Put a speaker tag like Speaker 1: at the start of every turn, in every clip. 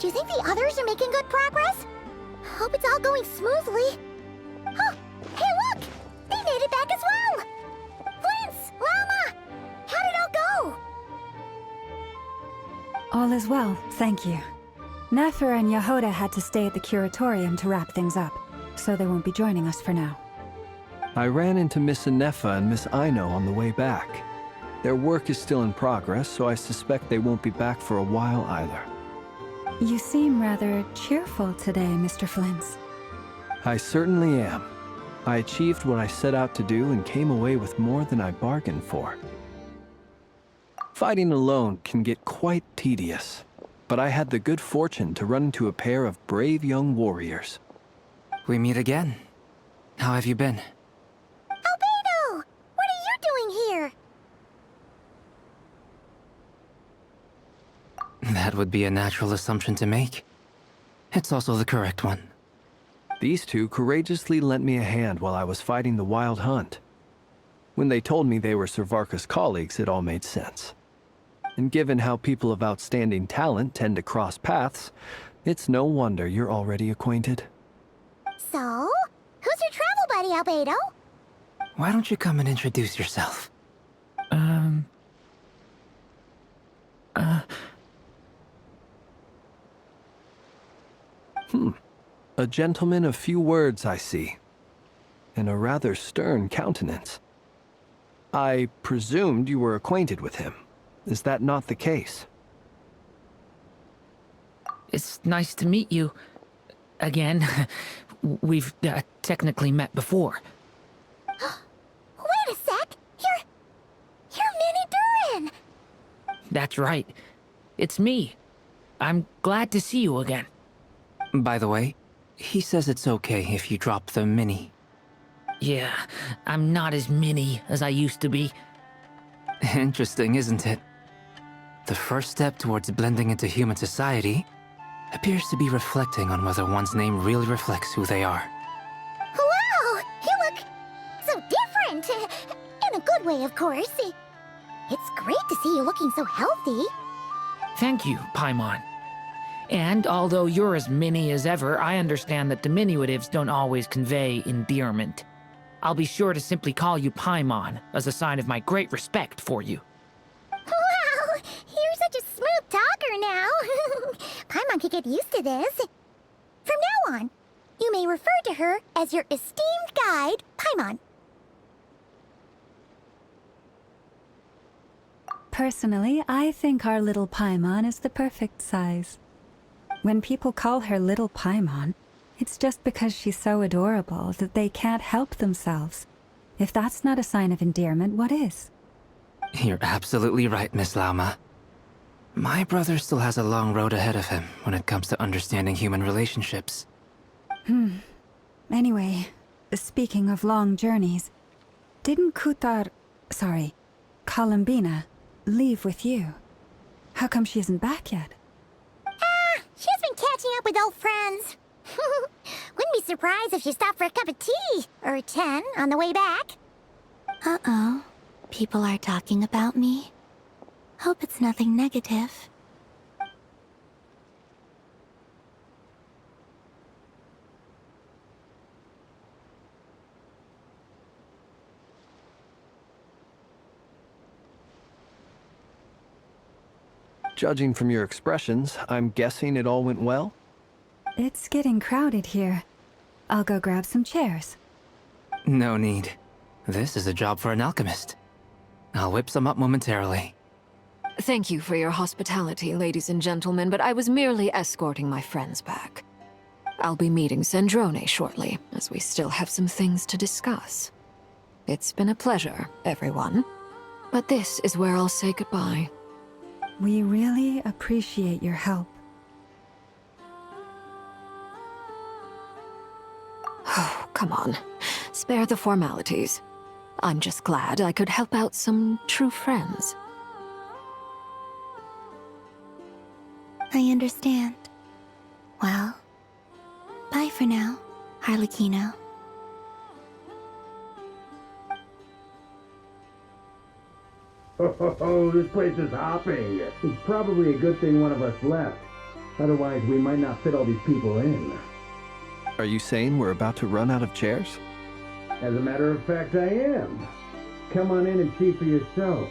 Speaker 1: Do you think the others are making good progress? Hope it's all going smoothly. Oh, hey look! They made it back as well! Flint's! Llama! How did it all go?
Speaker 2: All is well, thank you. Nefer and Yahoda had to stay at the curatorium to wrap things up, so they won't be joining us for now.
Speaker 3: I ran into Miss Nefa and Miss Aino on the way back. Their work is still in progress, so I suspect they won't be back for a while either.
Speaker 2: You seem rather cheerful today, Mr. Flint's.
Speaker 3: I certainly am. I achieved what I set out to do and came away with more than I bargained for. Fighting alone can get quite tedious, but I had the good fortune to run into a pair of brave young warriors.
Speaker 4: We meet again. How have you been?
Speaker 1: Albedo! What are you doing here?
Speaker 4: That would be a natural assumption to make. It's also the correct one.
Speaker 3: These two courageously lent me a hand while I was fighting the wild hunt. When they told me they were Servarka's colleagues, it all made sense. And given how people of outstanding talent tend to cross paths, it's no wonder you're already acquainted.
Speaker 1: So, who's your travel buddy, Albedo?
Speaker 4: Why don't you come and introduce yourself?
Speaker 3: A gentleman of few words, I see. And a rather stern countenance. I presumed you were acquainted with him. Is that not the case?
Speaker 5: It's nice to meet you. Again. We've technically met before.
Speaker 1: Wait a sec! You're Minnie Durin!
Speaker 5: That's right. It's me. I'm glad to see you again.
Speaker 4: By the way, he says it's okay if you drop the mini.
Speaker 5: Yeah, I'm not as mini as I used to be.
Speaker 4: Interesting, isn't it? The first step towards blending into human society appears to be reflecting on whether one's name really reflects who they are.
Speaker 1: Wow! You look so different! In a good way, of course. It's great to see you looking so healthy.
Speaker 5: Thank you, Paimon. And although you're as mini as ever, I understand that diminutives don't always convey endearment. I'll be sure to simply call you Paimon as a sign of my great respect for you.
Speaker 1: Wow! You're such a smooth talker now. Paimon could get used to this. From now on, you may refer to her as your esteemed guide, Paimon.
Speaker 2: Personally, I think our little Paimon is the perfect size. When people call her Little Paimon, it's just because she's so adorable that they can't help themselves. If that's not a sign of endearment, what is?
Speaker 4: You're absolutely right, Miss Lauma. My brother still has a long road ahead of him when it comes to understanding human relationships.
Speaker 2: Anyway, speaking of long journeys, didn't Columbina, leave with you? How come she isn't back yet?
Speaker 1: She's been catching up with old friends. Wouldn't be surprised if she stopped for a cup of tea or 10 on the way back. Uh-oh. People are talking about me. Hope it's nothing negative.
Speaker 3: Judging from your expressions, I'm guessing it all went well?
Speaker 2: It's getting crowded here. I'll go grab some chairs.
Speaker 4: No need. This is a job for an alchemist. I'll whip some up momentarily.
Speaker 6: Thank you for your hospitality, ladies and gentlemen, but I was merely escorting my friends back. I'll be meeting Sandrone shortly, as we still have some things to discuss. It's been a pleasure, everyone. But this is where I'll say goodbye.
Speaker 2: We really appreciate your help.
Speaker 6: Oh, come on. Spare the formalities. I'm just glad I could help out some true friends.
Speaker 1: I understand. Well, bye for now, Harlequino.
Speaker 7: Oh, this place is hopping. It's probably a good thing one of us left. Otherwise, we might not fit all these people in.
Speaker 3: Are you saying we're about to run out of chairs?
Speaker 7: As a matter of fact, I am. Come on in and see for yourself.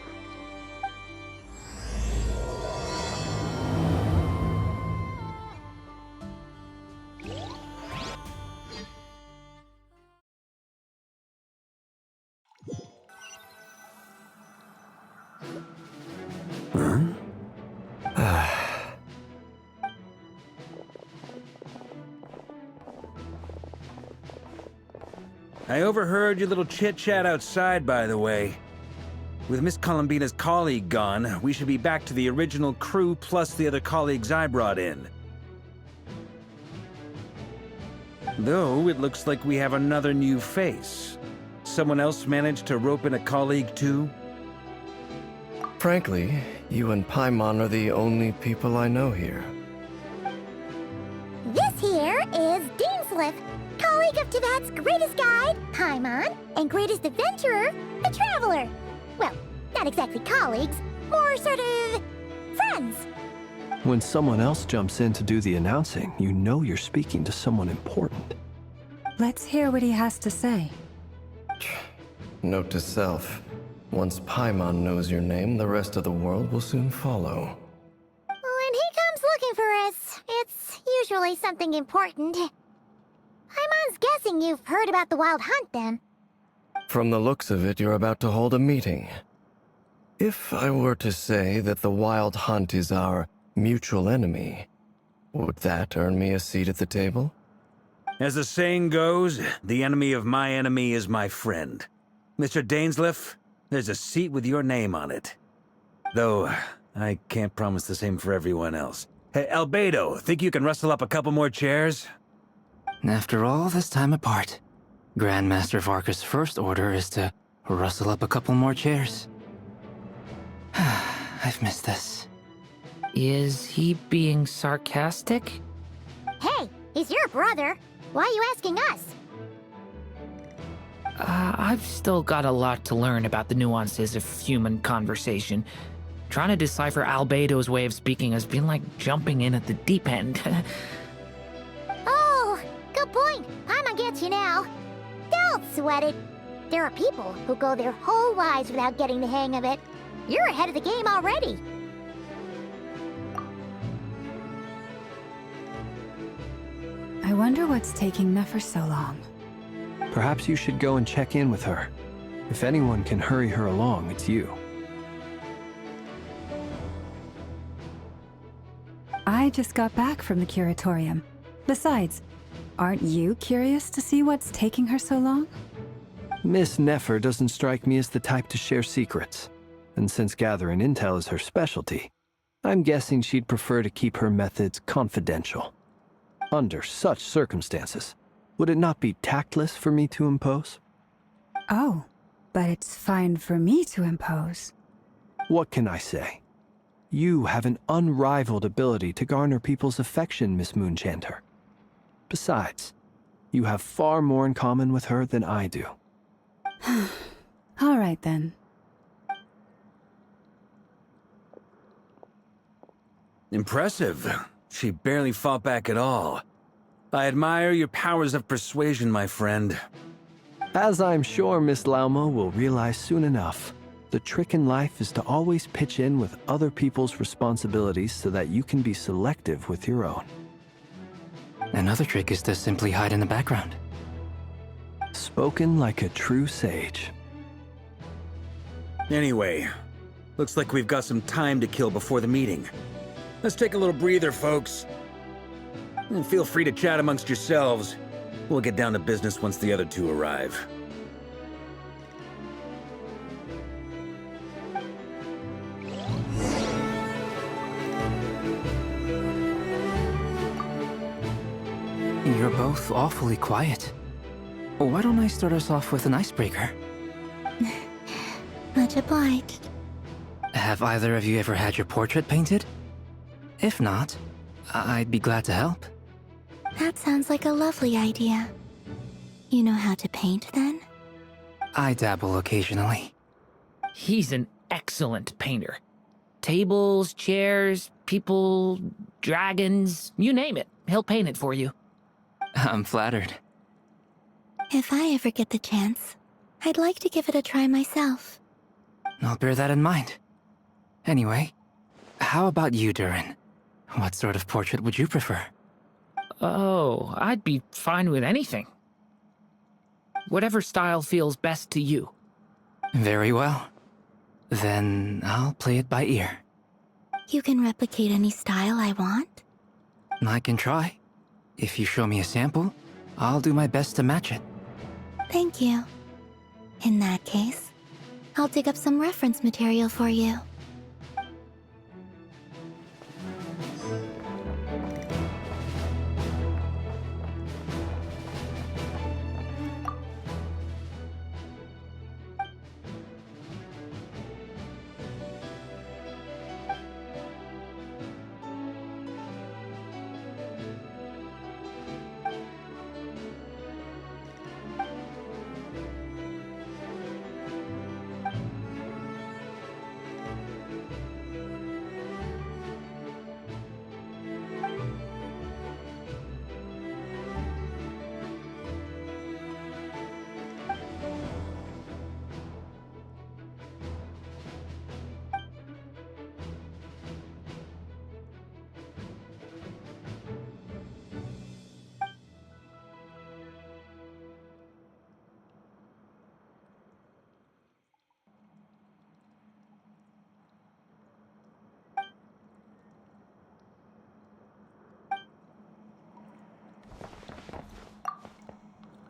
Speaker 8: I overheard your little chit-chat outside, by the way. With Miss Columbina's colleague gone, we should be back to the original crew plus the other colleagues I brought in. Though, it looks like we have another new face. Someone else managed to rope in a colleague too?
Speaker 9: Frankly, you and Paimon are the only people I know here.
Speaker 1: This here is Deansliff, colleague of Tibet's greatest guide, Paimon, and greatest adventurer, the Traveler. Well, not exactly colleagues, more sort of friends.
Speaker 3: When someone else jumps in to do the announcing, you know you're speaking to someone important.
Speaker 2: Let's hear what he has to say.
Speaker 9: Note to self. Once Paimon knows your name, the rest of the world will soon follow.
Speaker 1: When he comes looking for us, it's usually something important. Paimon's guessing you've heard about the Wild Hunt, then.
Speaker 9: From the looks of it, you're about to hold a meeting. If I were to say that the Wild Hunt is our mutual enemy, would that earn me a seat at the table?
Speaker 8: As the saying goes, the enemy of my enemy is my friend. Mr. Dainsliff, there's a seat with your name on it. Though, I can't promise the same for everyone else. Hey, Albedo, think you can rustle up a couple more chairs?
Speaker 4: After all this time apart, Grandmaster Varka's first order is to rustle up a couple more chairs. I've missed this.
Speaker 5: Is he being sarcastic?
Speaker 1: Hey, he's your brother. Why are you asking us?
Speaker 5: I've still got a lot to learn about the nuances of human conversation. Trying to decipher Albedo's way of speaking has been like jumping in at the deep end.
Speaker 1: Oh, good point. Paimon gets you now. Don't sweat it. There are people who go their whole lives without getting the hang of it. You're ahead of the game already.
Speaker 2: I wonder what's taking Nefer so long.
Speaker 3: Perhaps you should go and check in with her. If anyone can hurry her along, it's you.
Speaker 2: I just got back from the curatorium. Besides, aren't you curious to see what's taking her so long?
Speaker 3: Miss Nefer doesn't strike me as the type to share secrets. And since gathering intel is her specialty, I'm guessing she'd prefer to keep her methods confidential. Under such circumstances, would it not be tactless for me to impose?
Speaker 2: Oh, but it's fine for me to impose.
Speaker 3: What can I say? You have an unrivaled ability to garner people's affection, Miss Moonchanter. Besides, you have far more in common with her than I do.
Speaker 2: All right, then.
Speaker 8: Impressive. She barely fought back at all. I admire your powers of persuasion, my friend.
Speaker 3: As I'm sure Miss Lauma will realize soon enough, the trick in life is to always pitch in with other people's responsibilities so that you can be selective with your own.
Speaker 4: Another trick is to simply hide in the background.
Speaker 3: Spoken like a true sage.
Speaker 8: Anyway, looks like we've got some time to kill before the meeting. Let's take a little breather, folks. And feel free to chat amongst yourselves. We'll get down to business once the other two arrive.
Speaker 4: You're both awfully quiet. Why don't I start us off with an icebreaker?
Speaker 1: Much obliged.
Speaker 4: Have either of you ever had your portrait painted? If not, I'd be glad to help.
Speaker 1: That sounds like a lovely idea. You know how to paint, then?
Speaker 4: I dabble occasionally.
Speaker 5: He's an excellent painter. Tables, chairs, people, dragons, you name it. He'll paint it for you.
Speaker 4: I'm flattered.
Speaker 1: If I ever get the chance, I'd like to give it a try myself.
Speaker 4: I'll bear that in mind. Anyway, how about you, Durin? What sort of portrait would you prefer?
Speaker 5: Oh, I'd be fine with anything. Whatever style feels best to you.
Speaker 4: Very well. Then I'll play it by ear.
Speaker 1: You can replicate any style I want?
Speaker 4: I can try. If you show me a sample, I'll do my best to match it.
Speaker 1: Thank you. In that case, I'll dig up some reference material for you.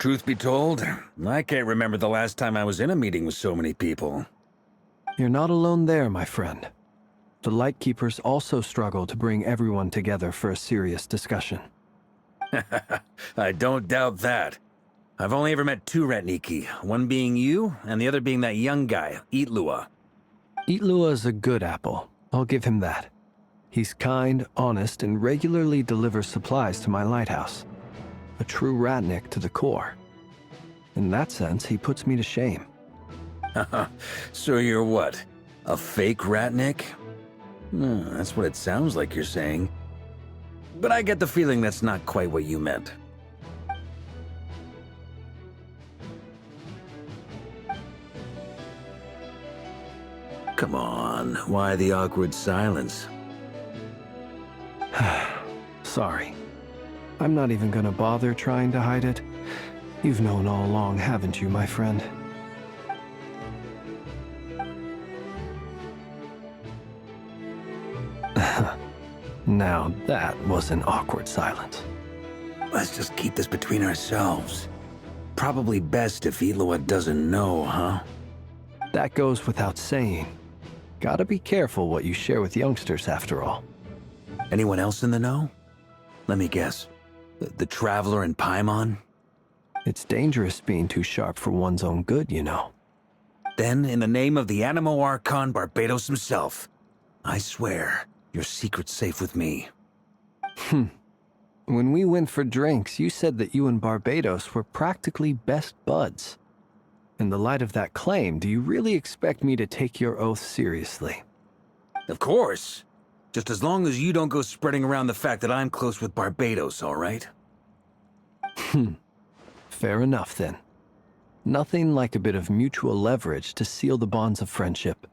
Speaker 8: Truth be told, I can't remember the last time I was in a meeting with so many people.
Speaker 3: You're not alone there, my friend. The Lightkeepers also struggle to bring everyone together for a serious discussion.
Speaker 8: I don't doubt that. I've only ever met two Ratniki, one being you, and the other being that young guy, Eatlua.
Speaker 3: Eatlua is a good apple. I'll give him that. He's kind, honest, and regularly delivers supplies to my lighthouse. A true Ratnik to the core. In that sense, he puts me to shame.
Speaker 8: So you're what? A fake Ratnik? That's what it sounds like you're saying. But I get the feeling that's not quite what you meant. Come on, why the awkward silence?
Speaker 3: Sorry. I'm not even gonna bother trying to hide it. You've known all along, haven't you, my friend? Now that was an awkward silence.
Speaker 8: Let's just keep this between ourselves. Probably best if Eatlua doesn't know, huh?
Speaker 3: That goes without saying. Gotta be careful what you share with youngsters, after all.
Speaker 8: Anyone else in the know? Let me guess. The Traveler and Paimon?
Speaker 3: It's dangerous being too sharp for one's own good, you know.
Speaker 8: Then, in the name of the Animo Archon Barbados himself, I swear, your secret's safe with me.
Speaker 3: When we went for drinks, you said that you and Barbados were practically best buds. In the light of that claim, do you really expect me to take your oath seriously?
Speaker 8: Of course. Just as long as you don't go spreading around the fact that I'm close with Barbados, all right?
Speaker 3: Fair enough, then. Nothing like a bit of mutual leverage to seal the bonds of friendship.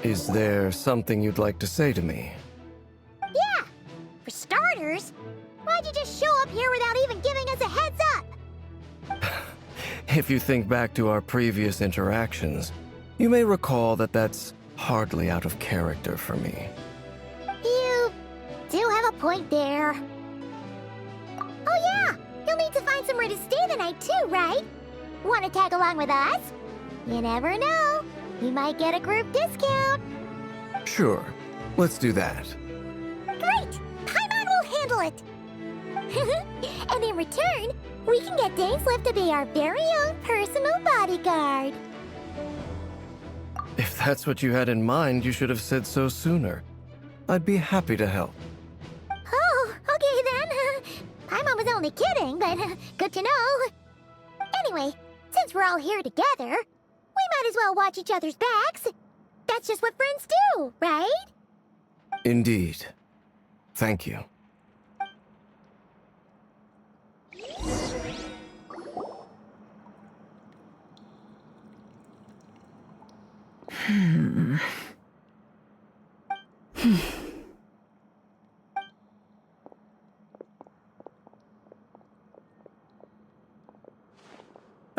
Speaker 9: Is there something you'd like to say to me?
Speaker 1: Yeah! For starters, why'd you just show up here without even giving us a heads up?
Speaker 9: If you think back to our previous interactions, you may recall that that's hardly out of character for me.
Speaker 1: You do have a point there. Oh yeah! You'll need to find somewhere to stay the night too, right? Want to tag along with us? You never know. We might get a group discount.
Speaker 9: Sure, let's do that.
Speaker 1: Great! Paimon will handle it! And in return, we can get Dainsleif to be our very own personal bodyguard.
Speaker 9: If that's what you had in mind, you should have said so sooner. I'd be happy to help.
Speaker 1: Oh, okay then. Paimon was only kidding, but good to know. Anyway, since we're all here together, we might as well watch each other's backs. That's just what friends do, right?
Speaker 9: Indeed. Thank you.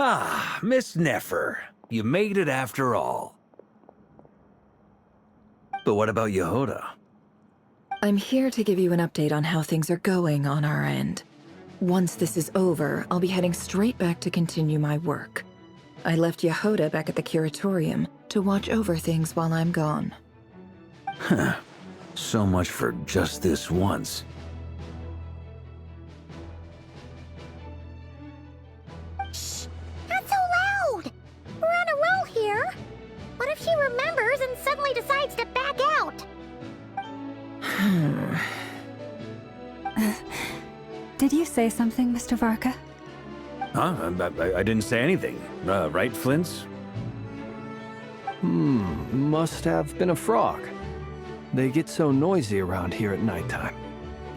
Speaker 8: Ah, Miss Nefer. You made it after all. But what about Yehoda?
Speaker 10: I'm here to give you an update on how things are going on our end. Once this is over, I'll be heading straight back to continue my work. I left Yehoda back at the curatorium to watch over things while I'm gone.
Speaker 8: Huh. So much for just this once.
Speaker 1: Shh! Not so loud! We're on a roll here. What if she remembers and suddenly decides to back out?
Speaker 2: Did you say something, Mr. Varka?
Speaker 8: Huh? I didn't say anything. Right, Flint's?
Speaker 3: Must have been a frog. They get so noisy around here at nighttime.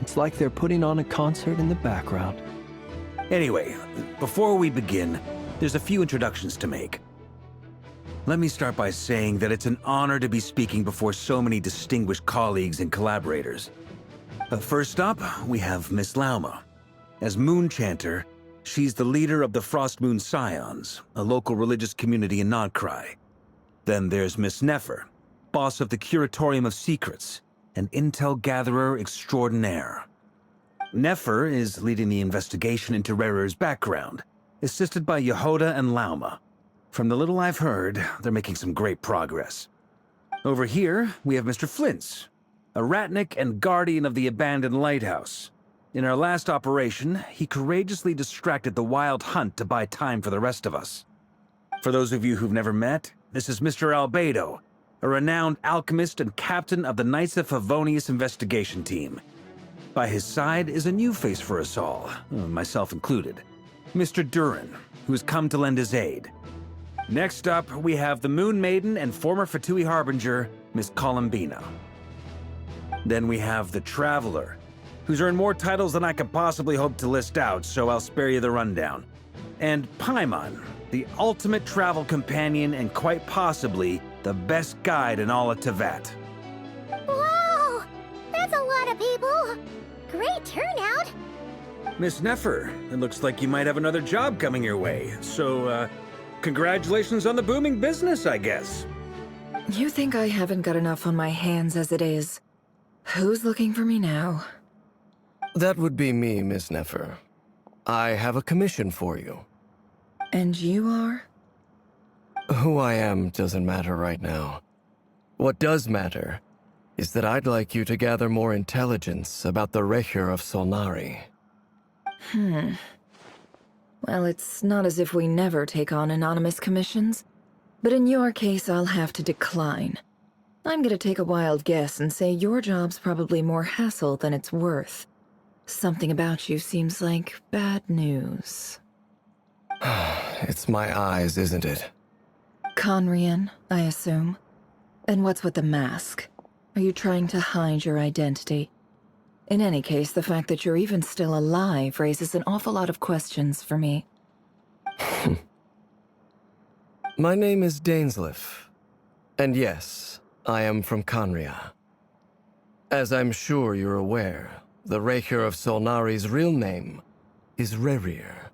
Speaker 3: It's like they're putting on a concert in the background.
Speaker 8: Anyway, before we begin, there's a few introductions to make. Let me start by saying that it's an honor to be speaking before so many distinguished colleagues and collaborators. First up, we have Miss Lauma. As Moon Chanter, she's the leader of the Frost Moon Scions, a local religious community in Nodcry. Then there's Miss Nefer, boss of the Curatorium of Secrets, an intel gatherer extraordinaire. Nefer is leading the investigation into Rerer's background, assisted by Yehoda and Lauma. From the little I've heard, they're making some great progress. Over here, we have Mr. Flint's, a Ratnik and guardian of the abandoned lighthouse. In our last operation, he courageously distracted the Wild Hunt to buy time for the rest of us. For those of you who've never met, this is Mr. Albedo, a renowned alchemist and captain of the Knights of Favonius investigation team. By his side is a new face for us all, myself included, Mr. Durin, who's come to lend his aid. Next up, we have the Moon Maiden and former Fatui Harbinger, Miss Columbina. Then we have the Traveler, who's earned more titles than I could possibly hope to list out, so I'll spare you the rundown. And Paimon, the ultimate travel companion and quite possibly the best guide in all of Tevat.
Speaker 1: Wow! That's a lot of people! Great turnout!
Speaker 8: Miss Nefer, it looks like you might have another job coming your way, so, congratulations on the booming business, I guess.
Speaker 10: You think I haven't got enough on my hands as it is? Who's looking for me now?
Speaker 9: That would be me, Miss Nefer. I have a commission for you.
Speaker 10: And you are?
Speaker 9: Who I am doesn't matter right now. What does matter is that I'd like you to gather more intelligence about the Recher of Solnari.
Speaker 10: Well, it's not as if we never take on anonymous commissions, but in your case, I'll have to decline. I'm gonna take a wild guess and say your job's probably more hassle than it's worth. Something about you seems like bad news.
Speaker 9: It's my eyes, isn't it?
Speaker 10: Conrian, I assume. And what's with the mask? Are you trying to hide your identity? In any case, the fact that you're even still alive raises an awful lot of questions for me.
Speaker 9: My name is Dainsleif. And yes, I am from Conria. As I'm sure you're aware, the Recher of Solnari's real name is Rerir.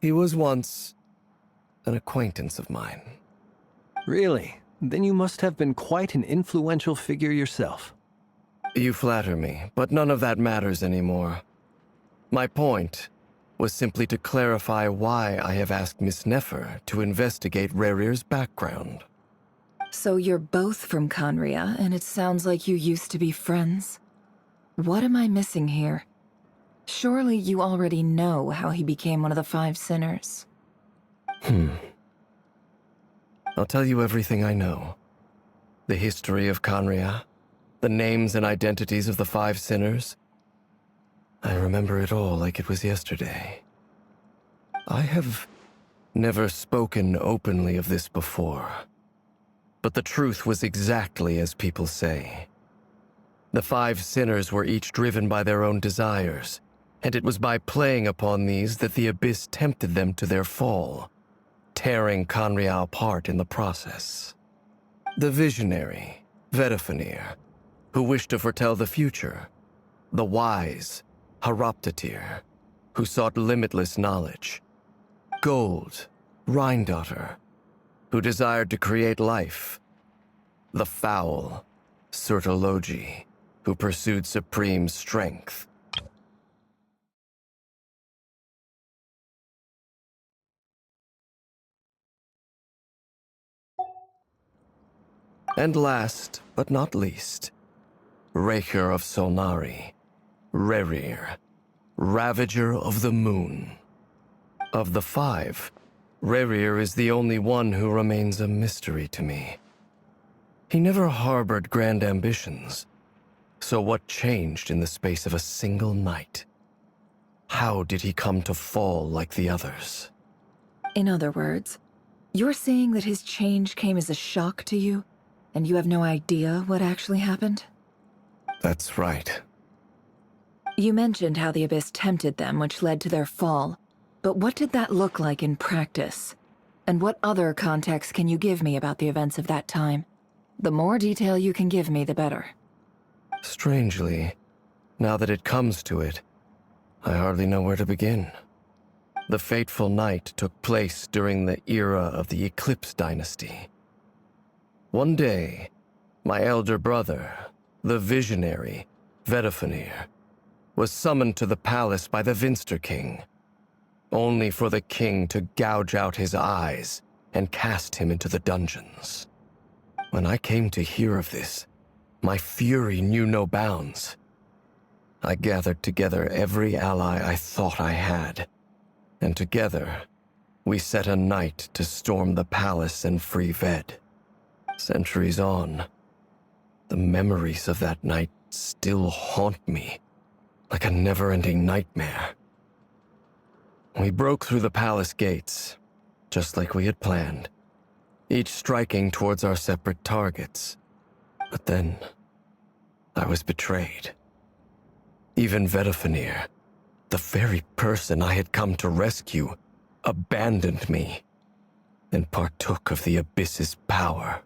Speaker 9: He was once an acquaintance of mine.
Speaker 3: Really? Then you must have been quite an influential figure yourself.
Speaker 9: You flatter me, but none of that matters anymore. My point was simply to clarify why I have asked Miss Nefer to investigate Rerir's background.
Speaker 10: So you're both from Conria, and it sounds like you used to be friends? What am I missing here? Surely you already know how he became one of the Five Sinners.
Speaker 9: I'll tell you everything I know. The history of Conria, the names and identities of the Five Sinners. I remember it all like it was yesterday. I have never spoken openly of this before. But the truth was exactly as people say. The 5 sinners were each driven by their own desires, and it was by playing upon these that the Abyss tempted them to their fall, tearing Conrial apart in the process. The visionary, Vedifenir, who wished to foretell the future. The wise, Haroptatir, who sought limitless knowledge. Gold, Rheindotter, who desired to create life. The foul, Sertologi, who pursued supreme strength. And last, but not least, Raker of Solnari, Rerir, Ravager of the Moon. Of the 5, Rerir is the only one who remains a mystery to me. He never harbored grand ambitions, so what changed in the space of a single night? How did he come to fall like the others?
Speaker 10: In other words, you're saying that his change came as a shock to you, and you have no idea what actually happened?
Speaker 9: That's right.
Speaker 10: You mentioned how the Abyss tempted them, which led to their fall. But what did that look like in practice? And what other context can you give me about the events of that time? The more detail you can give me, the better.
Speaker 9: Strangely, now that it comes to it, I hardly know where to begin. The fateful night took place during the era of the Eclipse Dynasty. One day, my elder brother, the visionary, Vedifenir, was summoned to the palace by the Vinster King, only for the king to gouge out his eyes and cast him into the dungeons. When I came to hear of this, my fury knew no bounds. I gathered together every ally I thought I had, and together, we set a night to storm the palace and free Ved. Centuries on, the memories of that night still haunt me, like a never-ending nightmare. We broke through the palace gates, just like we had planned, each striking towards our separate targets. But then, I was betrayed. Even Vedifenir, the very person I had come to rescue, abandoned me and partook of the Abyss's power.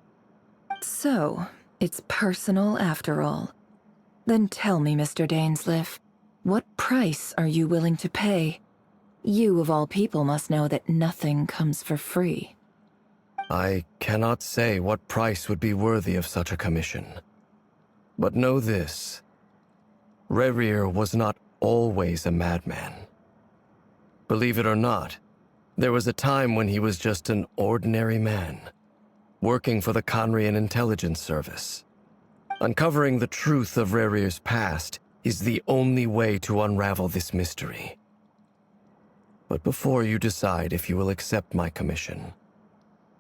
Speaker 10: So, it's personal after all. Then tell me, Mr. Dainsleif, what price are you willing to pay? You, of all people, must know that nothing comes for free.
Speaker 9: I cannot say what price would be worthy of such a commission. But know this. Rerir was not always a madman. Believe it or not, there was a time when he was just an ordinary man, working for the Conrian Intelligence Service. Uncovering the truth of Rerir's past is the only way to unravel this mystery. But before you decide if you will accept my commission,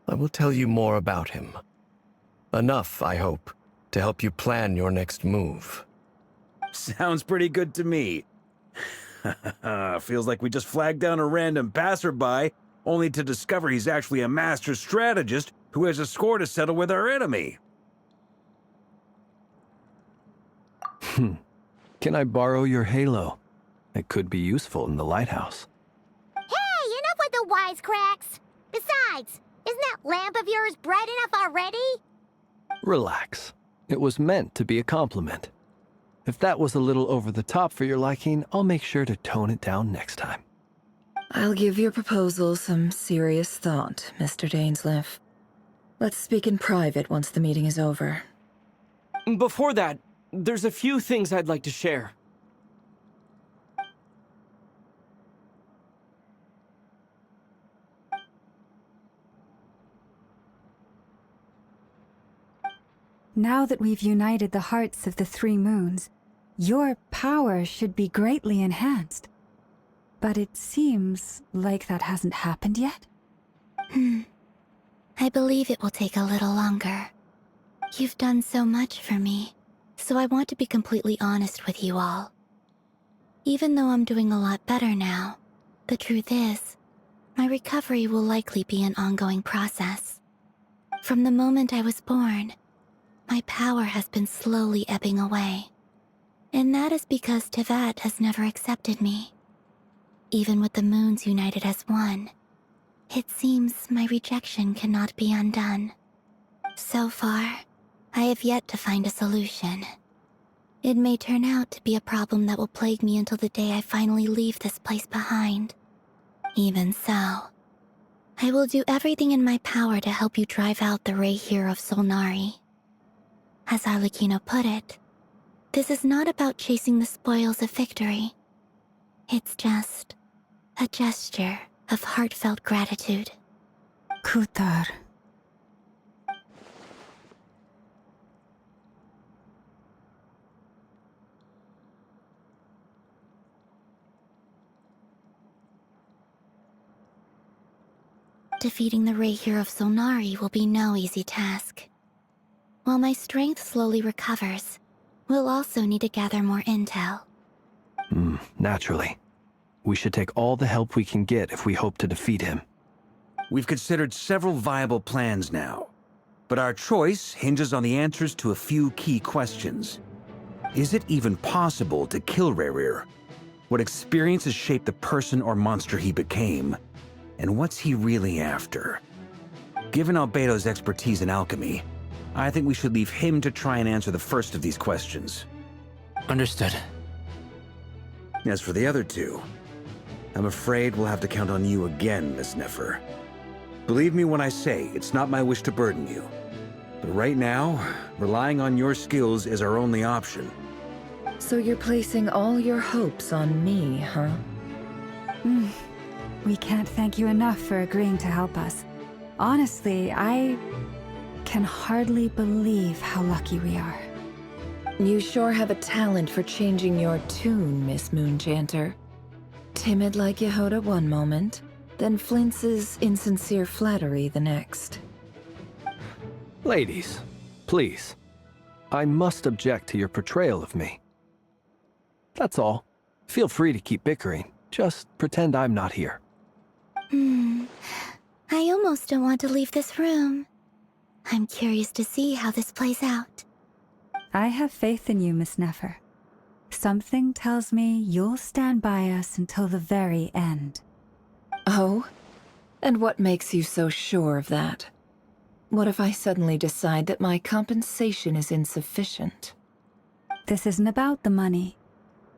Speaker 9: I will tell you more about him. Enough, I hope, to help you plan your next move.
Speaker 8: Sounds pretty good to me. Feels like we just flagged down a random passerby, only to discover he's actually a master strategist who has a score to settle with our enemy.
Speaker 3: Can I borrow your halo? It could be useful in the lighthouse.
Speaker 1: Hey, enough with the wisecracks! Besides, isn't that lamp of yours bright enough already?
Speaker 3: Relax. It was meant to be a compliment. If that was a little over the top for your liking, I'll make sure to tone it down next time.
Speaker 10: I'll give your proposal some serious thought, Mr. Dainsleif. Let's speak in private once the meeting is over.
Speaker 11: Before that, there's a few things I'd like to share.
Speaker 2: Now that we've united the hearts of the 3 moons, your power should be greatly enhanced. But it seems like that hasn't happened yet.
Speaker 1: I believe it will take a little longer. You've done so much for me, so I want to be completely honest with you all. Even though I'm doing a lot better now, the truth is, My recovery will likely be an ongoing process. From the moment I was born, my power has been slowly ebbing away. And that is because Tevat has never accepted me. Even with the moons united as one, it seems my rejection cannot be undone. So far, I have yet to find a solution. It may turn out to be a problem that will plague me until the day I finally leave this place behind. Even so, I will do everything in my power to help you drive out the Ray here of Solnari. As Arlecchino put it, this is not about chasing the spoils of victory. It's just a gesture of heartfelt gratitude.
Speaker 2: Kutar.
Speaker 1: Defeating the Ray here of Solnari will be no easy task. While my strength slowly recovers, we'll also need to gather more intel.
Speaker 3: Naturally. We should take all the help we can get if we hope to defeat him.
Speaker 8: We've considered several viable plans now, but our choice hinges on the answers to a few key questions. Is it even possible to kill Rerir? What experiences shaped the person or monster he became? And what's he really after? Given Albedo's expertise in alchemy, I think we should leave him to try and answer the first of these questions.
Speaker 4: Understood.
Speaker 8: As for the other two, I'm afraid we'll have to count on you again, Miss Nefer. Believe me when I say it's not my wish to burden you. But right now, relying on your skills is our only option.
Speaker 10: So you're placing all your hopes on me, huh?
Speaker 2: We can't thank you enough for agreeing to help us. Honestly, I can hardly believe how lucky we are.
Speaker 10: You sure have a talent for changing your tune, Miss Moonchanter. Timid like Yehoda one moment, then flinches insincere flattery the next.
Speaker 3: Ladies, please. I must object to your portrayal of me. That's all. Feel free to keep bickering. Just pretend I'm not here.
Speaker 1: I almost don't want to leave this room. I'm curious to see how this plays out.
Speaker 2: I have faith in you, Miss Nefer. Something tells me you'll stand by us until the very end.
Speaker 10: Oh? And what makes you so sure of that? What if I suddenly decide that my compensation is insufficient?
Speaker 2: This isn't about the money.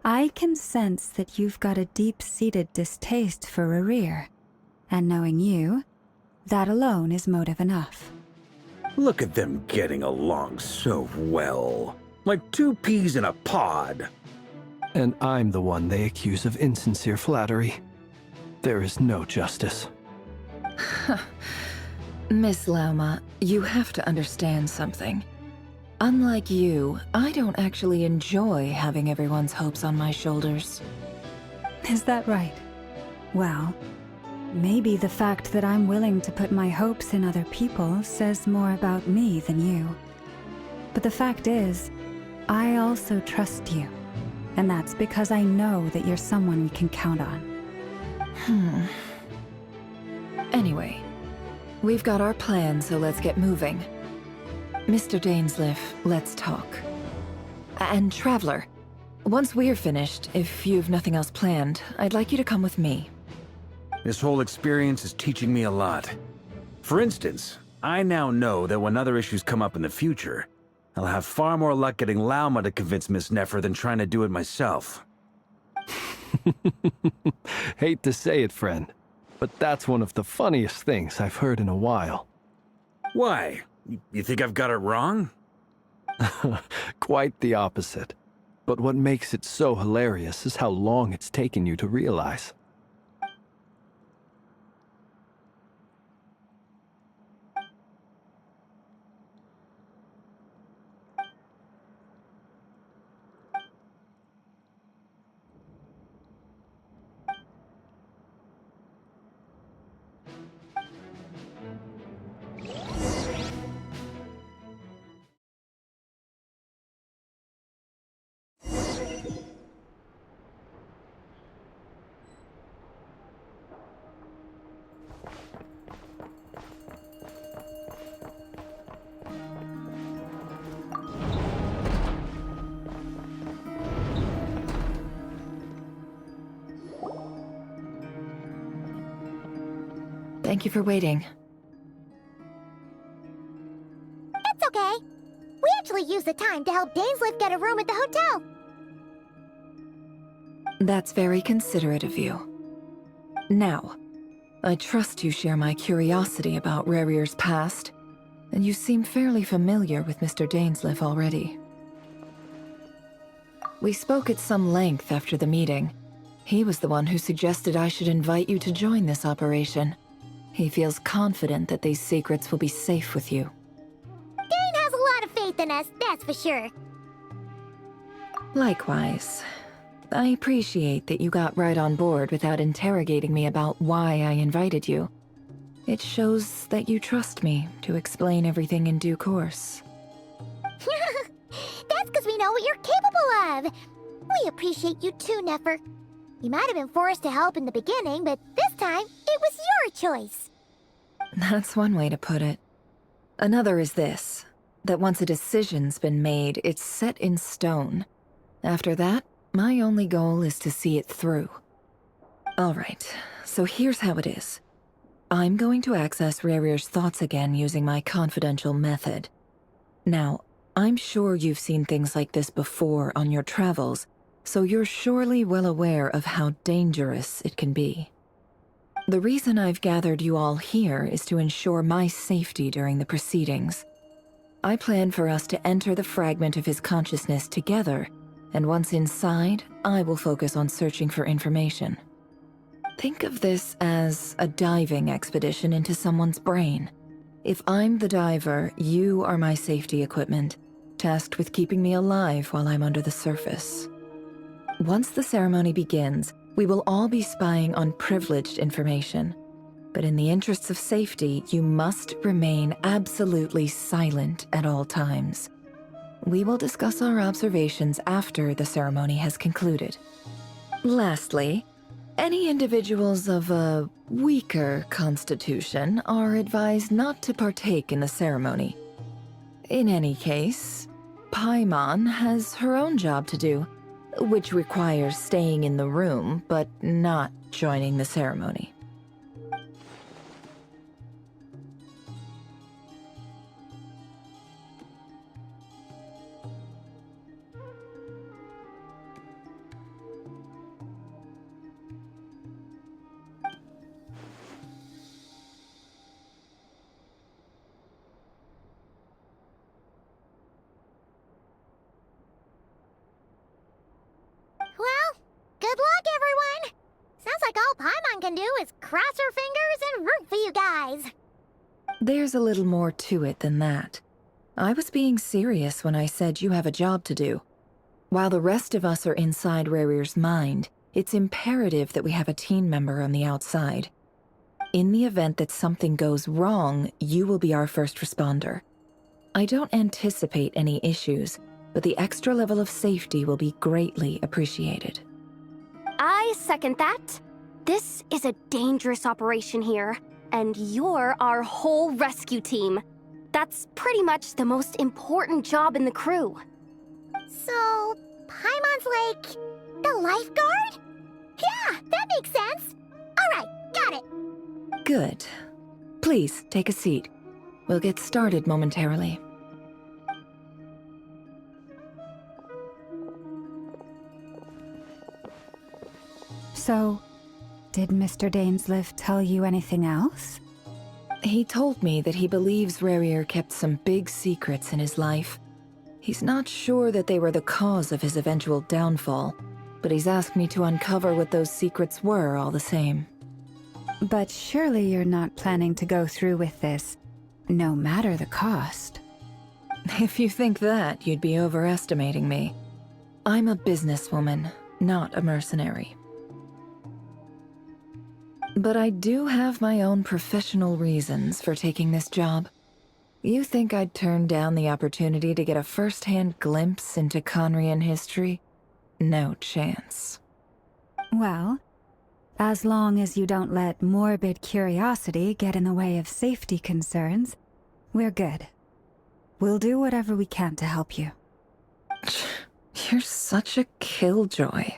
Speaker 2: I can sense that you've got a deep-seated distaste for Rerir. And knowing you, that alone is motive enough.
Speaker 8: Look at them getting along so well. Like two peas in a pod.
Speaker 3: And I'm the one they accuse of insincere flattery. There is no justice.
Speaker 10: Miss Lauma, you have to understand something. Unlike you, I don't actually enjoy having everyone's hopes on my shoulders.
Speaker 2: Is that right? Well, maybe the fact that I'm willing to put my hopes in other people says more about me than you. But the fact is, I also trust you. And that's because I know that you're someone we can count on.
Speaker 10: Anyway, we've got our plan, so let's get moving. Mr. Dainsleif, let's talk. And Traveler, once we're finished, if you've nothing else planned, I'd like you to come with me.
Speaker 8: This whole experience is teaching me a lot. For instance, I now know that when other issues come up in the future, I'll have far more luck getting Lauma to convince Miss Nefer than trying to do it myself.
Speaker 3: Hate to say it, friend, but that's one of the funniest things I've heard in a while.
Speaker 8: Why? You think I've got it wrong?
Speaker 3: Quite the opposite. But what makes it so hilarious is how long it's taken you to realize.
Speaker 10: Thank you for waiting.
Speaker 1: It's okay. We actually used the time to help Dainsleif get a room at the hotel.
Speaker 10: That's very considerate of you. Now, I trust you share my curiosity about Rarier's past, and you seem fairly familiar with Mr. Dainsleif already. We spoke at some length after the meeting. He was the one who suggested I should invite you to join this operation. He feels confident that these secrets will be safe with you.
Speaker 1: Dane has a lot of faith in us, that's for sure.
Speaker 10: Likewise. I appreciate that you got right on board without interrogating me about why I invited you. It shows that you trust me to explain everything in due course.
Speaker 1: That's because we know what you're capable of. We appreciate you too, Nefer. You might have been forced to help in the beginning, but this time, it was your choice.
Speaker 10: That's one way to put it. Another is this, that once a decision's been made, it's set in stone. After that, my only goal is to see it through. Alright, so here's how it is. I'm going to access Rarier's thoughts again using my confidential method. Now, I'm sure you've seen things like this before on your travels, so you're surely well aware of how dangerous it can be. The reason I've gathered you all here is to ensure my safety during the proceedings. I plan for us to enter the fragment of his consciousness together, and once inside, I will focus on searching for information. Think of this as a diving expedition into someone's brain. If I'm the diver, you are my safety equipment, tasked with keeping me alive while I'm under the surface. Once the ceremony begins, we will all be spying on privileged information. But in the interests of safety, you must remain absolutely silent at all times. We will discuss our observations after the ceremony has concluded. Lastly, any individuals of a weaker constitution are advised not to partake in the ceremony. In any case, Paimon has her own job to do, which requires staying in the room but not joining the ceremony.
Speaker 1: Well, good luck, everyone. Sounds like all Paimon can do is cross her fingers and root for you guys.
Speaker 10: There's a little more to it than that. I was being serious when I said you have a job to do. While the rest of us are inside Rarier's mind, it's imperative that we have a team member on the outside. In the event that something goes wrong, you will be our first responder. I don't anticipate any issues, but the extra level of safety will be greatly appreciated.
Speaker 12: I second that. This is a dangerous operation here, and you're our whole rescue team. That's pretty much the most important job in the crew.
Speaker 1: So, Paimon's like the lifeguard? Yeah, that makes sense. All right, got it.
Speaker 10: Good. Please, take a seat. We'll get started momentarily.
Speaker 2: So, did Mr. Dainsleif tell you anything else?
Speaker 10: He told me that he believes Rarier kept some big secrets in his life. He's not sure that they were the cause of his eventual downfall, but he's asked me to uncover what those secrets were all the same.
Speaker 2: But surely you're not planning to go through with this, no matter the cost.
Speaker 10: If you think that, you'd be overestimating me. I'm a businesswoman, not a mercenary. But I do have my own professional reasons for taking this job. You think I'd turn down the opportunity to get a first-hand glimpse into Conrian history? No chance.
Speaker 2: Well, as long as you don't let morbid curiosity get in the way of safety concerns, we're good. We'll do whatever we can to help you.
Speaker 10: You're such a killjoy.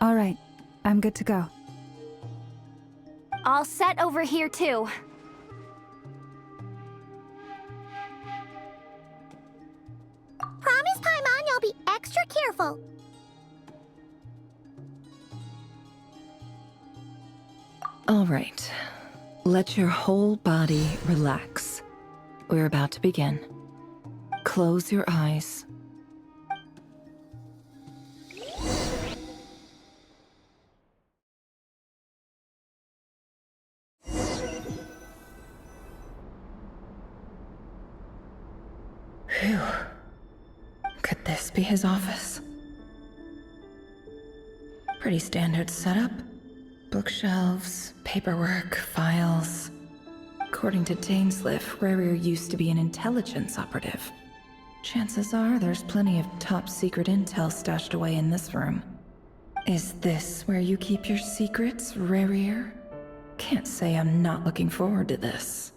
Speaker 2: All right, I'm good to go.
Speaker 12: All set over here, too.
Speaker 1: Promise, Paimon, you'll be extra careful.
Speaker 10: All right. Let your whole body relax. We're about to begin. Close your eyes. Phew. Could this be his office? Pretty standard setup. Bookshelves, paperwork, files. According to Dainsliff, Rarier used to be an intelligence operative. Chances are there's plenty of top-secret intel stashed away in this room. Is this where you keep your secrets, Rarier? Can't say I'm not looking forward to this.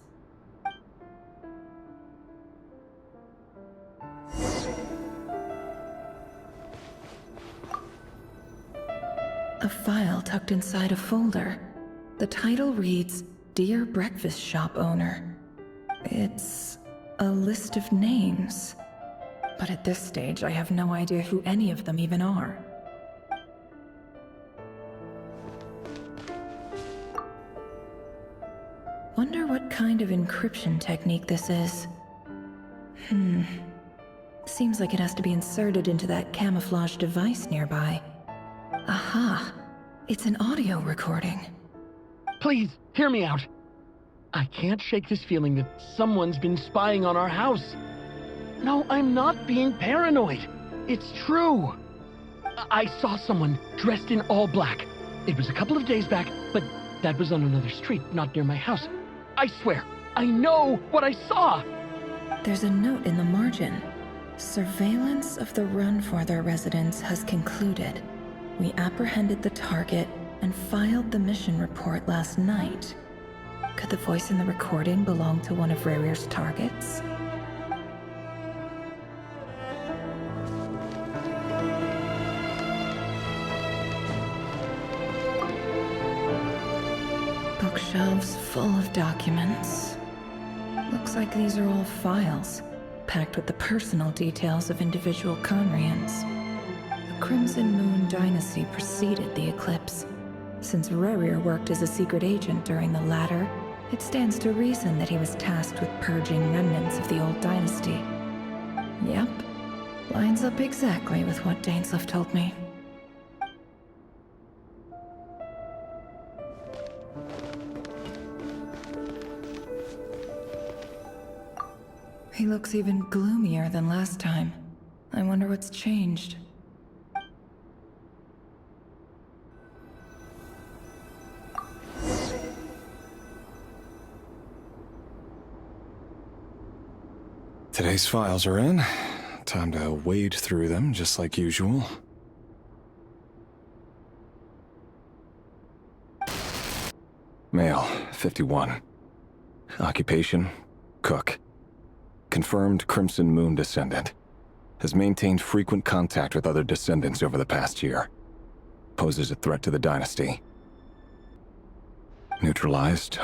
Speaker 10: A file tucked inside a folder. The title reads, Dear Breakfast Shop Owner. It's a list of names. But at this stage, I have no idea who any of them even are. Wonder what kind of encryption technique this is. Seems like it has to be inserted into that camouflage device nearby. Aha! It's an audio recording.
Speaker 13: Please, hear me out. I can't shake this feeling that someone's been spying on our house. No, I'm not being paranoid. It's true. I saw someone dressed in all black. It was a couple of days back, but that was on another street, not near my house. I swear, I know what I saw!
Speaker 10: There's a note in the margin. Surveillance of the run for their residence has concluded. We apprehended the target and filed the mission report last night. Could the voice in the recording belong to one of Rarier's targets? Bookshelves full of documents. Looks like these are all files, packed with the personal details of individual Conrians. The Crimson Moon dynasty preceded the eclipse. Since Rarier worked as a secret agent during the latter, it stands to reason that he was tasked with purging remnants of the old dynasty. Yep, lines up exactly with what Dainsliff told me. He looks even gloomier than last time. I wonder what's changed.
Speaker 14: Today's files are in. Time to wade through them, just like usual. Male, 51. Occupation, cook. Confirmed Crimson Moon descendant. Has maintained frequent contact with other descendants over the past year. Poses a threat to the dynasty. Neutralized.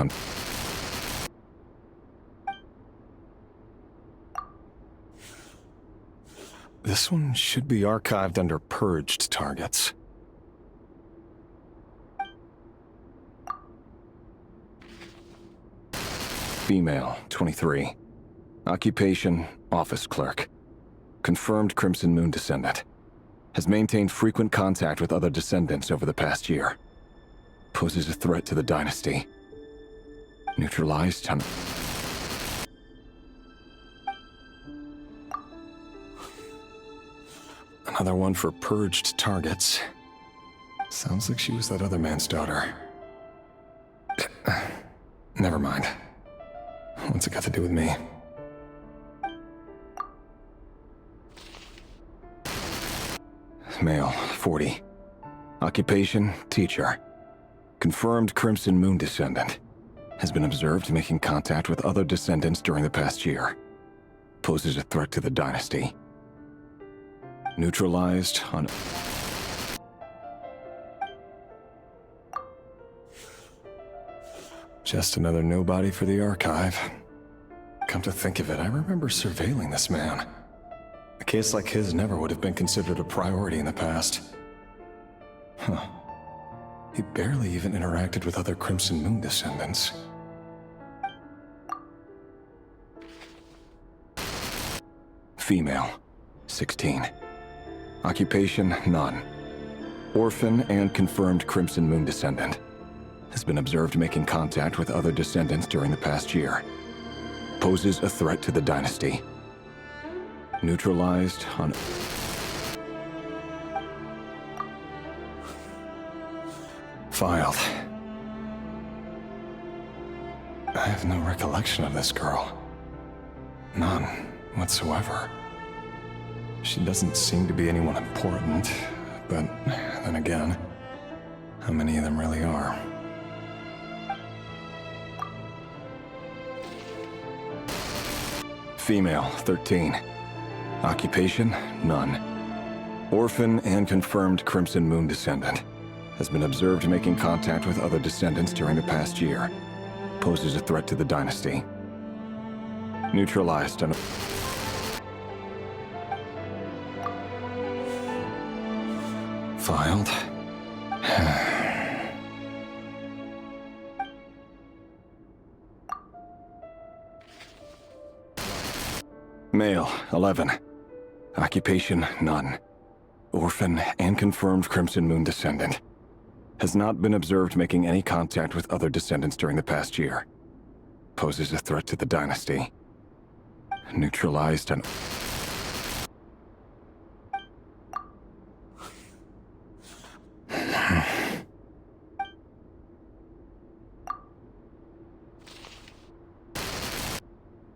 Speaker 14: This one should be archived under purged targets. Female, 23. Occupation, office clerk. Confirmed Crimson Moon descendant. Has maintained frequent contact with other descendants over the past year. Poses a threat to the dynasty. Neutralized. Another one for purged targets. Sounds like she was that other man's daughter. Never mind. What's it got to do with me? Male, 40. Occupation, teacher. Confirmed Crimson Moon descendant. Has been observed making contact with other descendants during the past year. Poses a threat to the dynasty. Neutralized on... Just another nobody for the archive. Come to think of it, I remember surveilling this man. A case like his never would have been considered a priority in the past. Huh. He barely even interacted with other Crimson Moon descendants. Female, 16. Occupation, none. Orphan and confirmed Crimson Moon descendant. Has been observed making contact with other descendants during the past year. Poses a threat to the dynasty. Neutralized on... Filed. I have no recollection of this girl. None whatsoever. She doesn't seem to be anyone important, but then again, how many of them really are? Female, 13. Occupation, none. Orphan and confirmed Crimson Moon descendant. Has been observed making contact with other descendants during the past year. Poses a threat to the dynasty. Neutralized on... Filed. Male, 11. Occupation, none. Orphan and confirmed Crimson Moon descendant. Has not been observed making any contact with other descendants during the past year. Poses a threat to the dynasty. Neutralized and...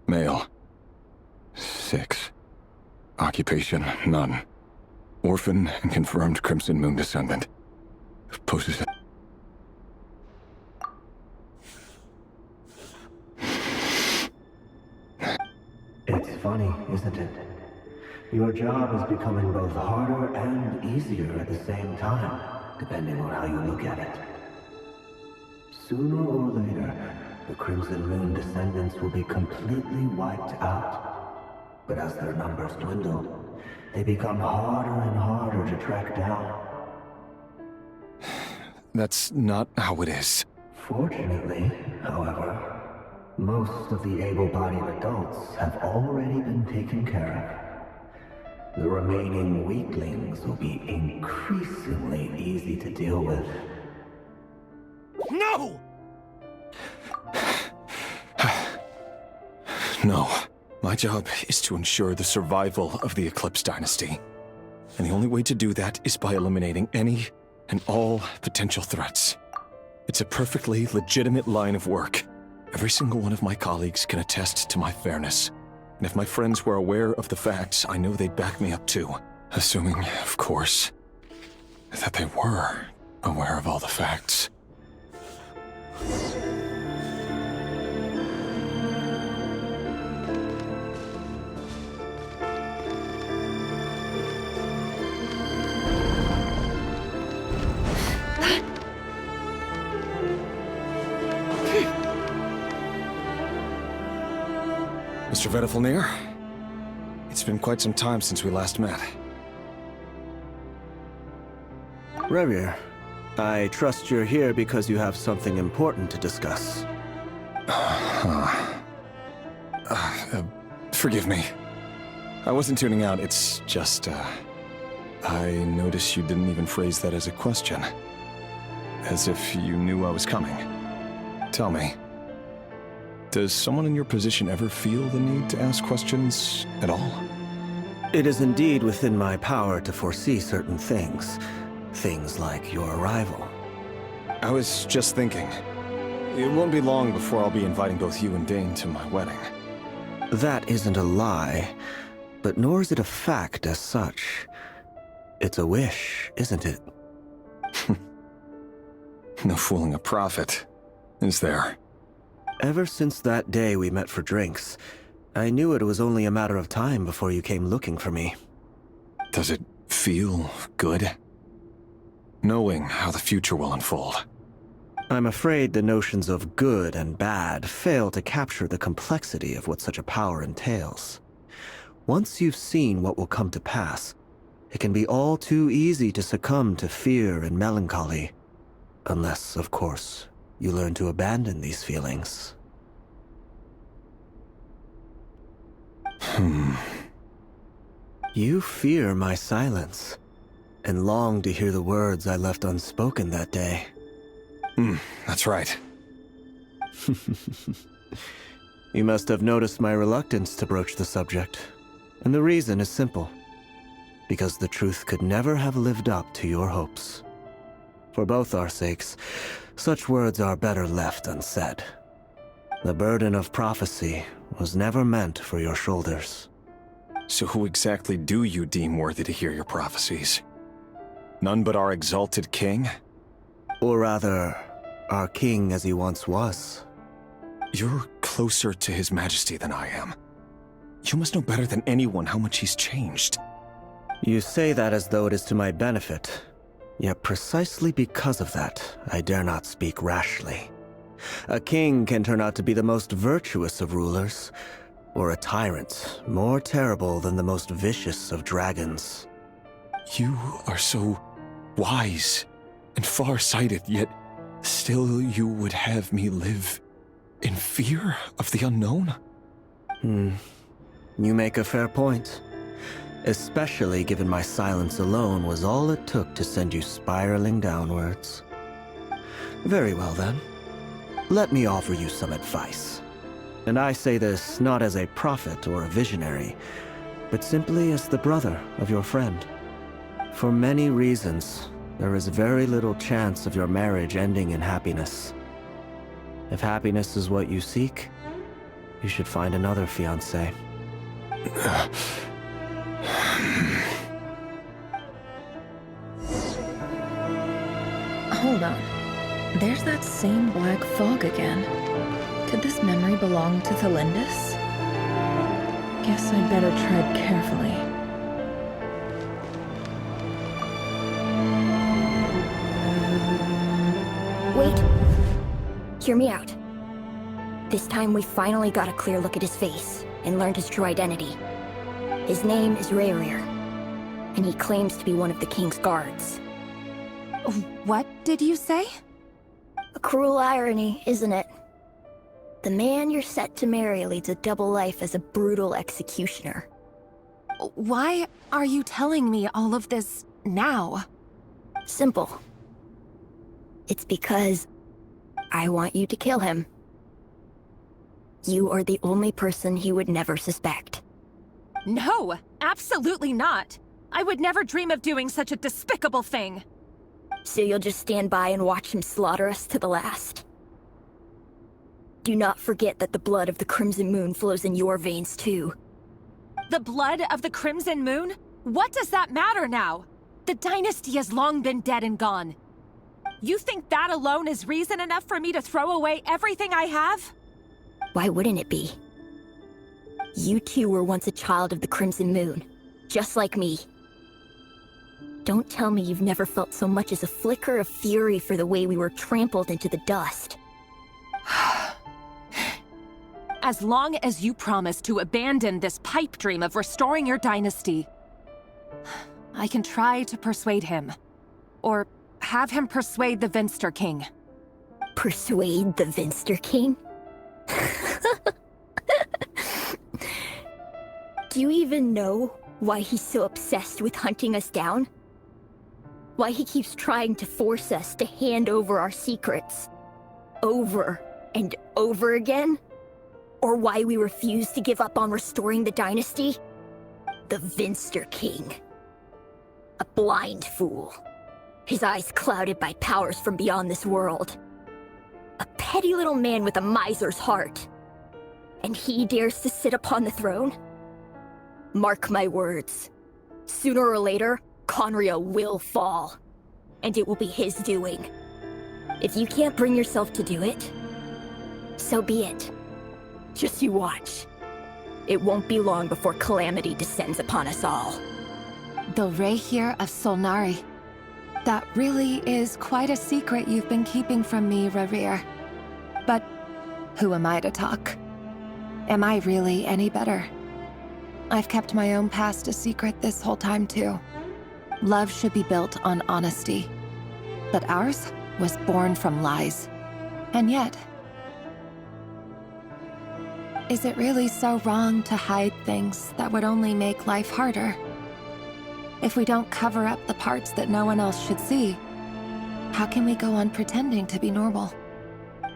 Speaker 14: Male. 6. Occupation, none. Orphan and confirmed Crimson Moon descendant. Poses a...
Speaker 15: It's funny, isn't it? Your job is becoming both harder and easier at the same time, depending on how you look at it. Sooner or later, the Crimson Moon descendants will be completely wiped out. But as their numbers dwindle, they become harder and harder to track down.
Speaker 14: That's not how it is.
Speaker 15: Fortunately, however, most of the able-bodied adults have already been taken care of. The remaining weaklings will be increasingly easy to deal with.
Speaker 14: No! No. My job is to ensure the survival of the Eclipse Dynasty. And the only way to do that is by eliminating any and all potential threats. It's a perfectly legitimate line of work. Every single one of my colleagues can attest to my fairness. And if my friends were aware of the facts, I know they'd back me up too. Assuming, of course, that they were aware of all the facts. Mr. Vedifalnir, it's been quite some time since we last met.
Speaker 16: Rerir, I trust you're here because you have something important to discuss.
Speaker 14: Forgive me. I wasn't tuning out, it's just, I noticed you didn't even phrase that as a question. As if you knew I was coming. Tell me, does someone in your position ever feel the need to ask questions at all?
Speaker 16: It is indeed within my power to foresee certain things. Things like your arrival.
Speaker 14: I was just thinking. It won't be long before I'll be inviting both you and Dane to my wedding.
Speaker 16: That isn't a lie, but nor is it a fact as such. It's a wish, isn't it?
Speaker 14: No fooling a prophet, is there?
Speaker 16: Ever since that day we met for drinks, I knew it was only a matter of time before you came looking for me.
Speaker 14: Does it feel good? Knowing how the future will unfold.
Speaker 16: I'm afraid the notions of good and bad fail to capture the complexity of what such a power entails. Once you've seen what will come to pass, it can be all too easy to succumb to fear and melancholy. Unless, of course, you learn to abandon these feelings. You fear my silence, and long to hear the words I left unspoken that day.
Speaker 14: That's right.
Speaker 16: You must have noticed my reluctance to broach the subject, and the reason is simple. Because the truth could never have lived up to your hopes. For both our sakes, such words are better left unsaid. The burden of prophecy was never meant for your shoulders.
Speaker 14: So who exactly do you deem worthy to hear your prophecies? None but our exalted king?
Speaker 16: Or rather, our king as he once was.
Speaker 14: You're closer to his majesty than I am. You must know better than anyone how much he's changed.
Speaker 16: You say that as though it is to my benefit. Yet precisely because of that, I dare not speak rashly. A king can turn out to be the most virtuous of rulers, or a tyrant more terrible than the most vicious of dragons.
Speaker 14: You are so wise and far-sighted, yet still you would have me live in fear of the unknown?
Speaker 16: You make a fair point. Especially given my silence alone was all it took to send you spiraling downwards. Very well then. Let me offer you some advice. And I say this not as a prophet or a visionary, but simply as the brother of your friend. For many reasons, there is very little chance of your marriage ending in happiness. If happiness is what you seek, you should find another fiancé.
Speaker 10: Hold on. There's that same black fog again. Could this memory belong to Thelindis? Guess I'd better tread carefully.
Speaker 1: Wait. Hear me out. This time we finally got a clear look at his face and learned his true identity. His name is Rayrir, and he claims to be one of the king's guards.
Speaker 17: What did you say?
Speaker 1: A cruel irony, isn't it? The man you're set to marry leads a double life as a brutal executioner.
Speaker 17: Why are you telling me all of this now?
Speaker 1: Simple. It's because I want you to kill him. You are the only person he would never suspect.
Speaker 17: No, absolutely not. I would never dream of doing such a despicable thing.
Speaker 1: So you'll just stand by and watch him slaughter us to the last? Do not forget that the blood of the Crimson Moon flows in your veins too.
Speaker 17: The blood of the Crimson Moon? What does that matter now? The dynasty has long been dead and gone. You think that alone is reason enough for me to throw away everything I have?
Speaker 1: Why wouldn't it be? You two were once a child of the Crimson Moon, just like me. Don't tell me you've never felt so much as a flicker of fury for the way we were trampled into the dust.
Speaker 17: As long as you promise to abandon this pipe dream of restoring your dynasty, I can try to persuade him. Or have him persuade the Vinster King.
Speaker 1: Persuade the Vinster King? Do you even know why he's so obsessed with hunting us down? Why he keeps trying to force us to hand over our secrets? Over and over again? Or why we refuse to give up on restoring the dynasty? The Vinster King. A blind fool. His eyes clouded by powers from beyond this world. A petty little man with a miser's heart. And he dares to sit upon the throne? Mark my words. Sooner or later, Conria will fall. And it will be his doing. If you can't bring yourself to do it, so be it. Just you watch. It won't be long before calamity descends upon us all.
Speaker 17: The Rayrir of Solnari. That really is quite a secret you've been keeping from me, Revere. But who am I to talk? Am I really any better? I've kept my own past a secret this whole time, too. Love should be built on honesty. But ours was born from lies. And yet, is it really so wrong to hide things that would only make life harder? If we don't cover up the parts that no one else should see, how can we go on pretending to be normal?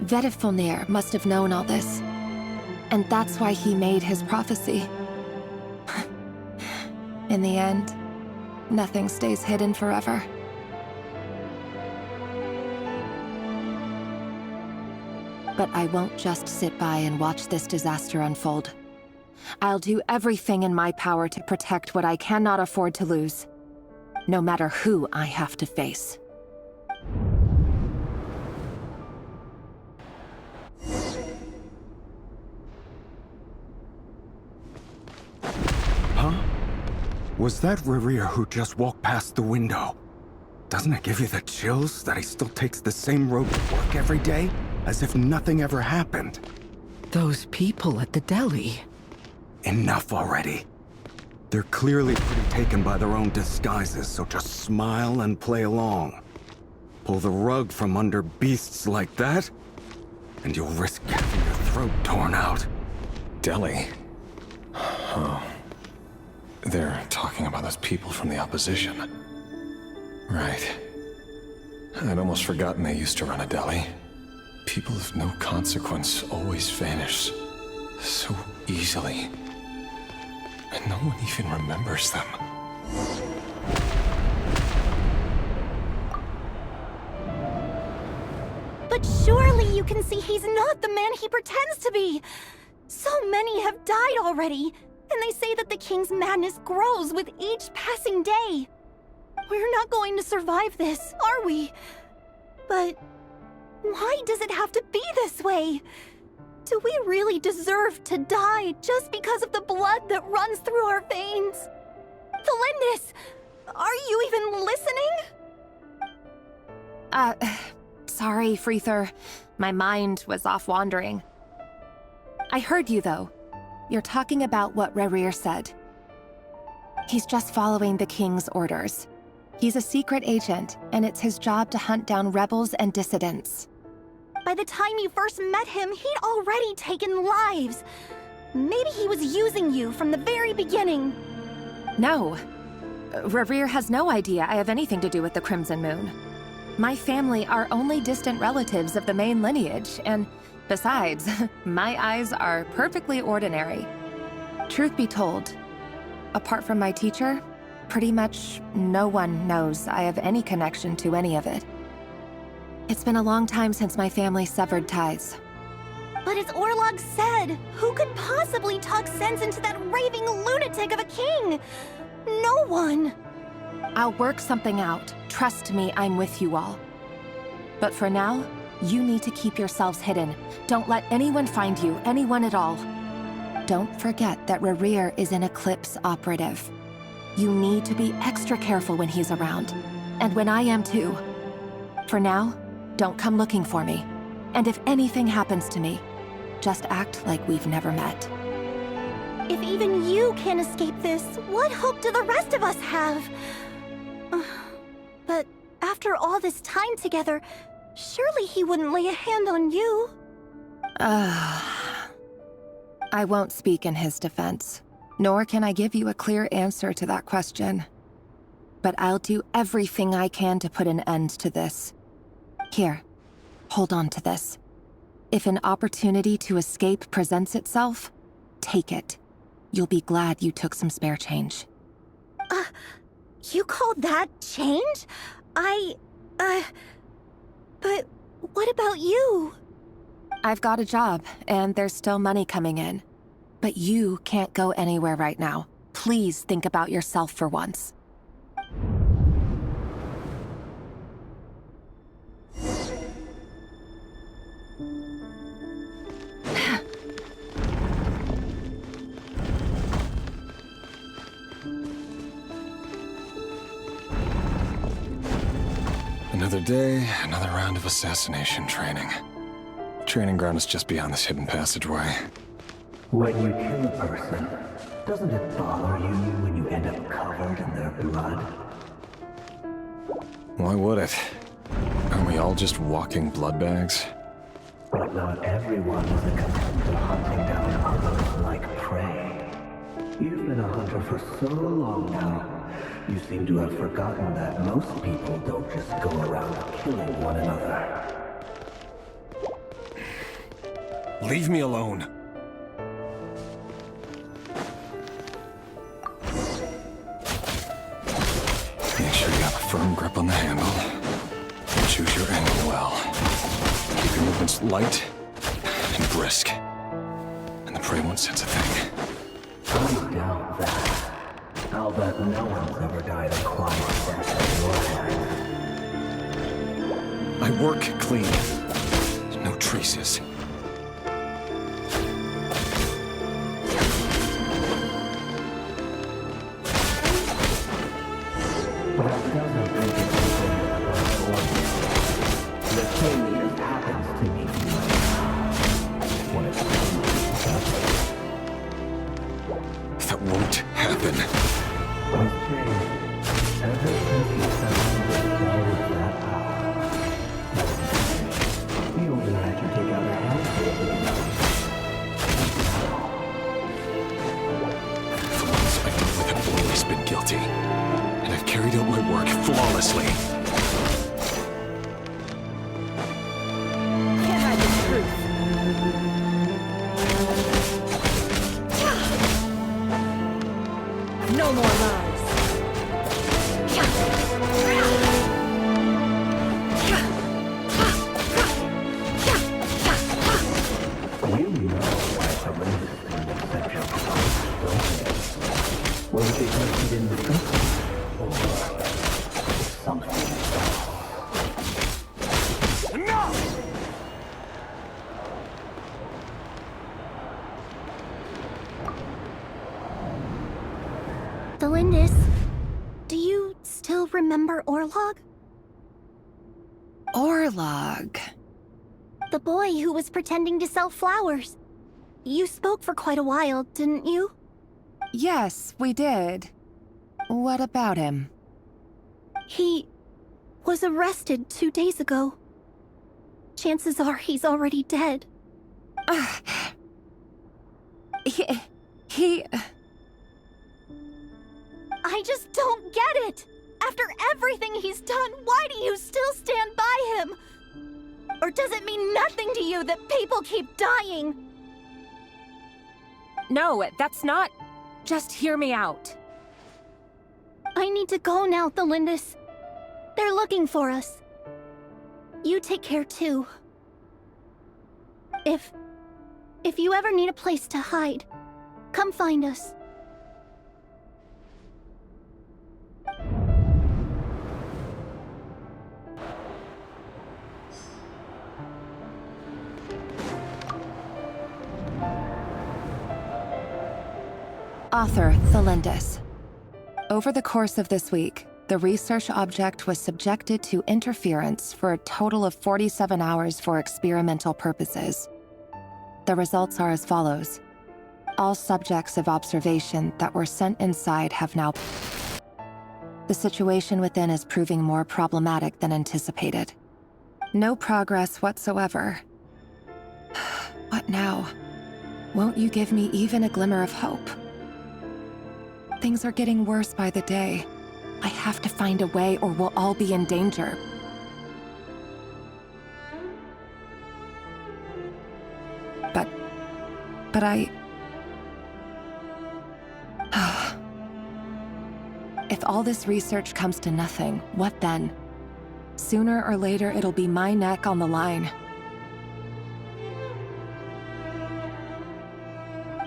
Speaker 17: Vedifulnir must have known all this. And that's why he made his prophecy. In the end, nothing stays hidden forever. But I won't just sit by and watch this disaster unfold. I'll do everything in my power to protect what I cannot afford to lose, no matter who I have to face.
Speaker 18: Huh? Was that Revere who just walked past the window? Doesn't it give you the chills that he still takes the same road to work every day? As if nothing ever happened.
Speaker 5: Those people at the deli.
Speaker 18: Enough already. They're clearly pretty taken by their own disguises, so just smile and play along. Pull the rug from under beasts like that, and you'll risk having your throat torn out.
Speaker 14: Deli? Oh. They're talking about those people from the opposition. Right. I'd almost forgotten they used to run a deli. People of no consequence always vanish so easily. And no one even remembers them.
Speaker 19: But surely you can see he's not the man he pretends to be! So many have died already, and they say that the king's madness grows with each passing day. We're not going to survive this, are we? But why does it have to be this way? Do we really deserve to die just because of the blood that runs through our veins? Thalindis, are you even listening?
Speaker 17: Sorry, Freether. My mind was off wandering. I heard you, though. You're talking about what Revere said. He's just following the king's orders. He's a secret agent, and it's his job to hunt down rebels and dissidents.
Speaker 19: By the time you first met him, he'd already taken lives. Maybe he was using you from the very beginning.
Speaker 17: No. Revere has no idea I have anything to do with the Crimson Moon. My family are only distant relatives of the main lineage, and besides, my eyes are perfectly ordinary. Truth be told, apart from my teacher, pretty much no one knows I have any connection to any of it. It's been a long time since my family severed ties.
Speaker 19: But as Orlog said, who could possibly talk sense into that raving lunatic of a king? No one.
Speaker 17: I'll work something out. Trust me, I'm with you all. But for now, you need to keep yourselves hidden. Don't let anyone find you, anyone at all. Don't forget that Revere is an Eclipse operative. You need to be extra careful when he's around. And when I am too. For now, don't come looking for me. And if anything happens to me, just act like we've never met.
Speaker 19: If even you can't escape this, what hope do the rest of us have? But after all this time together, surely he wouldn't lay a hand on you.
Speaker 17: I won't speak in his defense, nor can I give you a clear answer to that question. But I'll do everything I can to put an end to this. Here, hold on to this. If an opportunity to escape presents itself, take it. You'll be glad you took some spare change.
Speaker 19: You call that change? But what about you?
Speaker 17: I've got a job, and there's still money coming in. But you can't go anywhere right now. Please think about yourself for once.
Speaker 14: Another day, another round of assassination training. Training ground is just beyond this hidden passageway.
Speaker 15: When you kill a person, doesn't it bother you when you end up covered in their blood?
Speaker 14: Why would it? Aren't we all just walking blood bags?
Speaker 15: But not everyone is accustomed to hunting down others like prey. You've been a hunter for so long now, you seem to have forgotten that most people don't just go around killing one another.
Speaker 14: Leave me alone. Make sure you have a firm grip on the handle. Choose your angle well. Keep your movements light and brisk. And the prey won't sense a thing.
Speaker 15: I doubt that. I'll bet no one's ever died of quiet death at your hands.
Speaker 14: I work clean. No traces.
Speaker 15: That doesn't make it the thing just happens to me when it's
Speaker 14: That won't happen.
Speaker 15: I've changed ever since you found the spell with that power. You only had to take out a handful of it.
Speaker 14: For months, I felt like I've always been guilty. And I've carried out my work flawlessly.
Speaker 17: Can't hide the truth. No more lies.
Speaker 15: You know why Olympus didn't accept your proposal, don't you? Was it because he didn't trust you? Or something else?
Speaker 14: Enough!
Speaker 19: Delindis, do you still remember Orlog?
Speaker 17: Orlog.
Speaker 19: The boy who was pretending to sell flowers. You spoke for quite a while, didn't you?
Speaker 17: Yes, we did. What about him?
Speaker 19: He was arrested 2 days ago. Chances are he's already dead.
Speaker 17: He...
Speaker 19: I just don't get it! After everything he's done, why do you still stand by him? Or does it mean nothing to you that people keep dying?
Speaker 17: No, that's not... Just hear me out.
Speaker 19: I need to go now, Thelindis. They're looking for us. You take care too. If you ever need a place to hide, come find us.
Speaker 17: Author Thelindis. Over the course of this week, the research object was subjected to interference for a total of 47 hours for experimental purposes. The results are as follows. All subjects of observation that were sent inside have now... The situation within is proving more problematic than anticipated. No progress whatsoever. What now? Won't you give me even a glimmer of hope? Things are getting worse by the day. I have to find a way or we'll all be in danger. But I... If all this research comes to nothing, what then? Sooner or later, it'll be my neck on the line.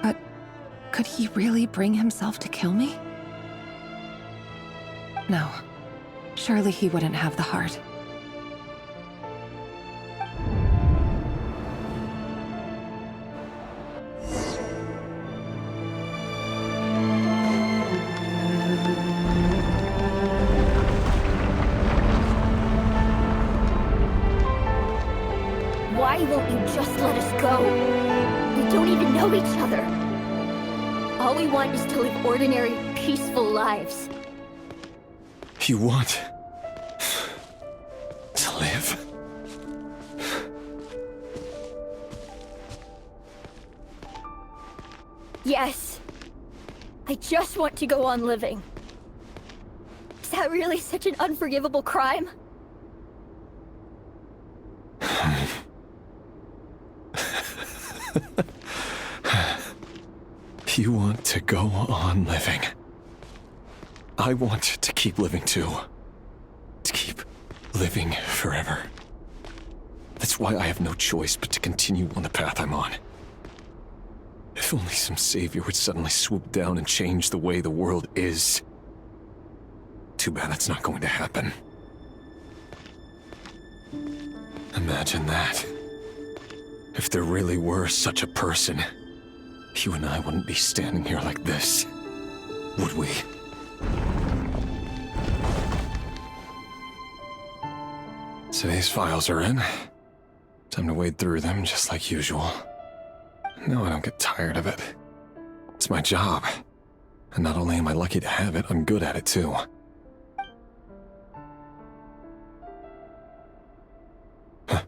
Speaker 17: But could he really bring himself to kill me? No. Surely he wouldn't have the heart.
Speaker 20: won't you just let us go? We don't even know each other. All we want is to live ordinary, peaceful lives.
Speaker 14: You want to live?
Speaker 20: Yes. I just want to go on living. Is that really such an unforgivable crime?
Speaker 14: You want to go on living. I want to keep living too. To keep living forever. That's why I have no choice but to continue on the path I'm on. If only some savior would suddenly swoop down and change the way the world is. Too bad that's not going to happen. Imagine that. If there really were such a person, you and I wouldn't be standing here like this, would we? Today's files are in. Time to wade through them just like usual. No, I don't get tired of it. It's my job. And not only am I lucky to have it, I'm good at it too. Huh.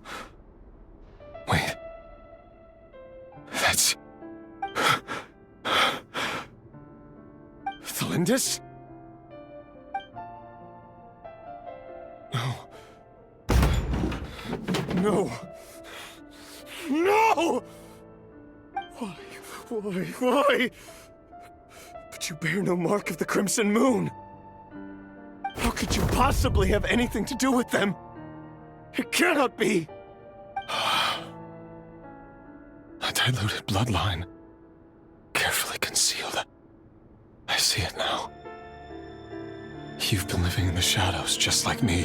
Speaker 14: Wait. That's... Thalindis? No. No! No! Why? But you bear no mark of the Crimson Moon. How could you possibly have anything to do with them? It cannot be! A diluted bloodline. Carefully concealed. I see it now. You've been living in the shadows just like me.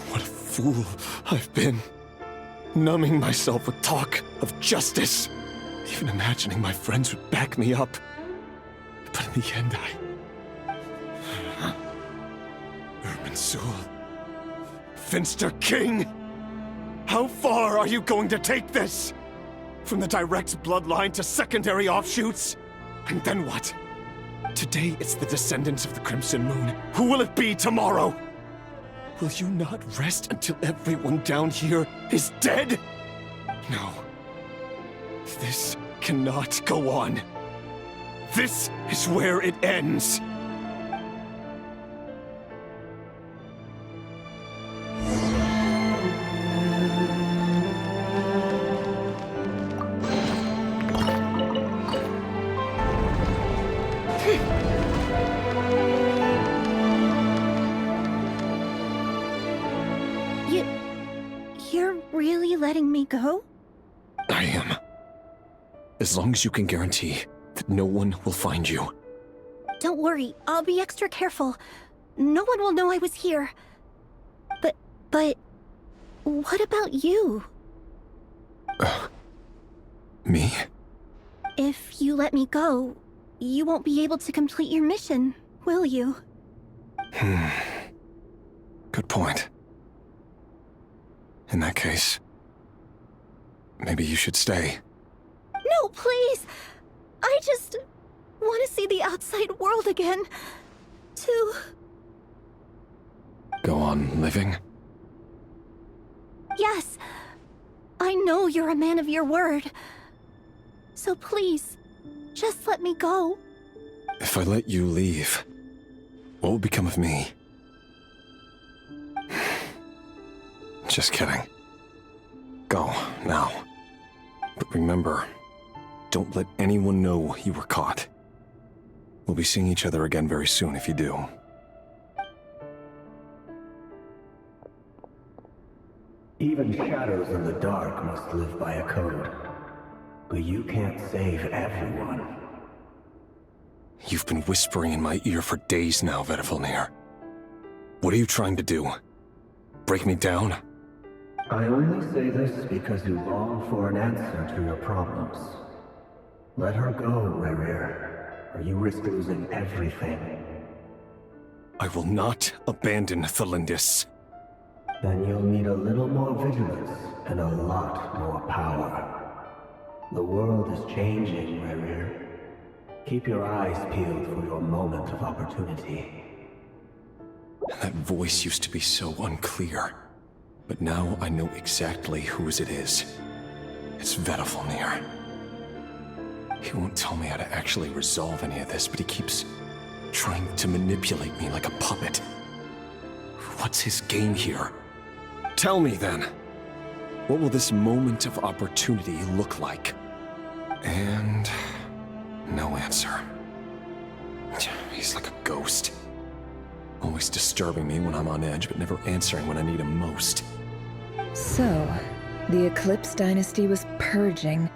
Speaker 14: What a fool I've been. Numbing myself with talk of justice. Even imagining my friends would back me up. But in the end, Irminsul. Finster King! How far are you going to take this? From the direct bloodline to secondary offshoots? And then what? Today it's the descendants of the Crimson Moon. Who will it be tomorrow? Will you not rest until everyone down here is dead? No. This cannot go on. This is where it ends.
Speaker 19: You're really letting me go?
Speaker 14: I am. As long as you can guarantee that no one will find you.
Speaker 19: Don't worry, I'll be extra careful. No one will know I was here. But... what about you?
Speaker 14: Me?
Speaker 19: If you let me go, you won't be able to complete your mission, will you?
Speaker 14: Good point. In that case, maybe you should stay.
Speaker 19: No, please! I just want to see the outside world again. To...
Speaker 14: Go on living?
Speaker 19: Yes. I know you're a man of your word. So please, just let me go.
Speaker 14: If I let you leave, what will become of me? Just kidding. Go, now. But remember, don't let anyone know you were caught. We'll be seeing each other again very soon if you do.
Speaker 15: Even shadows in the dark must live by a code. But you can't save everyone.
Speaker 14: You've been whispering in my ear for days now, Vedifilnir. What are you trying to do? Break me down?
Speaker 15: I only say this because you long for an answer to your problems. Let her go, Rerir, or you risk losing everything.
Speaker 14: I will not abandon Thalindis.
Speaker 15: Then you'll need a little more vigilance. and a lot more power. The world is changing, Rerir. Keep your eyes peeled for your moment of opportunity.
Speaker 14: That voice used to be so unclear, but now I know exactly whose it is. It's Vedalfnir. He won't tell me how to actually resolve any of this, but he keeps trying to manipulate me like a puppet. What's his game here? Tell me then. What will this moment of opportunity look like? And no answer. He's like a ghost. Always disturbing me when I'm on edge, but never answering when I need him most.
Speaker 10: So, the Eclipse Dynasty was purging,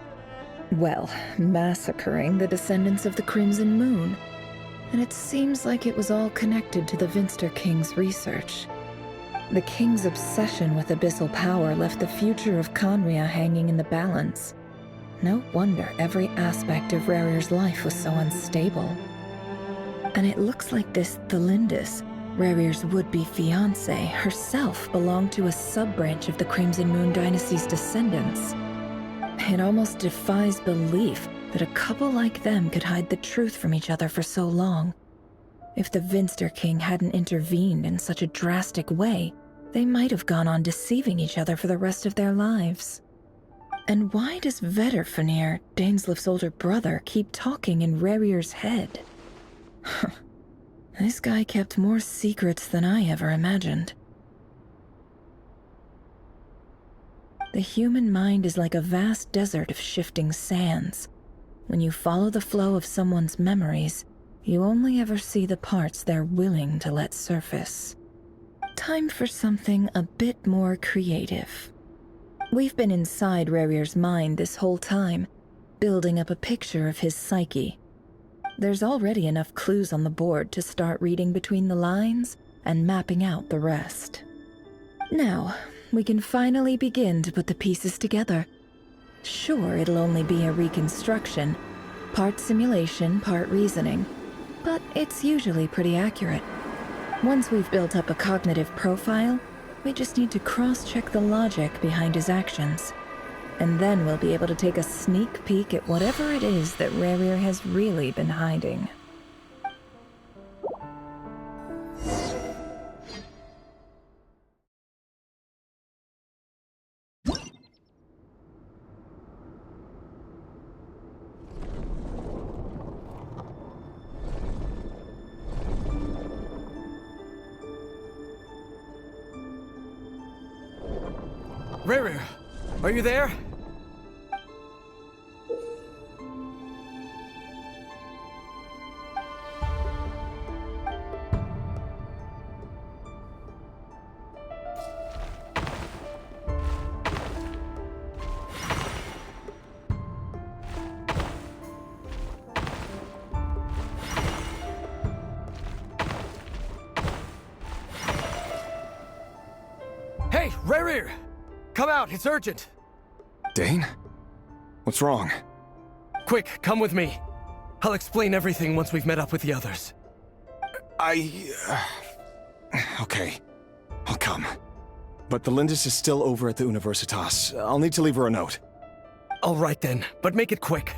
Speaker 10: well, massacring the descendants of the Crimson Moon. And it seems like it was all connected to the Vinster King's research. The King's obsession with abyssal power left the future of Conria hanging in the balance. No wonder every aspect of Rerir's life was so unstable. And it looks like this Thelindis, Rerir's would-be fiancé, herself belonged to a sub-branch of the Crimson Moon Dynasty's descendants. It almost defies belief that a couple like them could hide the truth from each other for so long. If the Vinster King hadn't intervened in such a drastic way, they might have gone on deceiving each other for the rest of their lives. And why does Vedalfnir, Dainslif's older brother, keep talking in Rerir's head? This guy kept more secrets than I ever imagined. The human mind is like a vast desert of shifting sands. When you follow the flow of someone's memories, you only ever see the parts they're willing to let surface. Time for something a bit more creative. We've been inside Rerir's mind this whole time, building up a picture of his psyche. There's already enough clues on the board to start reading between the lines and mapping out the rest. Now, we can finally begin to put the pieces together. Sure, it'll only be a reconstruction, part simulation, part reasoning, but it's usually pretty accurate. Once we've built up a cognitive profile, we just need to cross-check the logic behind his actions. And then we'll be able to take a sneak peek at whatever it is that Rerir has really been hiding.
Speaker 9: Rerir, are you there? Hey, Rerir! Come out, it's urgent!
Speaker 14: Dane? What's wrong?
Speaker 9: Quick, come with me. I'll explain everything once we've met up with the others.
Speaker 14: Okay. I'll come. But the Lindis is still over at the Universitas. I'll need to leave her a note.
Speaker 9: All right then, but make it quick.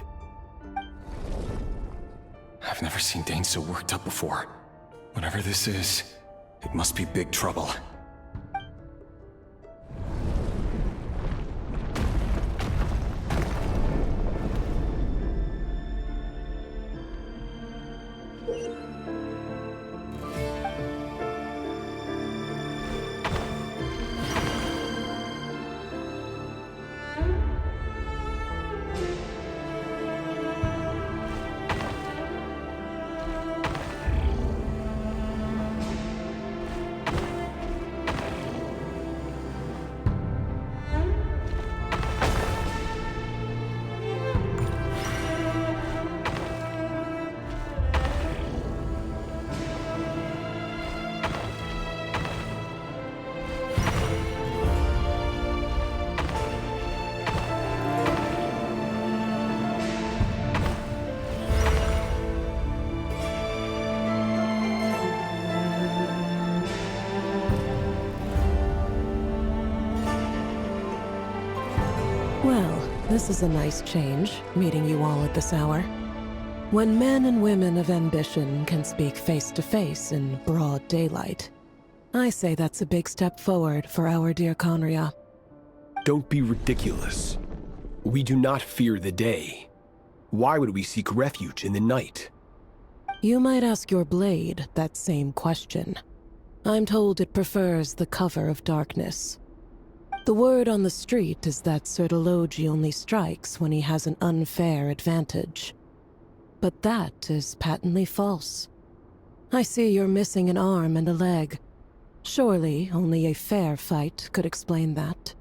Speaker 14: I've never seen Dane so worked up before. Whatever this is, it must be big trouble.
Speaker 21: Well, this is a nice change, meeting you all at this hour. When men and women of ambition can speak face to face in broad daylight, I say that's a big step forward for our dear Conria.
Speaker 22: Don't be ridiculous. We do not fear the day. Why would we seek refuge in the night?
Speaker 21: You might ask your blade that same question. I'm told it prefers the cover of darkness. The word on the street is that Sir Elegy only strikes when he has an unfair advantage. But that is patently false. I see you're missing an arm and a leg. Surely only a fair fight could explain that.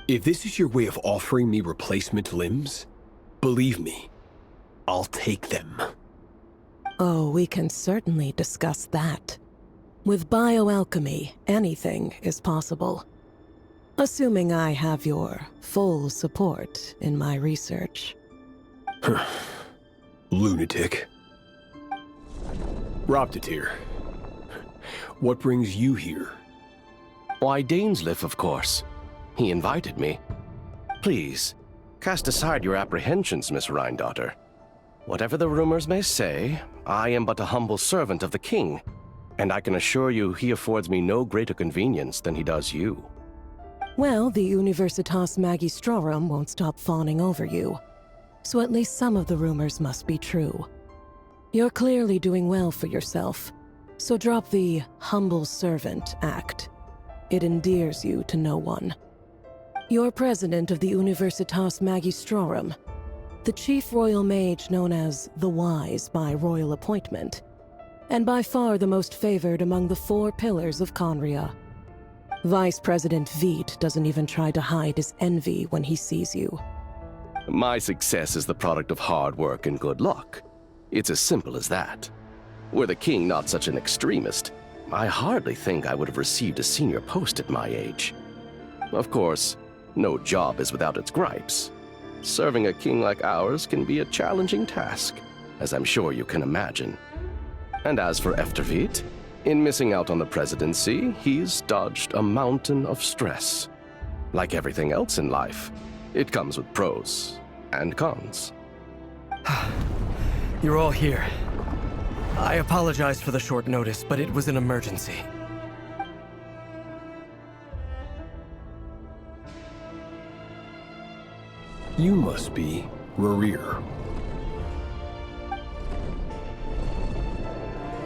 Speaker 22: If this is your way of offering me replacement limbs, believe me, I'll take them.
Speaker 21: Oh, we can certainly discuss that. With bioalchemy, anything is possible. Assuming I have your full support in my research.
Speaker 22: Lunatic. Robtatir, what brings you here?
Speaker 23: Why, Dainsleif, of course. He invited me. Please, cast aside your apprehensions, Miss Rhine-daughter. Whatever the rumors may say, I am but a humble servant of the king, and I can assure you he affords me no greater convenience than he does you.
Speaker 21: Well, the Universitas Magistrorum won't stop fawning over you. So at least some of the rumors must be true. You're clearly doing well for yourself, so drop the humble servant act. It endears you to no one. You're president of the Universitas Magistrorum, the chief royal mage known as the Wise by royal appointment, and by far the most favored among the 4 pillars of Conria. Vice President Veit doesn't even try to hide his envy when he sees you.
Speaker 23: My success is the product of hard work and good luck. It's as simple as that. Were the king not such an extremist, I hardly think I would have received a senior post at my age. Of course, no job is without its gripes. Serving a king like ours can be a challenging task, as I'm sure you can imagine. And as for Efterveit, in missing out on the presidency, he's dodged a mountain of stress. Like everything else in life, it comes with pros and cons.
Speaker 9: You're all here. I apologize for the short notice, but it was an emergency.
Speaker 22: You must be Rerir.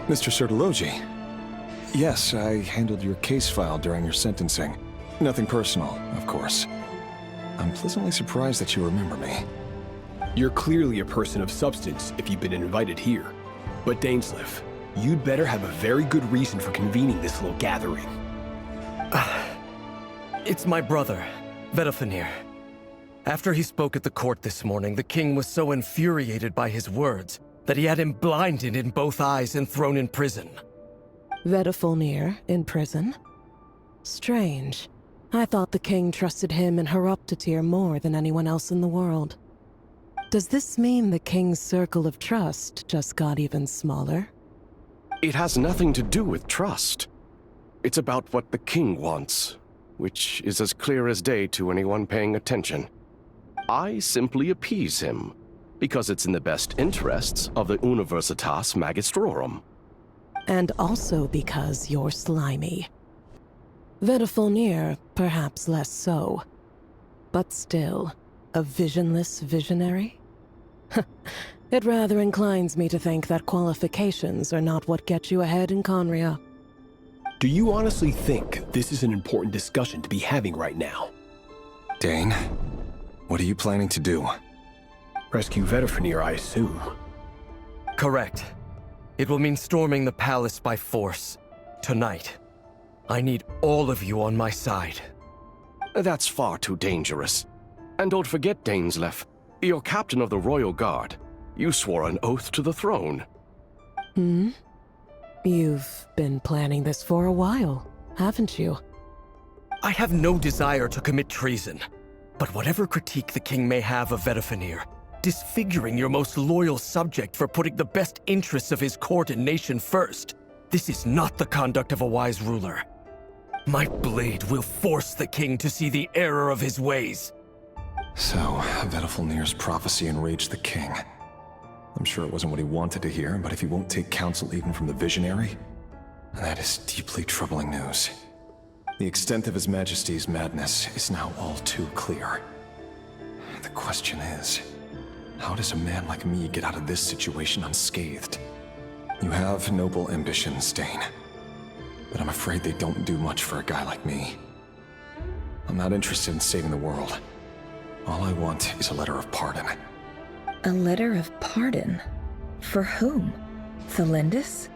Speaker 14: Mr. Sir Elegy. Yes, I handled your case file during your sentencing. Nothing personal, of course. I'm pleasantly surprised that you remember me.
Speaker 22: You're clearly a person of substance if you've been invited here. But Dainsleif, you'd better have a very good reason for convening this little gathering.
Speaker 9: It's my brother, Vedalfenir. After he spoke at the court this morning, the king was so infuriated by his words that he had him blinded in both eyes and thrown in prison.
Speaker 21: Vedalfenir in prison? Strange. I thought the king trusted him and Horoptatir more than anyone else in the world. Does this mean the king's circle of trust just got even smaller?
Speaker 23: It has nothing to do with trust. It's about what the king wants, which is as clear as day to anyone paying attention. I simply appease him, because it's in the best interests of the Universitas Magistrorum.
Speaker 21: And also because you're slimy. Vedalfenir, perhaps less so. But still, a visionless visionary? It rather inclines me to think that qualifications are not what get you ahead in Conria.
Speaker 22: Do you honestly think this is an important discussion to be having right now?
Speaker 14: Dane, what are you planning to do?
Speaker 22: Rescue Vedalfenir, I assume.
Speaker 9: Correct. It will mean storming the palace by force. Tonight. I need all of you on my side.
Speaker 23: That's far too dangerous. And don't forget, Dainsleif, you're captain of the Royal Guard. You swore an oath to the throne.
Speaker 21: Hmm? You've been planning this for a while, haven't you?
Speaker 9: I have no desire to commit treason. But whatever critique the king may have of Vedalfenir, disfiguring your most loyal subject for putting the best interests of his court and nation first, this is not the conduct of a wise ruler. My blade will force the king to see the error of his ways.
Speaker 14: So, Vedafilnir's prophecy enraged the king. I'm sure it wasn't what he wanted to hear, but if he won't take counsel even from the visionary, that is deeply troubling news. The extent of His Majesty's madness is now all too clear. The question is, how does a man like me get out of this situation unscathed? You have noble ambitions, Dane, but I'm afraid they don't do much for a guy like me. I'm not interested in saving the world. All I want is a letter of pardon.
Speaker 10: A letter of pardon? For whom? Thelindis?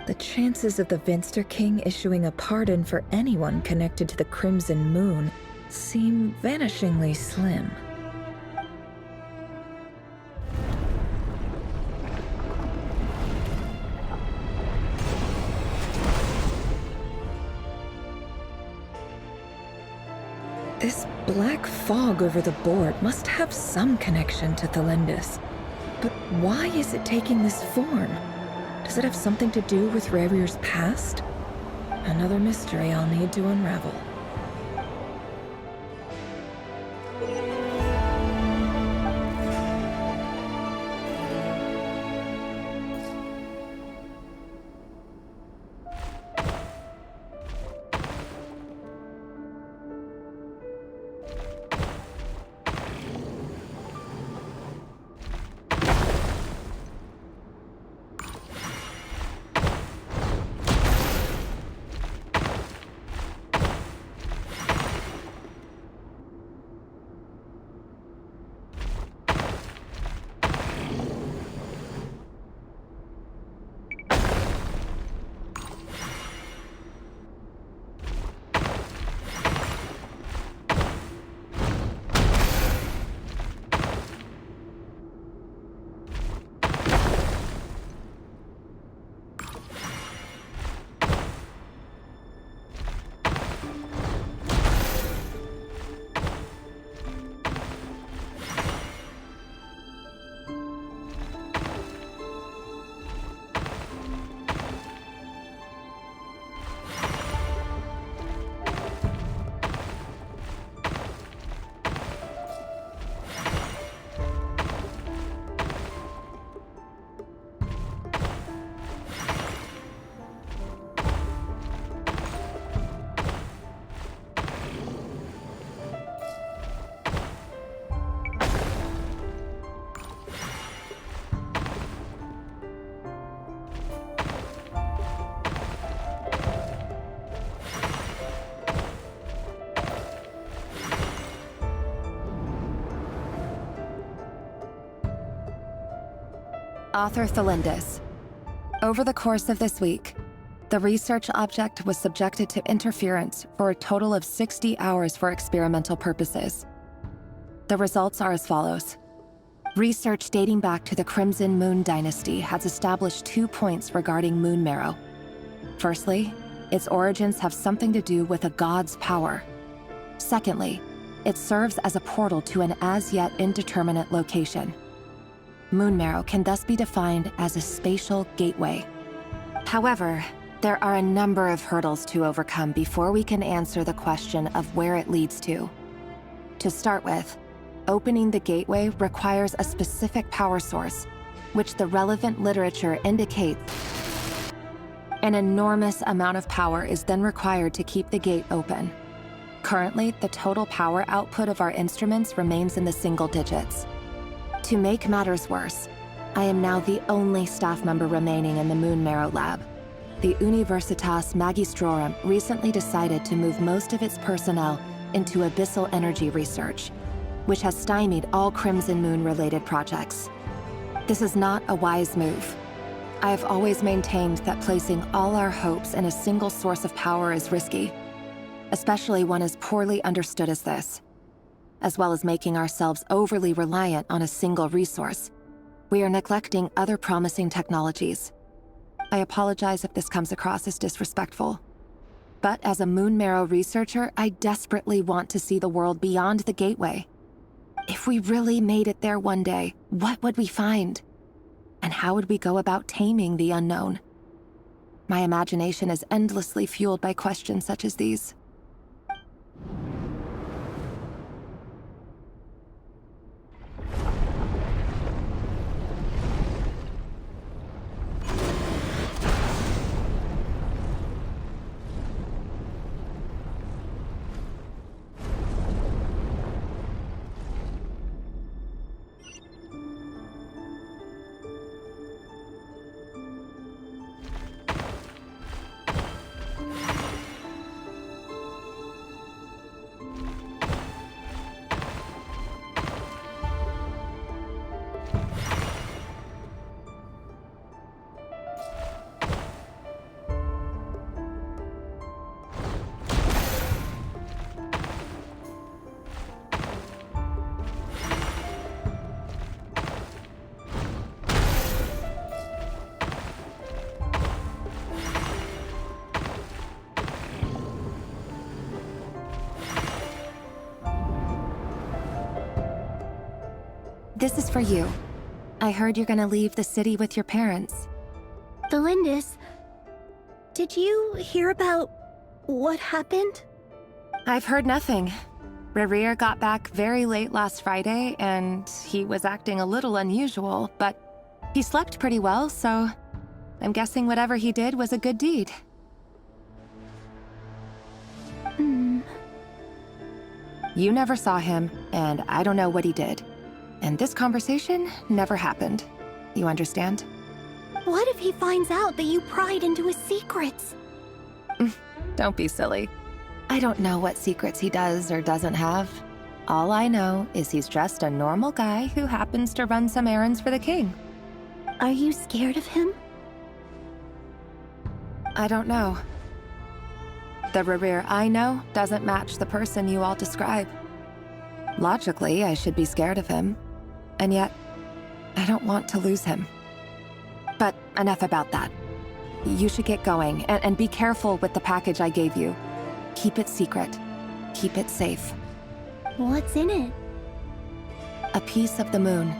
Speaker 10: The chances of the Vinster King issuing a pardon for anyone connected to the Crimson Moon seem vanishingly slim. This black fog over the board must have some connection to Thelindis. But why is it taking this form? Does it have something to do with Revir's past? Another mystery I'll need to unravel.
Speaker 17: Author Thelindis. Over the course of this week, the research object was subjected to interference for a total of 60 hours for experimental purposes. The results are as follows. Research dating back to the Crimson Moon Dynasty has established 2 points regarding Moon Marrow. Firstly, its origins have something to do with a god's power. Secondly, it serves as a portal to an as-yet indeterminate location. Moon Marrow can thus be defined as a spatial gateway. However, there are a number of hurdles to overcome before we can answer the question of where it leads to. To start with, opening the gateway requires a specific power source, which the relevant literature indicates. An enormous amount of power is then required to keep the gate open. Currently, the total power output of our instruments remains in the single digits. To make matters worse, I am now the only staff member remaining in the Moon Marrow lab. The Universitas Magistrorum recently decided to move most of its personnel into abyssal energy research, which has stymied all Crimson Moon-related projects. This is not a wise move. I have always maintained that placing all our hopes in a single source of power is risky, especially one as poorly understood as this. As well as making ourselves overly reliant on a single resource, we are neglecting other promising technologies. I apologize if this comes across as disrespectful. But as a Moon Marrow researcher, I desperately want to see the world beyond the gateway. If we really made it there one day, what would we find? And how would we go about taming the unknown? My imagination is endlessly fueled by questions such as these. This is for you. I heard you're gonna leave the city with your parents.
Speaker 19: The Lindis, did you hear about what happened?
Speaker 17: I've heard nothing. Rerir got back very late last Friday, and he was acting a little unusual, but he slept pretty well, so I'm guessing whatever he did was a good deed. You never saw him, and I don't know what he did. And this conversation never happened. You understand?
Speaker 19: What if he finds out that you pried into his secrets?
Speaker 17: Don't be silly. I don't know what secrets he does or doesn't have. All I know is he's just a normal guy who happens to run some errands for the king.
Speaker 19: Are you scared of him?
Speaker 17: I don't know. The Rerir I know doesn't match the person you all describe. Logically, I should be scared of him. And yet, I don't want to lose him. But enough about that. You should get going, and be careful with the package I gave you. Keep it secret. Keep it safe.
Speaker 19: What's in it?
Speaker 17: A piece of the moon.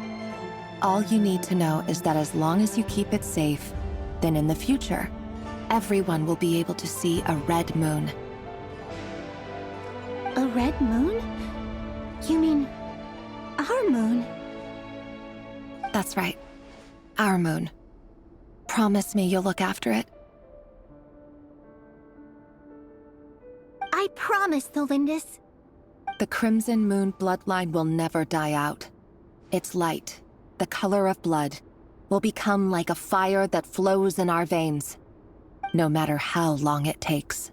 Speaker 17: All you need to know is that as long as you keep it safe, then in the future, everyone will be able to see a red moon.
Speaker 19: A red moon? You mean our moon?
Speaker 17: That's right. Our moon. Promise me you'll look after it.
Speaker 19: I promise, Tholindis.
Speaker 17: The Crimson Moon bloodline will never die out. Its light, the color of blood, will become like a fire that flows in our veins, no matter how long it takes.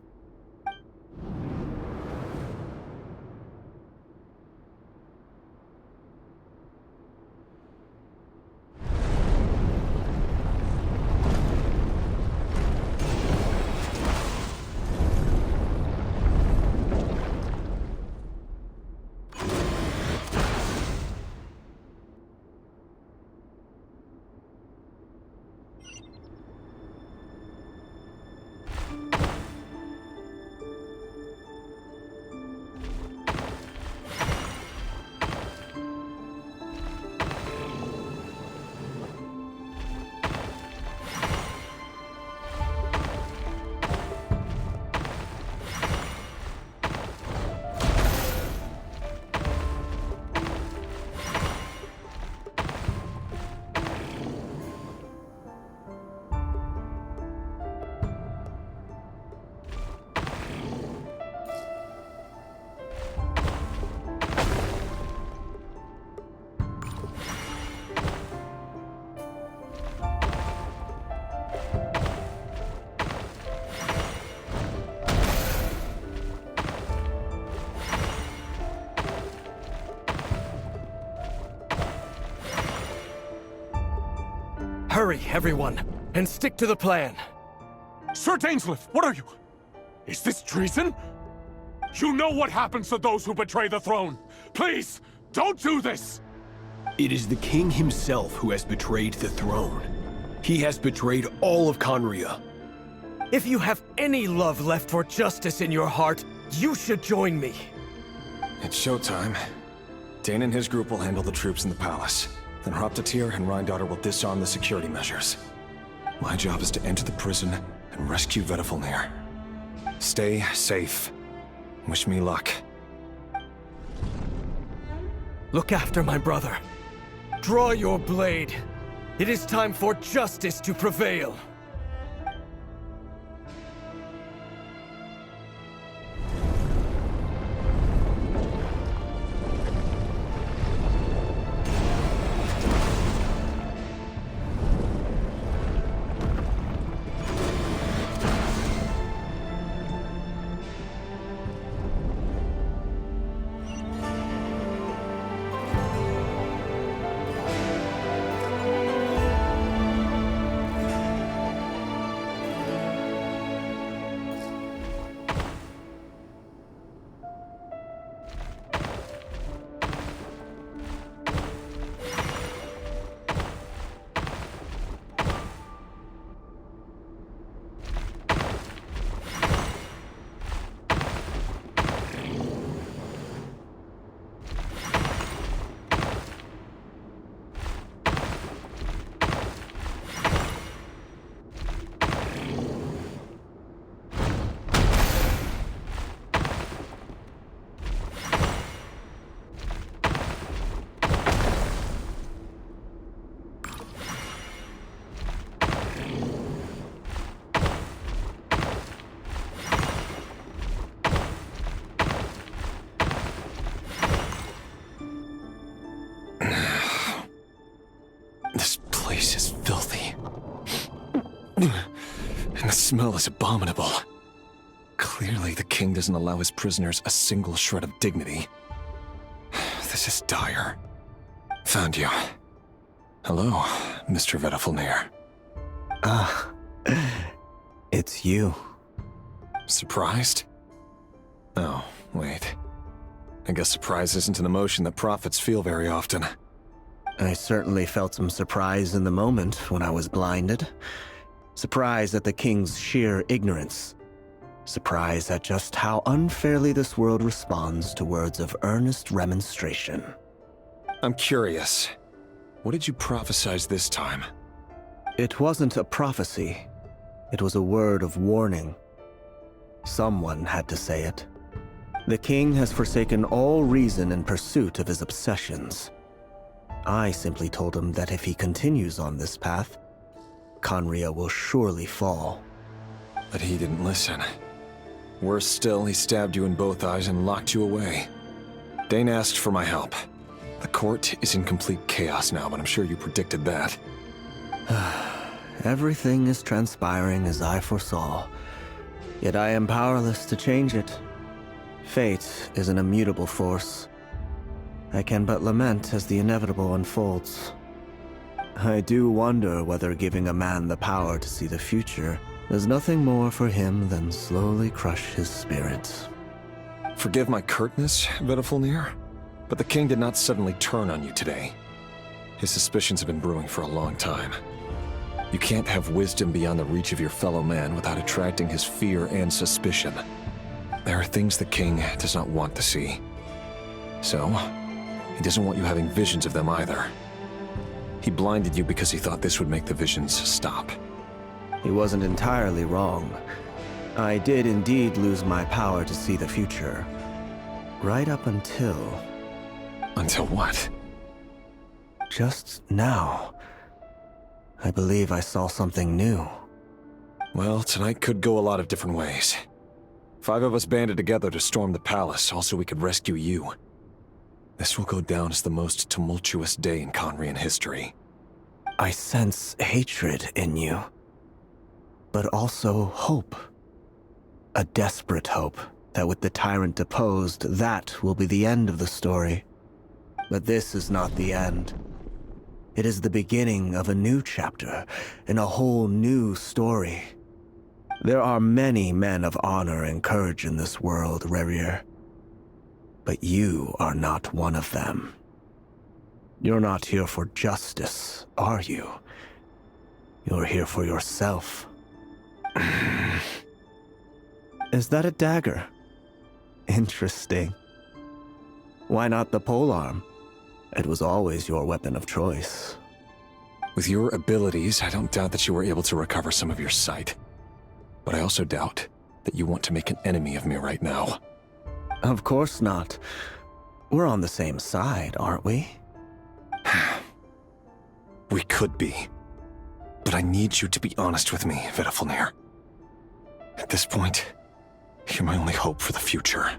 Speaker 9: Hurry, everyone, and stick to the plan.
Speaker 6: Sir Dainsleif, what are you? Is this treason? You know what happens to those who betray the throne. Please, don't do this!
Speaker 22: It is the king himself who has betrayed the throne. He has betrayed all of Conria.
Speaker 9: If you have any love left for justice in your heart, you should join me.
Speaker 14: It's showtime. Dane and his group will handle the troops in the palace. Then Hraptatir and Rhindaughter will disarm the security measures. My job is to enter the prison and rescue Vedifalnir. Stay safe. Wish me luck.
Speaker 9: Look after my brother. Draw your blade. It is time for justice to prevail.
Speaker 14: smell is abominable. Clearly, the king doesn't allow his prisoners a single shred of dignity. This is dire. Found you. Hello, Mr. Vedafilnir.
Speaker 16: Ah, it's you.
Speaker 14: Surprised? Oh, wait. I guess surprise isn't an emotion that prophets feel very often.
Speaker 16: I certainly felt some surprise in the moment when I was blinded. Surprise at the king's sheer ignorance. Surprise at just how unfairly this world responds to words of earnest remonstration.
Speaker 14: I'm curious. What did you prophesize this time?
Speaker 16: It wasn't a prophecy. It was a word of warning. Someone had to say it. The king has forsaken all reason in pursuit of his obsessions. I simply told him that if he continues on this path, Khaenri'ah will surely fall.
Speaker 14: But he didn't listen. Worse still, he stabbed you in both eyes and locked you away. Dane asked for my help. The court is in complete chaos now, but I'm sure you predicted that.
Speaker 16: Everything is transpiring as I foresaw, yet I am powerless to change it. Fate is an immutable force. I can but lament as the inevitable unfolds. I do wonder whether giving a man the power to see the future does nothing more for him than slowly crush his spirit.
Speaker 14: Forgive my curtness, Vedafilnir, but the king did not suddenly turn on you today. His suspicions have been brewing for a long time. You can't have wisdom beyond the reach of your fellow man without attracting his fear and suspicion. There are things the king does not want to see. So, he doesn't want you having visions of them either. He blinded you because he thought this would make the visions stop.
Speaker 16: He wasn't entirely wrong. I did indeed lose my power to see the future. Right up until...
Speaker 14: Until what?
Speaker 16: Just now. I believe I saw something new.
Speaker 14: Well, tonight could go a lot of different ways. 5 of us banded together to storm the palace, also we could rescue you. This will go down as the most tumultuous day in Khaenri'ah history.
Speaker 16: I sense hatred in you. But also hope. A desperate hope that with the tyrant deposed, that will be the end of the story. But this is not the end. It is the beginning of a new chapter, in a whole new story. There are many men of honor and courage in this world, Rerir. But you are not one of them. You're not here for justice, are you? You're here for yourself. Is that a dagger? Interesting. Why not the polearm? It was always your weapon of choice.
Speaker 14: With your abilities, I don't doubt that you were able to recover some of your sight. But I also doubt that you want to make an enemy of me right now.
Speaker 16: Of course not. We're on the same side, aren't we?
Speaker 14: We could be. But I need you to be honest with me, Vedafilnir. At this point, you're my only hope for the future.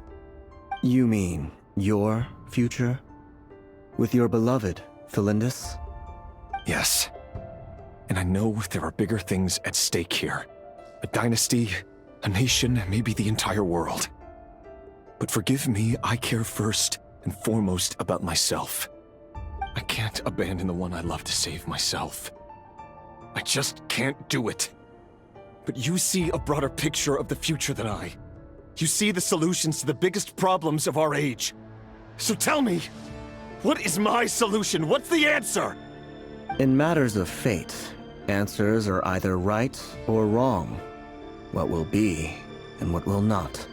Speaker 16: You mean your future? With your beloved, Felindis?
Speaker 14: Yes. And I know there are bigger things at stake here. A dynasty, a nation, maybe the entire world. But forgive me, I care first and foremost about myself. I can't abandon the one I love to save myself. I just can't do it. But you see a broader picture of the future than I. You see the solutions to the biggest problems of our age. So tell me, what is my solution? What's the answer?
Speaker 16: In matters of fate, answers are either right or wrong. What will be and what will not.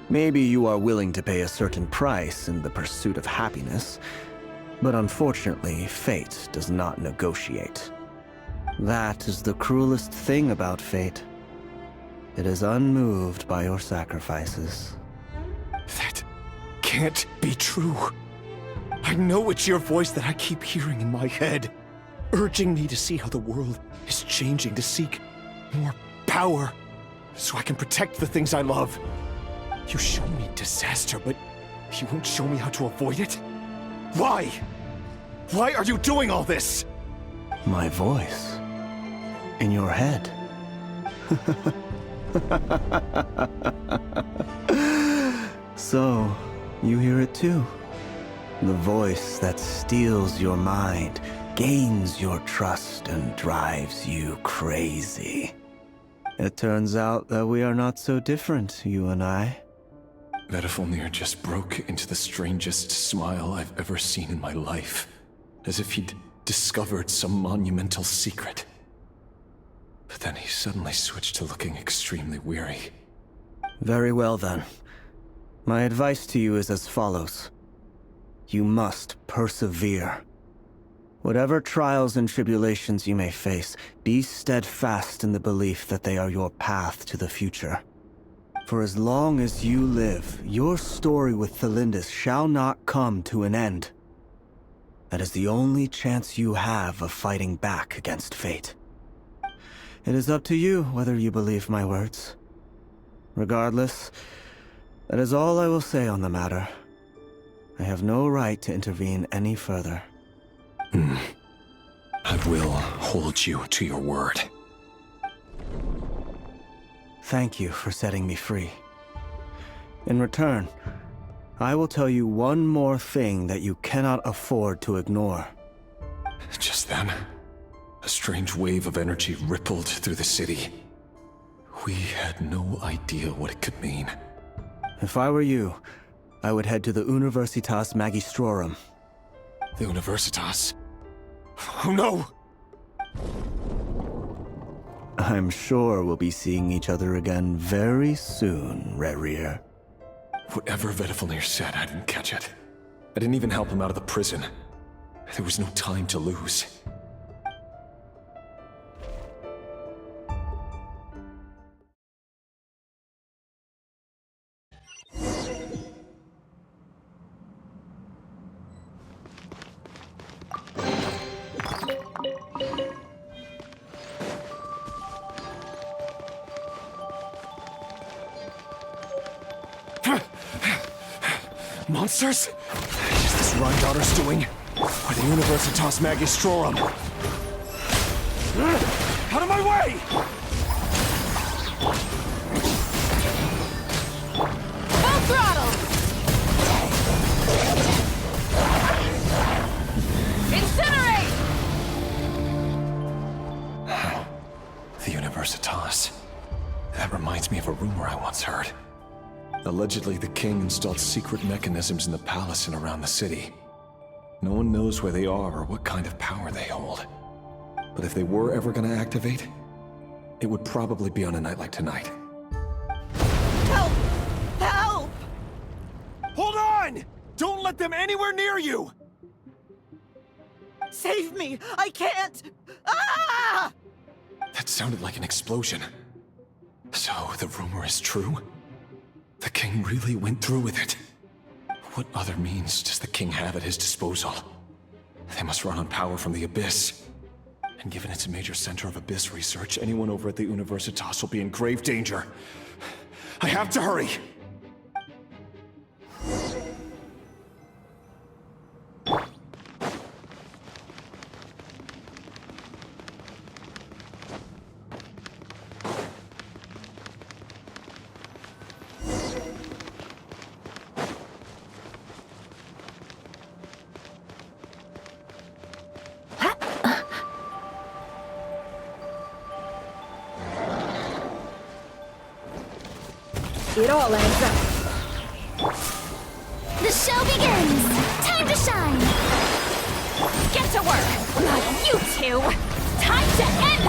Speaker 16: Maybe you are willing to pay a certain price in the pursuit of happiness, but unfortunately, fate does not negotiate. That is the cruelest thing about fate. It is unmoved by your sacrifices.
Speaker 14: That can't be true. I know it's your voice that I keep hearing in my head, urging me to see how the world is changing, to seek more power, so I can protect the things I love. You show me disaster, but you won't show me how to avoid it? Why? Why are you doing all this?
Speaker 16: My voice. In your head. So, you hear it too? The voice that steals your mind, gains your trust, and drives you crazy. It turns out that we are not so different, you and I.
Speaker 14: Vedifalnir just broke into the strangest smile I've ever seen in my life, as if he'd discovered some monumental secret. But then he suddenly switched to looking extremely weary.
Speaker 16: Very well then. My advice to you is as follows. You must persevere. Whatever trials and tribulations you may face, be steadfast in the belief that they are your path to the future. For as long as you live, your story with Thelindis shall not come to an end. That is the only chance you have of fighting back against fate. It is up to you whether you believe my words. Regardless, that is all I will say on the matter. I have no right to intervene any further.
Speaker 14: I will hold you to your word.
Speaker 16: Thank you for setting me free. In return, I will tell you one more thing that you cannot afford to ignore.
Speaker 14: Just then, a strange wave of energy rippled through the city. We had no idea what it could mean.
Speaker 16: If I were you, I would head to the Universitas Magistrorum.
Speaker 14: The Universitas? Oh no!
Speaker 16: I'm sure we'll be seeing each other again very soon, Rerir.
Speaker 14: Whatever Vedifalnir said, I didn't catch it. I didn't even help him out of the prison. There was no time to lose. Monsters? Is this Rhindaughter's doing? Or the Universitas Magistrorum? Out of my way!
Speaker 19: Full throttle! Incinerate!
Speaker 14: The Universitas. That reminds me of a rumor I once heard. Allegedly, the king installed secret mechanisms in the palace and around the city. No one knows where they are or what kind of power they hold. But if they were ever going to activate, it would probably be on a night like tonight.
Speaker 19: Help! Help!
Speaker 4: Hold on! Don't let them anywhere near you!
Speaker 19: Save me! I can't! Ah!
Speaker 14: That sounded like an explosion. So, the rumor is true? The king really went through with it. What other means does the king have at his disposal? They must run on power from the Abyss. And given it's a major center of Abyss research, anyone over at the Universitas will be in grave danger. I have to hurry!
Speaker 19: It all adds up.
Speaker 1: The show begins! Time to shine!
Speaker 19: Get to work! Not you two! Time to end!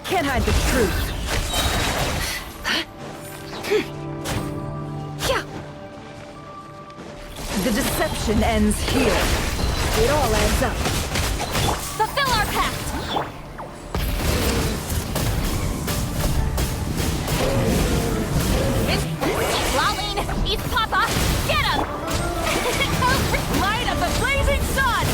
Speaker 19: Can't hide the truth. The deception ends here. It all adds up. Fulfill our pact! Lolene, eat Papa! Get him! Light up the blazing sun!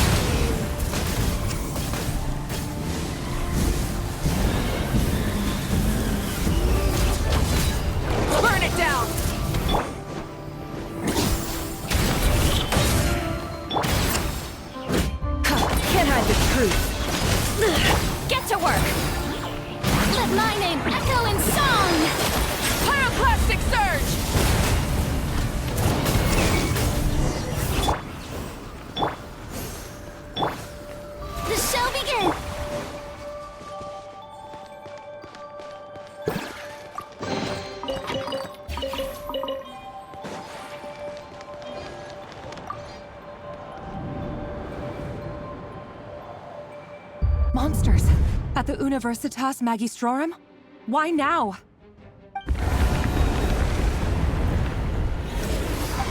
Speaker 17: At the Universitas Magistrorum? Why now?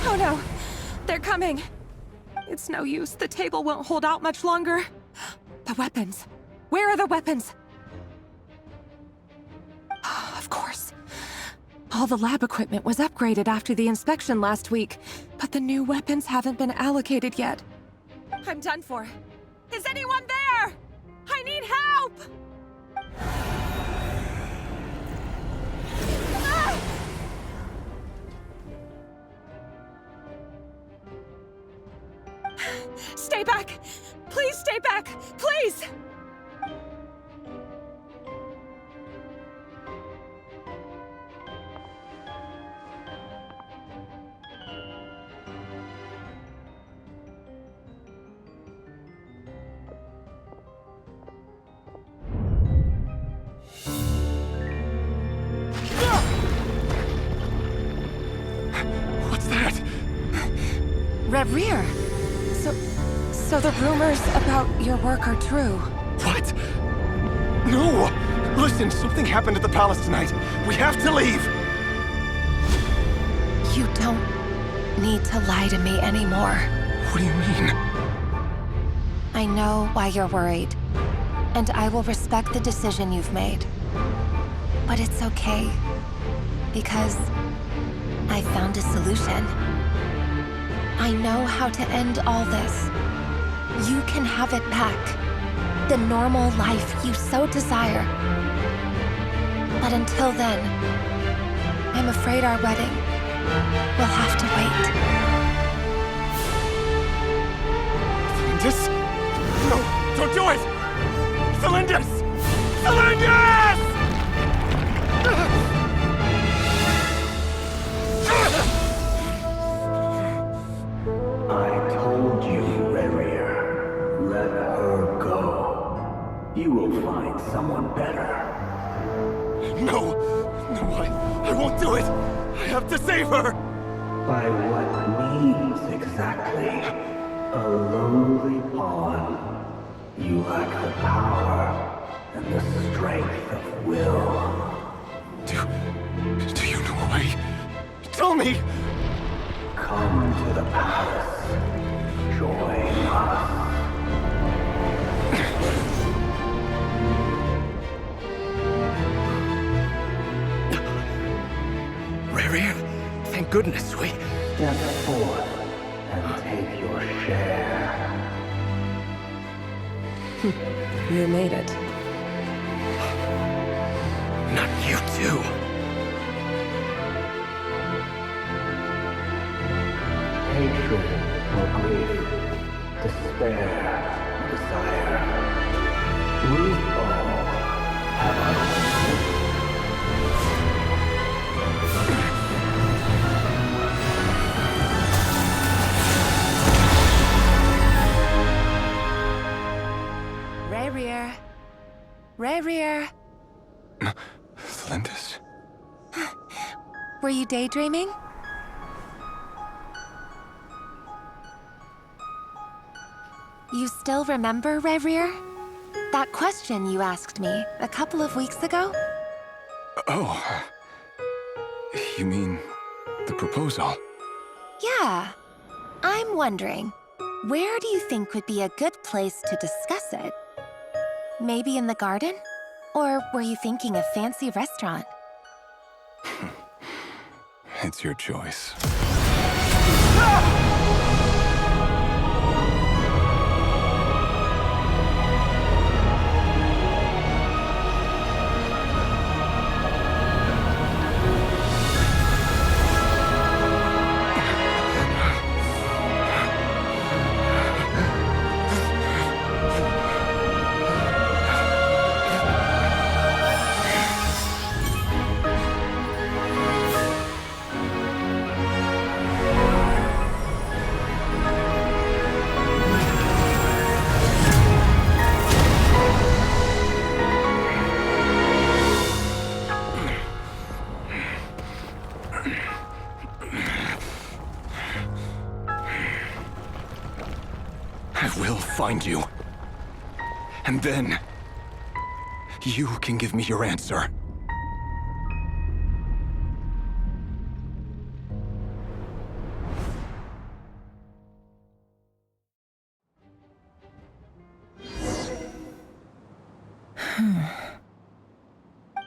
Speaker 17: Oh no! They're coming! It's no use. The table won't hold out much longer. The weapons. Where are the weapons? Of course. All the lab equipment was upgraded after the inspection last week, but the new weapons haven't been allocated yet. I'm done for. Is anyone there? I need help! Ah! Stay back! Please stay back! Please!
Speaker 6: What's that?
Speaker 17: Reverie! So the rumors about your work are true.
Speaker 4: What? No! Listen, something happened at the palace tonight. We have to leave!
Speaker 17: You don't need to lie to me anymore.
Speaker 4: What do you mean?
Speaker 17: I know why you're worried, and I will respect the decision you've made. But it's okay, because I found a solution. I know how to end all this. You can have it back. The normal life you so desire. But until then, I'm afraid our wedding will have to wait.
Speaker 4: Celindus? No, don't do it! Celindus! Celindus!
Speaker 15: I told you, Reverie. Let her go. You will find someone better.
Speaker 4: No! No, I won't do it! I have to save her!
Speaker 15: By what means exactly? A lowly pawn. You lack the power and the strength of will.
Speaker 4: Do you know a way? Tell me!
Speaker 15: Come to the palace. Join us.
Speaker 18: Reverie, thank goodness we...
Speaker 15: Step forth and take your share.
Speaker 10: You made it.
Speaker 18: Not you too.
Speaker 15: Hatred or grief, despair or desire. We all have our own.
Speaker 17: Reverie. Reverie.
Speaker 4: Celindus?
Speaker 17: Were you daydreaming? You still remember, Reverie? That question you asked me a couple of weeks ago?
Speaker 14: Oh. You mean the proposal?
Speaker 17: Yeah. I'm wondering, where do you think would be a good place to discuss it? Maybe in the garden? Or were you thinking a fancy restaurant?
Speaker 14: It's your choice.
Speaker 4: I will find you. And then... You can give me your answer.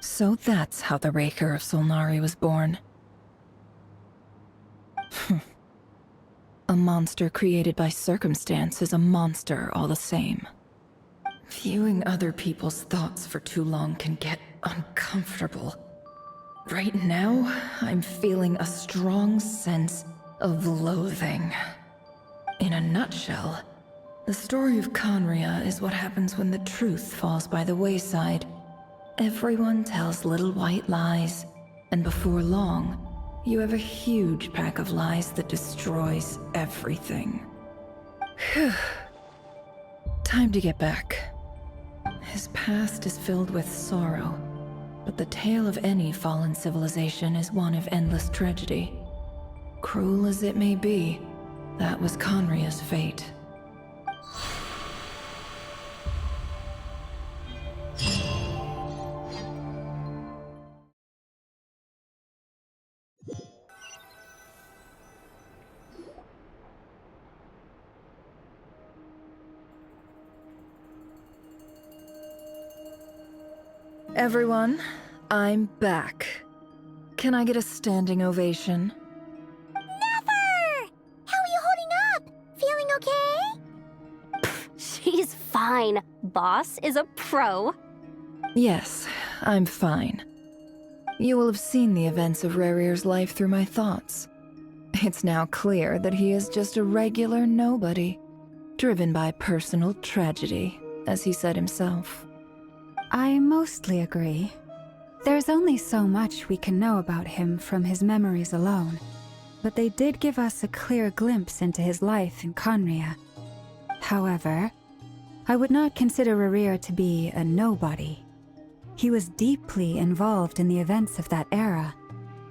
Speaker 10: So that's how the Raker of Solnari was born. A monster created by circumstance is a monster all the same. Viewing other people's thoughts for too long can get uncomfortable. Right now, I'm feeling a strong sense of loathing. In a nutshell, the story of Conria is what happens when the truth falls by the wayside. Everyone tells little white lies, and before long, you have a huge pack of lies that destroys everything. Whew. Time to get back. His past is filled with sorrow, but the tale of any fallen civilization is one of endless tragedy. Cruel as it may be, that was Conria's fate. Everyone, I'm back. Can I get a standing ovation?
Speaker 1: Never! How are you holding up? Feeling okay?
Speaker 12: She's fine. Boss is a pro.
Speaker 10: Yes, I'm fine. You will have seen the events of Rarir's life through my thoughts. It's now clear that he is just a regular nobody, driven by personal tragedy, as he said himself.
Speaker 2: I mostly agree. There's only so much we can know about him from his memories alone, but they did give us a clear glimpse into his life in Conria. However, I would not consider Rarir to be a nobody. He was deeply involved in the events of that era.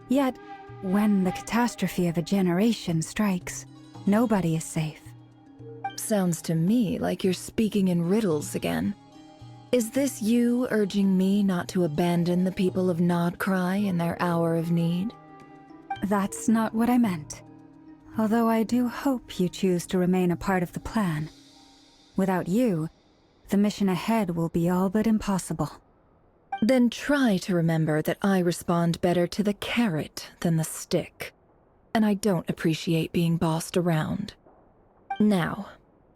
Speaker 2: Yet, when the catastrophe of a generation strikes, nobody is safe.
Speaker 10: Sounds to me like you're speaking in riddles again. Is this you urging me not to abandon the people of Nodcry in their hour of need?
Speaker 2: That's not what I meant. Although I do hope you choose to remain a part of the plan. Without you, the mission ahead will be all but impossible.
Speaker 10: Then try to remember that I respond better to the carrot than the stick. And I don't appreciate being bossed around. Now,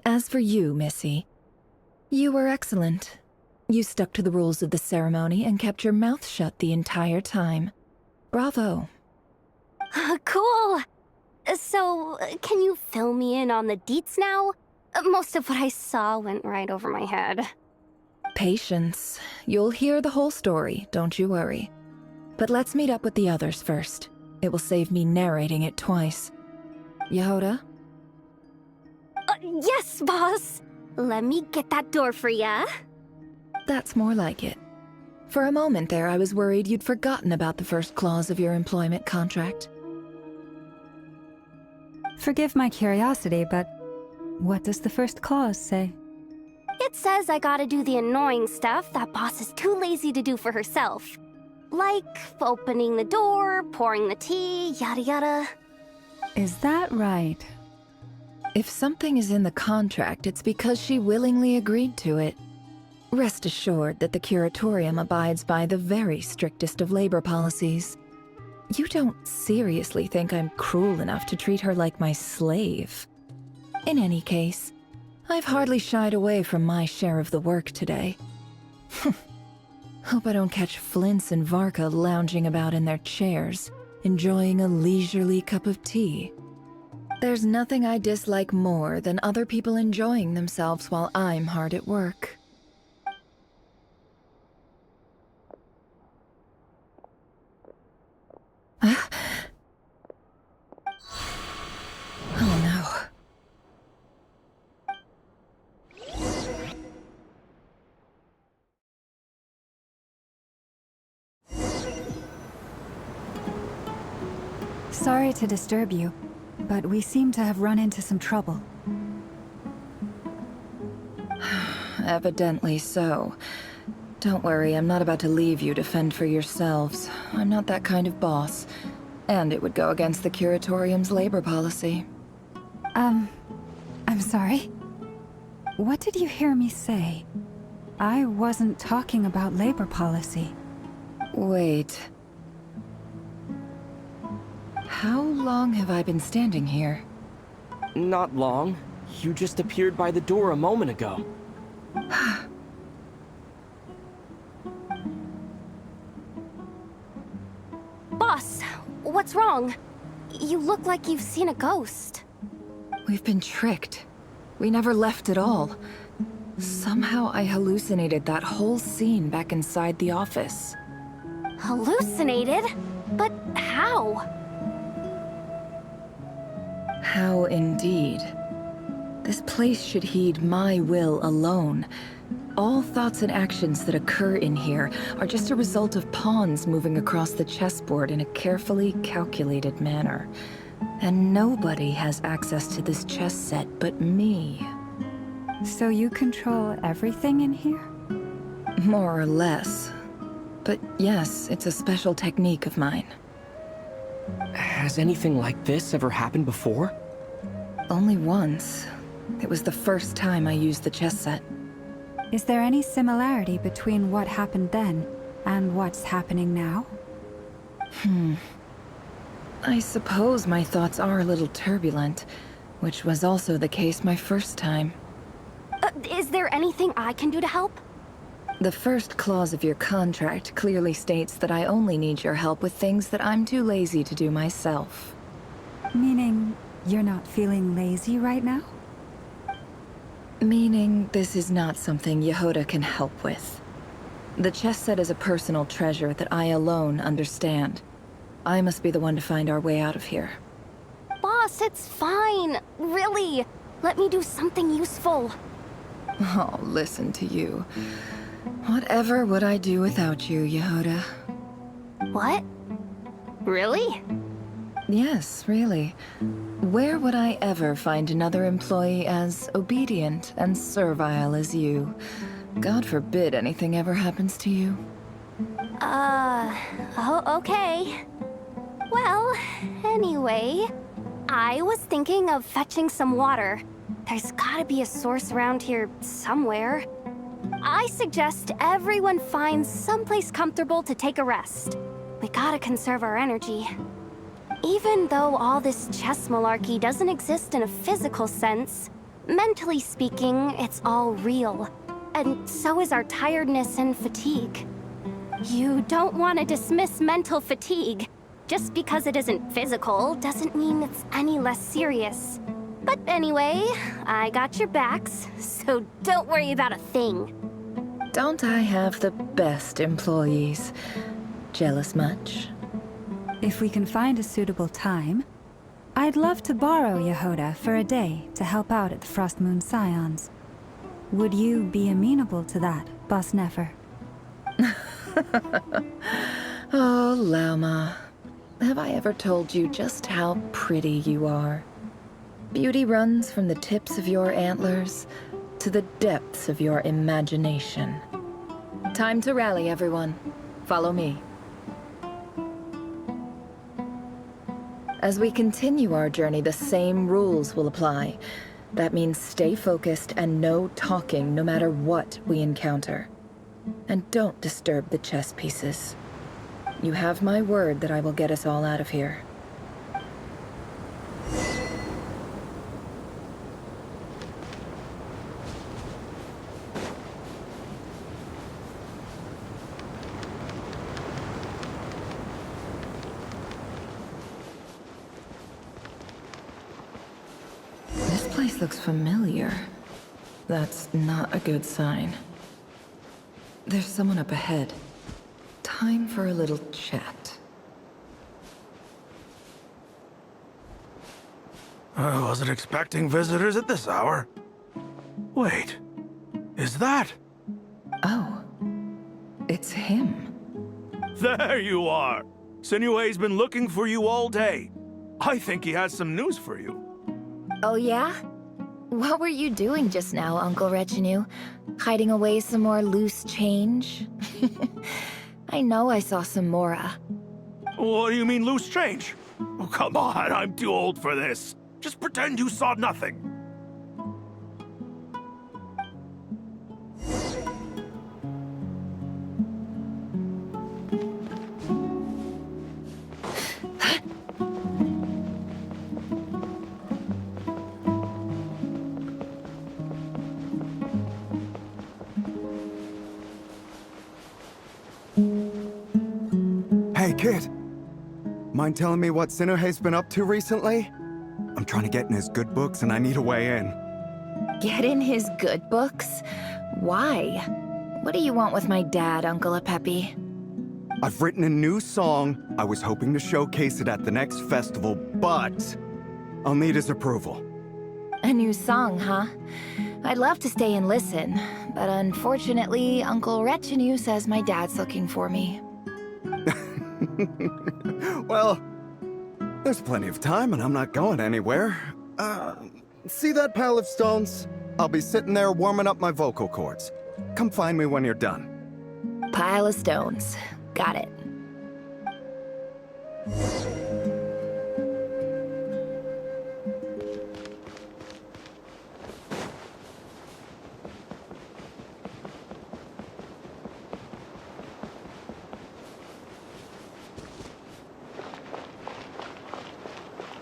Speaker 10: as for you, Missy, you were excellent. You stuck to the rules of the ceremony and kept your mouth shut the entire time. Bravo.
Speaker 12: Cool. So, can you fill me in on the deets now? Most of what I saw went right over my head.
Speaker 10: Patience. You'll hear the whole story, don't you worry. But let's meet up with the others first. It will save me narrating it twice. Yehoda?
Speaker 12: Yes, boss. Let me get that door for ya.
Speaker 10: That's more like it. For a moment there, I was worried you'd forgotten about the first clause of your employment contract.
Speaker 2: Forgive my curiosity, but what does the first clause say?
Speaker 12: It says I gotta do the annoying stuff that boss is too lazy to do for herself. Like opening the door, pouring the tea, yada yada.
Speaker 2: Is that right?
Speaker 10: If something is in the contract, it's because she willingly agreed to it. Rest assured that the Curatorium abides by the very strictest of labor policies. You don't seriously think I'm cruel enough to treat her like my slave. In any case, I've hardly shied away from my share of the work today. Hope I don't catch Flintz and Varka lounging about in their chairs, enjoying a leisurely cup of tea. There's nothing I dislike more than other people enjoying themselves while I'm hard at work. Oh no.
Speaker 2: Sorry to disturb you, but we seem to have run into some trouble.
Speaker 10: Evidently so. Don't worry, I'm not about to leave you to fend for yourselves. I'm not that kind of boss. And it would go against the Curatorium's labor policy.
Speaker 2: I'm sorry. What did you hear me say? I wasn't talking about labor policy.
Speaker 10: Wait. How long have I been standing here?
Speaker 7: Not long. You just appeared by the door a moment ago.
Speaker 12: Boss, what's wrong? You look like you've seen a ghost.
Speaker 10: We've been tricked. We never left at all. Somehow I hallucinated that whole scene back inside the office.
Speaker 12: Hallucinated? But how?
Speaker 10: How indeed. This place should heed my will alone. All thoughts and actions that occur in here are just a result of pawns moving across the chessboard in a carefully calculated manner. And nobody has access to this chess set but me.
Speaker 2: So you control everything in here?
Speaker 10: More or less. But yes, it's a special technique of mine.
Speaker 7: Has anything like this ever happened before?
Speaker 10: Only once. It was the first time I used the chess set.
Speaker 2: Is there any similarity between what happened then and what's happening now?
Speaker 10: I suppose my thoughts are a little turbulent, which was also the case my first time.
Speaker 12: Is there anything I can do to help?
Speaker 10: The first clause of your contract clearly states that I only need your help with things that I'm too lazy to do myself.
Speaker 2: Meaning, you're not feeling lazy right now?
Speaker 10: Meaning, this is not something Yehoda can help with. The chess set is a personal treasure that I alone understand. I must be the one to find our way out of here.
Speaker 12: Boss, it's fine. Really. Let me do something useful.
Speaker 10: Oh, listen to you. Whatever would I do without you, Yehoda?
Speaker 12: What? Really?
Speaker 10: Yes, really. Where would I ever find another employee as obedient and servile as you? God forbid anything ever happens to you.
Speaker 12: Oh, okay. Well, anyway, I was thinking of fetching some water. There's gotta be a source around here somewhere. I suggest everyone finds someplace comfortable to take a rest. We gotta conserve our energy. Even though all this chess malarkey doesn't exist in a physical sense, mentally speaking, it's all real. And so is our tiredness and fatigue. You don't want to dismiss mental fatigue. Just because it isn't physical doesn't mean it's any less serious. But anyway, I got your backs, so don't worry about a thing.
Speaker 10: Don't I have the best employees? Jealous much?
Speaker 2: If we can find a suitable time, I'd love to borrow Yehoda for a day to help out at the Frost Moon Scions. Would you be amenable to that, Boss Nefer?
Speaker 10: Oh, Lauma. Have I ever told you just how pretty you are? Beauty runs from the tips of your antlers to the depths of your imagination. Time to rally, everyone. Follow me. As we continue our journey, the same rules will apply. That means stay focused and no talking no matter what we encounter. And don't disturb the chess pieces. You have my word that I will get us all out of here. This place looks familiar. That's not a good sign. There's someone up ahead. Time for a little chat.
Speaker 8: I wasn't expecting visitors at this hour. Wait, is that?
Speaker 10: Oh, it's him.
Speaker 8: There you are! Sinue's been looking for you all day. I think he has some news for you.
Speaker 12: Oh yeah?
Speaker 10: What were you doing just now, Uncle Retinue? Hiding away some more loose change? I know I saw some Mora.
Speaker 8: What do you mean, loose change? Oh, come on, I'm too old for this. Just pretend you saw nothing.
Speaker 3: Hey, kid. Mind telling me what Sinnohe's been up to recently? I'm trying to get in his good books and I need a way in.
Speaker 10: Get in his good books? Why? What do you want with my dad, Uncle Apepi?
Speaker 3: I've written a new song. I was hoping to showcase it at the next festival, but I'll need his approval.
Speaker 10: A new song, huh? I'd love to stay and listen, but unfortunately, Uncle Retinue says my dad's looking for me.
Speaker 3: Well, there's plenty of time and I'm not going anywhere. See that pile of stones? I'll be sitting there warming up my vocal cords. Come find me when you're done.
Speaker 10: Pile of stones. Got it.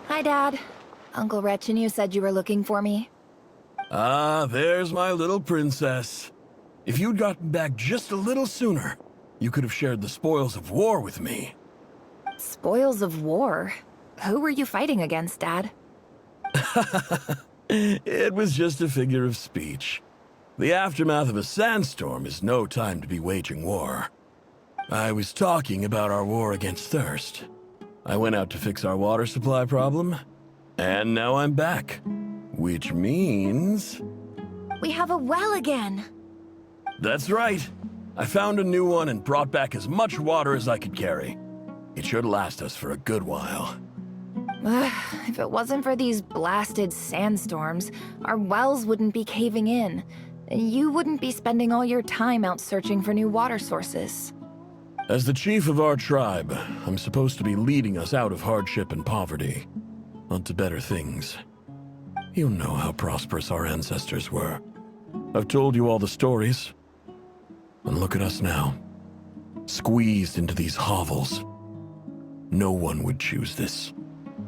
Speaker 10: Hi, Dad. Uncle Retinue said you were looking for me.
Speaker 8: Ah, there's my little princess. If you'd gotten back just a little sooner, you could have shared the spoils of war with me.
Speaker 10: Spoils of war? Who were you fighting against, Dad?
Speaker 8: It was just a figure of speech. The aftermath of a sandstorm is no time to be waging war. I was talking about our war against thirst. I went out to fix our water supply problem, and now I'm back. Which means...
Speaker 10: We have a well again!
Speaker 8: That's right. I found a new one and brought back as much water as I could carry. It should last us for a good while.
Speaker 10: If it wasn't for these blasted sandstorms, our wells wouldn't be caving in. And you wouldn't be spending all your time out searching for new water sources.
Speaker 8: As the chief of our tribe, I'm supposed to be leading us out of hardship and poverty, onto better things. You know how prosperous our ancestors were. I've told you all the stories. And look at us now, squeezed into these hovels. No one would choose this,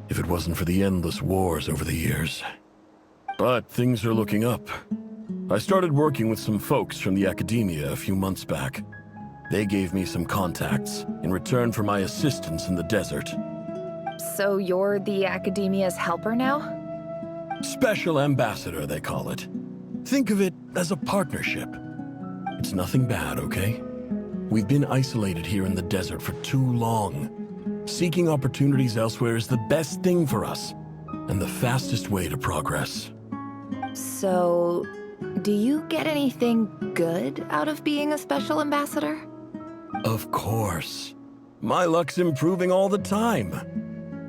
Speaker 8: if it wasn't for the endless wars over the years. But things are looking up. I started working with some folks from the academia a few months back. They gave me some contacts in return for my assistance in the desert.
Speaker 10: So you're the academia's helper now?
Speaker 8: Special ambassador, they call it. Think of it as a partnership. It's nothing bad, okay? We've been isolated here in the desert for too long. Seeking opportunities elsewhere is the best thing for us, and the fastest way to progress.
Speaker 10: So, do you get anything good out of being a special ambassador?
Speaker 8: Of course. My luck's improving all the time.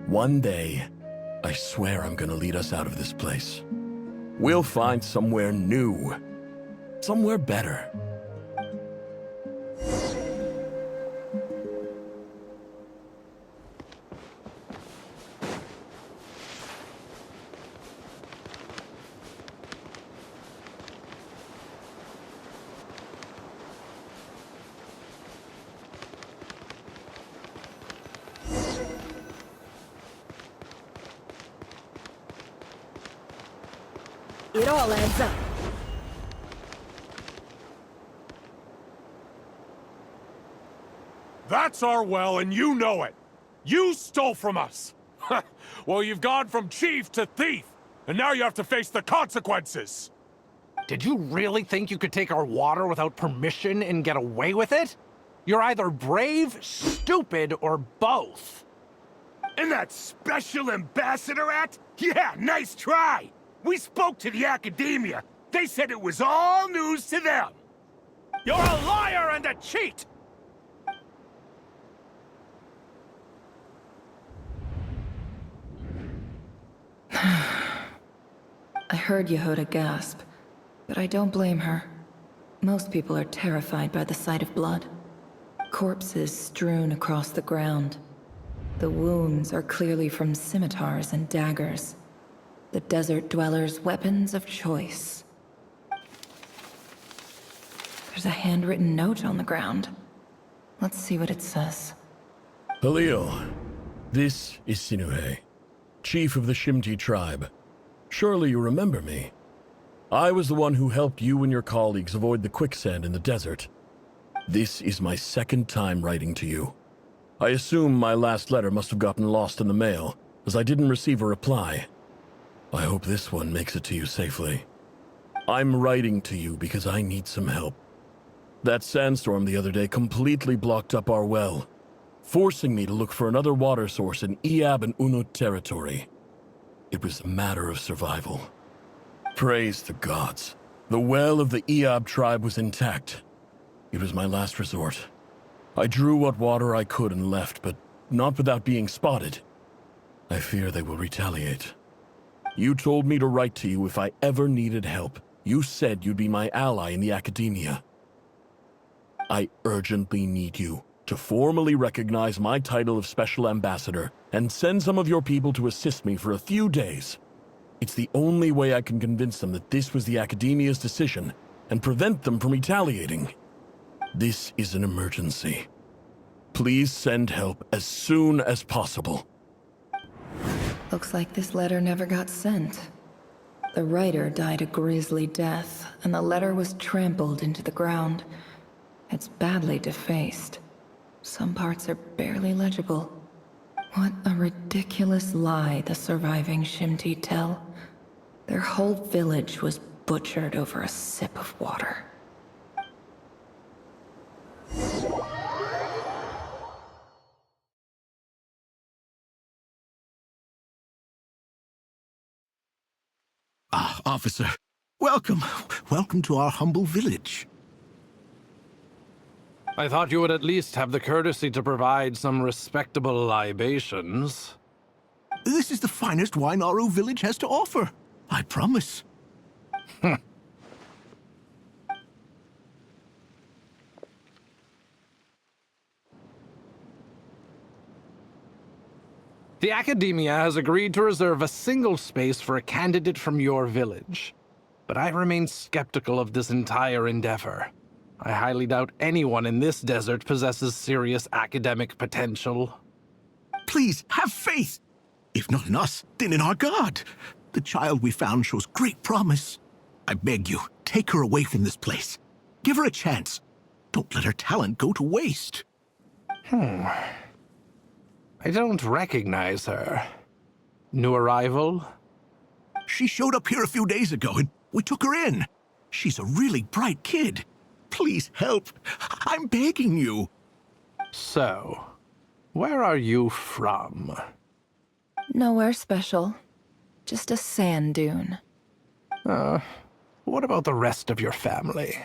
Speaker 8: One day, I swear I'm gonna lead us out of this place. We'll find somewhere new. Somewhere better.
Speaker 19: It all adds up.
Speaker 6: That's our well, and you know it. You stole from us. Well, you've gone from chief to thief, and now you have to face the consequences.
Speaker 11: Did you really think you could take our water without permission and get away with it? You're either brave, stupid, or both.
Speaker 4: And that special ambassador act? Yeah, nice try. We spoke to the academia. They said it was all news to them. You're a liar and a cheat!
Speaker 10: I heard Yehuda gasp, but I don't blame her. Most people are terrified by the sight of blood. Corpses strewn across the ground. The wounds are clearly from scimitars and daggers. The desert dwellers' weapons of choice. There's a handwritten note on the ground. Let's see what it says.
Speaker 8: Halil, this is Sinuhe, chief of the Shimti tribe. Surely you remember me. I was the one who helped you and your colleagues avoid the quicksand in the desert. This is my second time writing to you. I assume my last letter must have gotten lost in the mail, as I didn't receive a reply. I hope this one makes it to you safely. I'm writing to you because I need some help. That sandstorm the other day completely blocked up our well, forcing me to look for another water source in Iab and Unut territory. It was a matter of survival. Praise the gods. The well of the Iab tribe was intact. It was my last resort. I drew what water I could and left, but not without being spotted. I fear they will retaliate. You told me to write to you if I ever needed help. You said you'd be my ally in the academia. I urgently need you to formally recognize my title of Special Ambassador and send some of your people to assist me for a few days. It's the only way I can convince them that this was the academia's decision and prevent them from retaliating. This is an emergency. Please send help as soon as possible.
Speaker 10: Looks like this letter never got sent. The writer died a grisly death, and the letter was trampled into the ground. It's badly defaced. Some parts are barely legible. What a ridiculous lie the surviving Shimti tell. Their whole village was butchered over a sip of water.
Speaker 5: Ah, officer. Welcome. Welcome to our humble village.
Speaker 11: I thought you would at least have the courtesy to provide some respectable libations.
Speaker 5: This is the finest wine Aru village has to offer. I promise.
Speaker 11: The Academia has agreed to reserve a single space for a candidate from your village. But I remain skeptical of this entire endeavor. I highly doubt anyone in this desert possesses serious academic potential.
Speaker 5: Please, have faith. If not in us, then in our god. The child we found shows great promise. I beg you, take her away from this place. Give her a chance. Don't let her talent go to waste.
Speaker 11: I don't recognize her. New arrival?
Speaker 5: She showed up here a few days ago and we took her in. She's a really bright kid. Please help. I'm begging you.
Speaker 11: So, where are you from?
Speaker 10: Nowhere special. Just a sand dune.
Speaker 11: What about the rest of your family?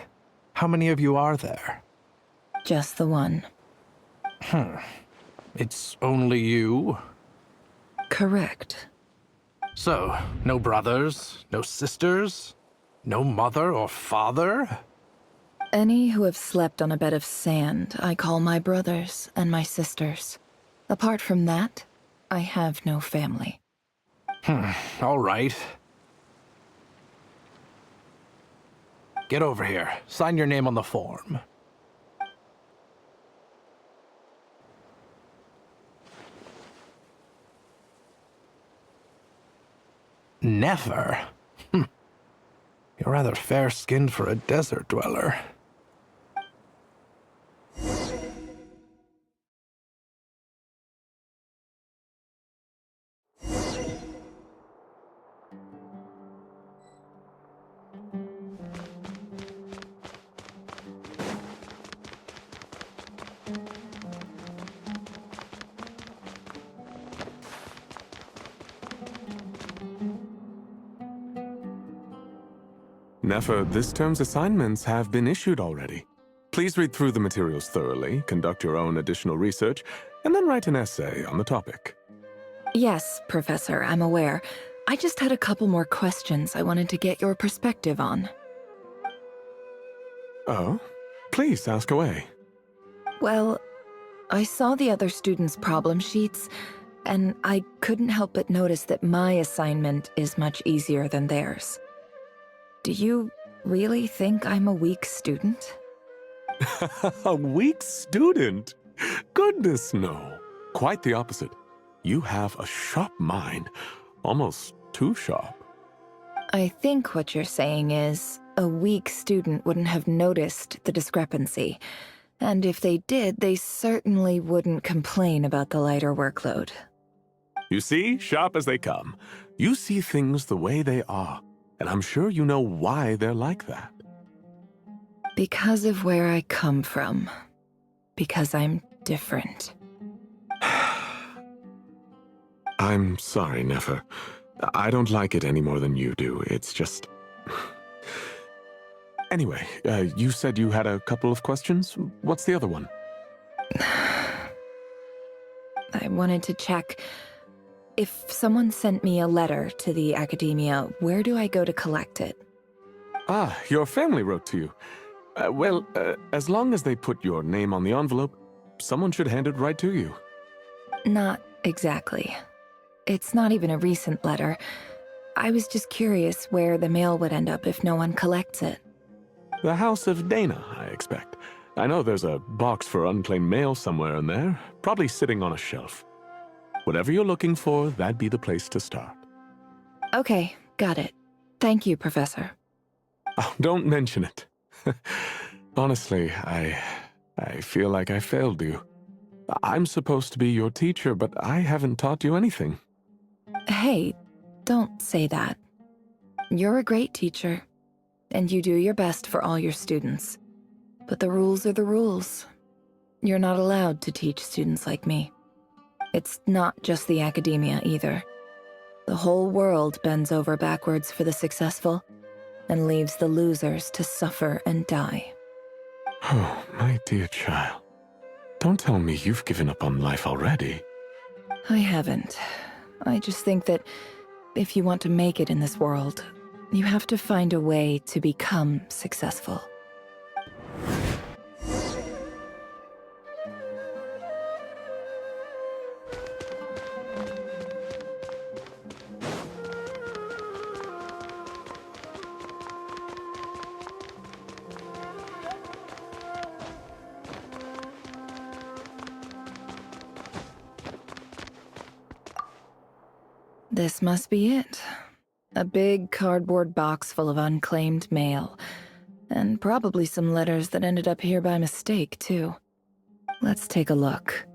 Speaker 11: How many of you are there?
Speaker 10: Just the one.
Speaker 11: It's only you?
Speaker 10: Correct.
Speaker 11: So, no brothers, no sisters, no mother or father?
Speaker 10: Any who have slept on a bed of sand, I call my brothers and my sisters. Apart from that, I have no family.
Speaker 11: All right. Get over here. Sign your name on the form. Never? You're rather fair-skinned for a desert dweller.
Speaker 6: Nefer, this term's assignments have been issued already. Please read through the materials thoroughly, conduct your own additional research, and then write an essay on the topic.
Speaker 10: Yes, Professor, I'm aware. I just had a couple more questions I wanted to get your perspective on.
Speaker 6: Oh? Please, ask away.
Speaker 10: Well, I saw the other students' problem sheets, and I couldn't help but notice that my assignment is much easier than theirs. Do you really think I'm a weak student?
Speaker 6: A weak student? Goodness, no. Quite the opposite. You have a sharp mind. Almost too sharp.
Speaker 10: I think what you're saying is, a weak student wouldn't have noticed the discrepancy. And if they did, they certainly wouldn't complain about the lighter workload.
Speaker 6: You see, sharp as they come. You see things the way they are. And I'm sure you know why they're like that.
Speaker 10: Because of where I come from. Because I'm different.
Speaker 6: I'm sorry, Nefer. I don't like it any more than you do. It's just... Anyway, you said you had a couple of questions. What's the other one?
Speaker 10: I wanted to check. If someone sent me a letter to the academia, where do I go to collect it?
Speaker 6: Ah, your family wrote to you. Well, as long as they put your name on the envelope, someone should hand it right to you.
Speaker 10: Not exactly. It's not even a recent letter. I was just curious where the mail would end up if no one collects it.
Speaker 6: The House of Dana, I expect. I know there's a box for unclaimed mail somewhere in there, probably sitting on a shelf. Whatever you're looking for, that'd be the place to start.
Speaker 10: Okay, got it. Thank you, Professor.
Speaker 6: Oh, don't mention it. Honestly, I feel like I failed you. I'm supposed to be your teacher, but I haven't taught you anything.
Speaker 10: Hey, don't say that. You're a great teacher, and you do your best for all your students. But the rules are the rules. You're not allowed to teach students like me. It's not just the academia either. The whole world bends over backwards for the successful and leaves the losers to suffer and die.
Speaker 6: Oh, my dear child. Don't tell me you've given up on life already.
Speaker 10: I haven't. I just think that if you want to make it in this world, you have to find a way to become successful. This must be it. A big cardboard box full of unclaimed mail. And probably some letters that ended up here by mistake, too. Let's take a look.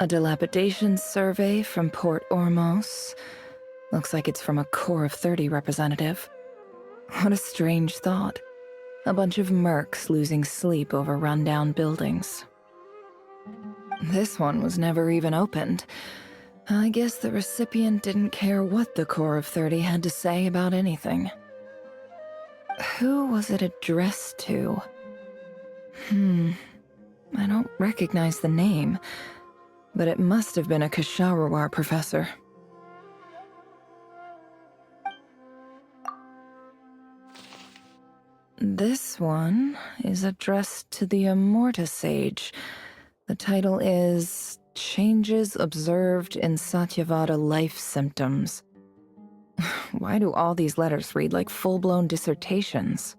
Speaker 10: A dilapidation survey from Port Ormos. Looks like it's from a Core of 30 representative. What a strange thought. A bunch of mercs losing sleep over rundown buildings. This one was never even opened. I guess the recipient didn't care what the Core of 30 had to say about anything. Who was it addressed to? I don't recognize the name. But it must have been a Kasharawar professor. This one is addressed to the Immorta Sage. The title is Changes Observed in Satyavada Life Symptoms. Why do all these letters read like full-blown dissertations?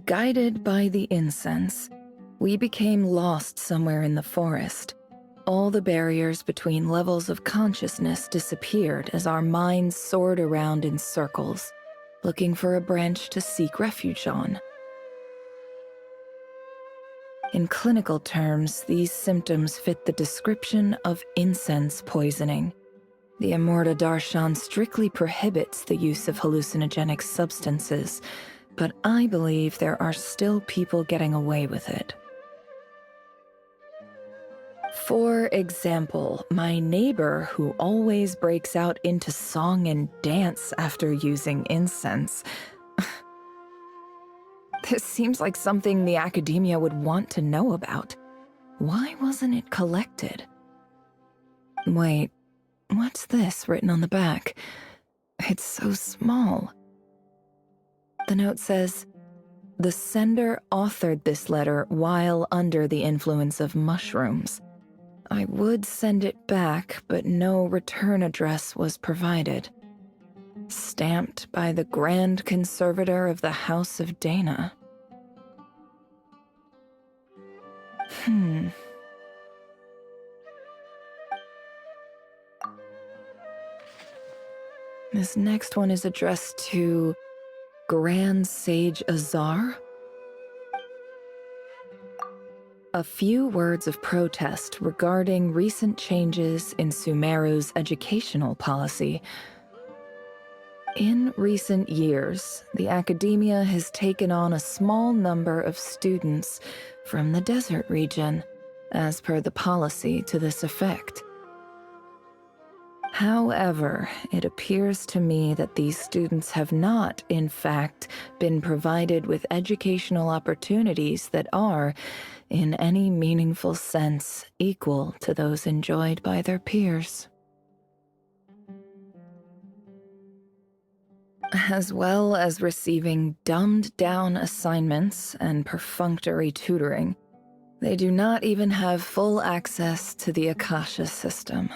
Speaker 10: Guided by the incense, we became lost somewhere in the forest. All the barriers between levels of consciousness disappeared as our minds soared around in circles, looking for a branch to seek refuge on. In clinical terms, these symptoms fit the description of incense poisoning. The Immorta Darshan strictly prohibits the use of hallucinogenic substances, but I believe there are still people getting away with it. For example, my neighbor who always breaks out into song and dance after using incense. This seems like something the academia would want to know about. Why wasn't it collected? Wait, what's this written on the back? It's so small. The note says, "The sender authored this letter while under the influence of mushrooms. I would send it back, but no return address was provided. Stamped by the Grand Conservator of the House of Dana." This next one is addressed to Grand Sage Azar. A few words of protest regarding recent changes in Sumeru's educational policy. In recent years, the academia has taken on a small number of students from the desert region, as per the policy to this effect. However, it appears to me that these students have not, in fact, been provided with educational opportunities that are, in any meaningful sense, equal to those enjoyed by their peers. As well as receiving dumbed-down assignments and perfunctory tutoring, they do not even have full access to the Akasha system.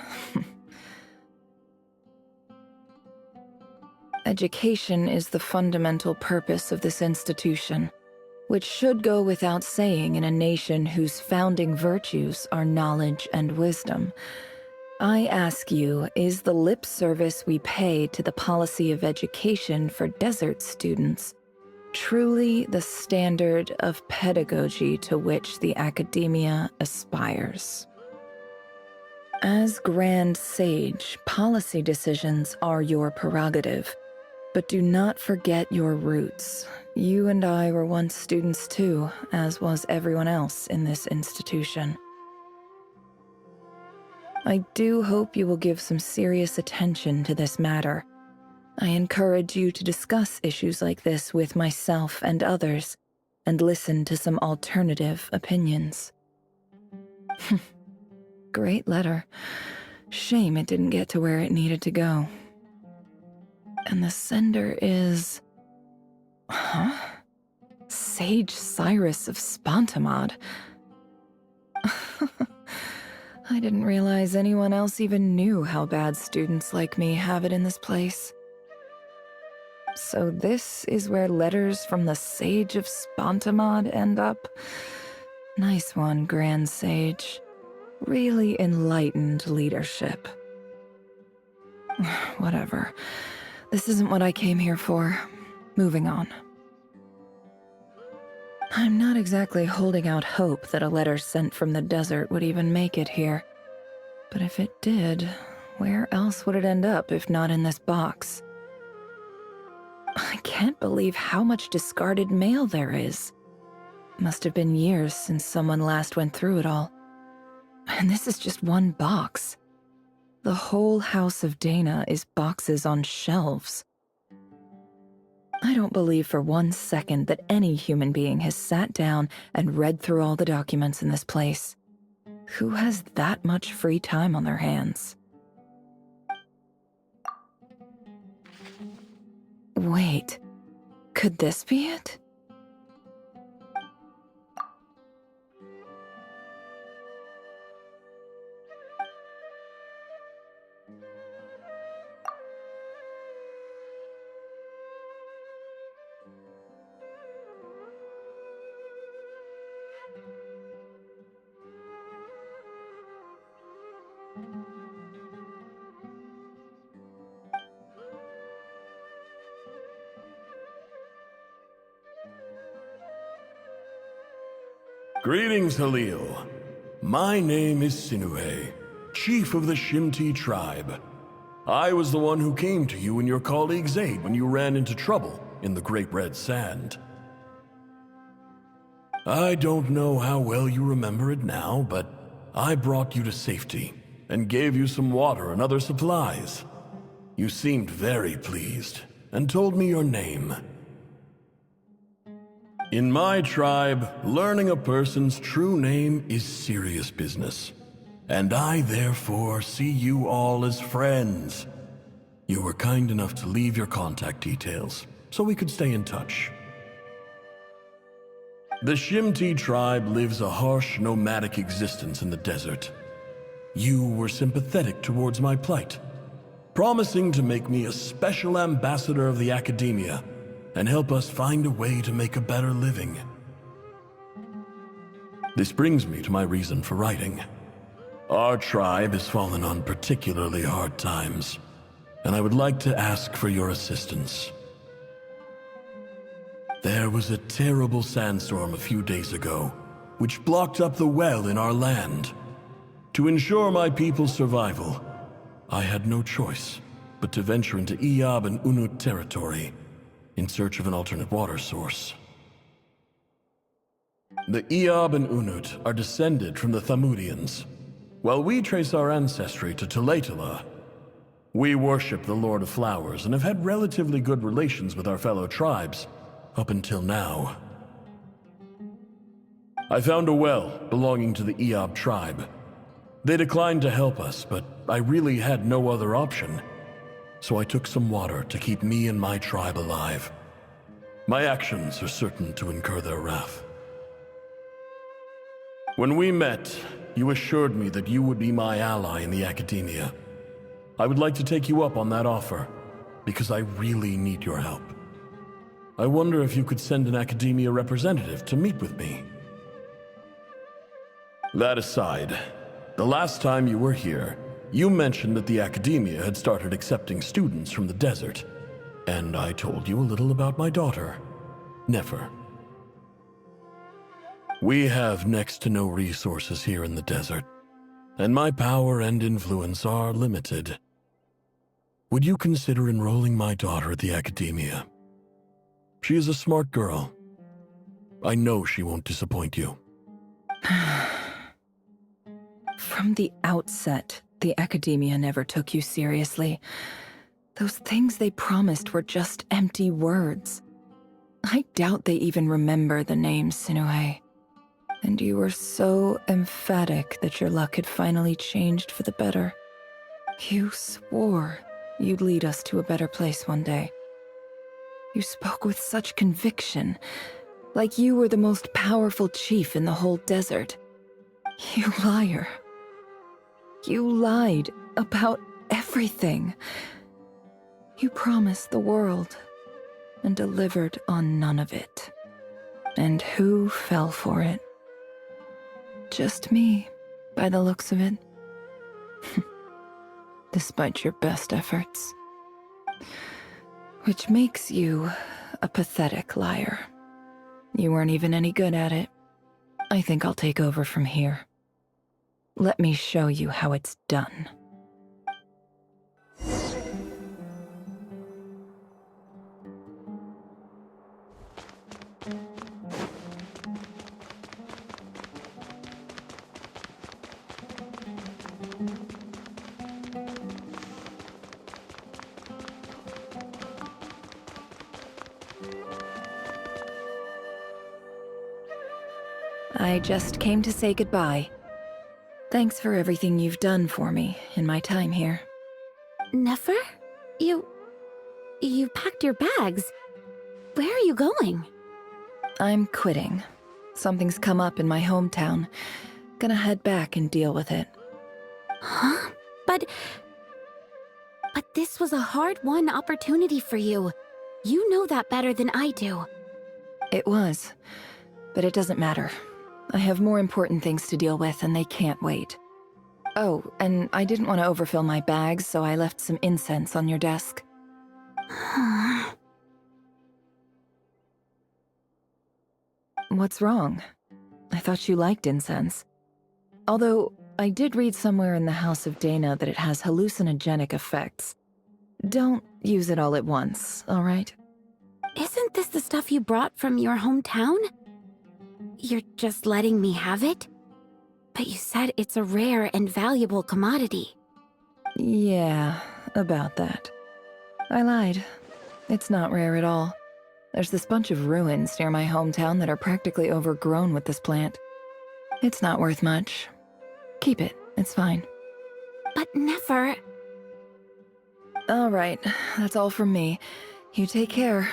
Speaker 10: Education is the fundamental purpose of this institution, which should go without saying in a nation whose founding virtues are knowledge and wisdom. I ask you, is the lip service we pay to the policy of education for desert students truly the standard of pedagogy to which the academia aspires? As Grand Sage, policy decisions are your prerogative, but do not forget your roots. You and I were once students too, as was everyone else in this institution. I do hope you will give some serious attention to this matter. I encourage you to discuss issues like this with myself and others, and listen to some alternative opinions. Great letter. Shame it didn't get to where it needed to go. And the sender is... Sage Cyrus of Spontamod. I didn't realize anyone else even knew how bad students like me have it in this place. So this is where letters from the Sage of Spontamod end up? Nice one, Grand Sage. Really enlightened leadership. Whatever. This isn't what I came here for. Moving on. I'm not exactly holding out hope that a letter sent from the desert would even make it here. But if it did, where else would it end up if not in this box? I can't believe how much discarded mail there is. Must have been years since someone last went through it all. And this is just one box. The whole House of Dana is boxes on shelves. I don't believe for 1 second that any human being has sat down and read through all the documents in this place. Who has that much free time on their hands? Wait, could this be it?
Speaker 8: Greetings, Halil. My name is Sinuhe, chief of the Shimti tribe. I was the one who came to you and your colleague Zaid when you ran into trouble in the Great Red Sand. I don't know how well you remember it now, but I brought you to safety and gave you some water and other supplies. You seemed very pleased and told me your name. In my tribe, learning a person's true name is serious business, and I therefore see you all as friends. You were kind enough to leave your contact details so we could stay in touch. The Shimti tribe lives a harsh, nomadic existence in the desert. You were sympathetic towards my plight, promising to make me a special ambassador of the Academia and help us find a way to make a better living. This brings me to my reason for writing. Our tribe has fallen on particularly hard times, and I would like to ask for your assistance. There was a terrible sandstorm a few days ago, which blocked up the well in our land. To ensure my people's survival, I had no choice but to venture into Iyab and Unut territory in search of an alternate water source. The Iyab and Unut are descended from the Thamudians, while we trace our ancestry to Tulatala. We worship the Lord of Flowers and have had relatively good relations with our fellow tribes up until now. I found a well belonging to the Iyab tribe. They declined to help us, but I really had no other option. So I took some water to keep me and my tribe alive. My actions are certain to incur their wrath. When we met, you assured me that you would be my ally in the Academia. I would like to take you up on that offer, because I really need your help. I wonder if you could send an Academia representative to meet with me. That aside, the last time you were here, you mentioned that the Academia had started accepting students from the desert, and I told you a little about my daughter, Nefer. We have next to no resources here in the desert, and my power and influence are limited. Would you consider enrolling my daughter at the Academia? She is a smart girl. I know she won't disappoint you.
Speaker 10: From the outset, the Academia never took you seriously. Those things they promised were just empty words. I doubt they even remember the name Sinuhe. And you were so emphatic that your luck had finally changed for the better. You swore you'd lead us to a better place one day. You spoke with such conviction, like you were the most powerful chief in the whole desert. You liar. You lied about everything. You promised the world and delivered on none of it. And who fell for it? Just me, by the looks of it. Despite your best efforts. Which makes you a pathetic liar. You weren't even any good at it. I think I'll take over from here. Let me show you how it's done. I just came to say goodbye. Thanks for everything you've done for me in my time here.
Speaker 1: Nefer? You packed your bags. Where are you going?
Speaker 10: I'm quitting. Something's come up in my hometown. Gonna head back and deal with it.
Speaker 1: Huh? But this was a hard-won opportunity for you. You know that better than I do.
Speaker 10: It was, but it doesn't matter. I have more important things to deal with, and they can't wait. Oh, and I didn't want to overfill my bags, so I left some incense on your desk. What's wrong? I thought you liked incense. Although, I did read somewhere in the House of Dana that it has hallucinogenic effects. Don't use it all at once, all right?
Speaker 1: Isn't this the stuff you brought from your hometown? You're just letting me have it? But you said it's a rare and valuable commodity.
Speaker 10: Yeah, about that. I lied. It's not rare at all. There's this bunch of ruins near my hometown that are practically overgrown with this plant. It's not worth much. Keep it, it's fine.
Speaker 1: But never...
Speaker 10: All right, that's all from me. You take care.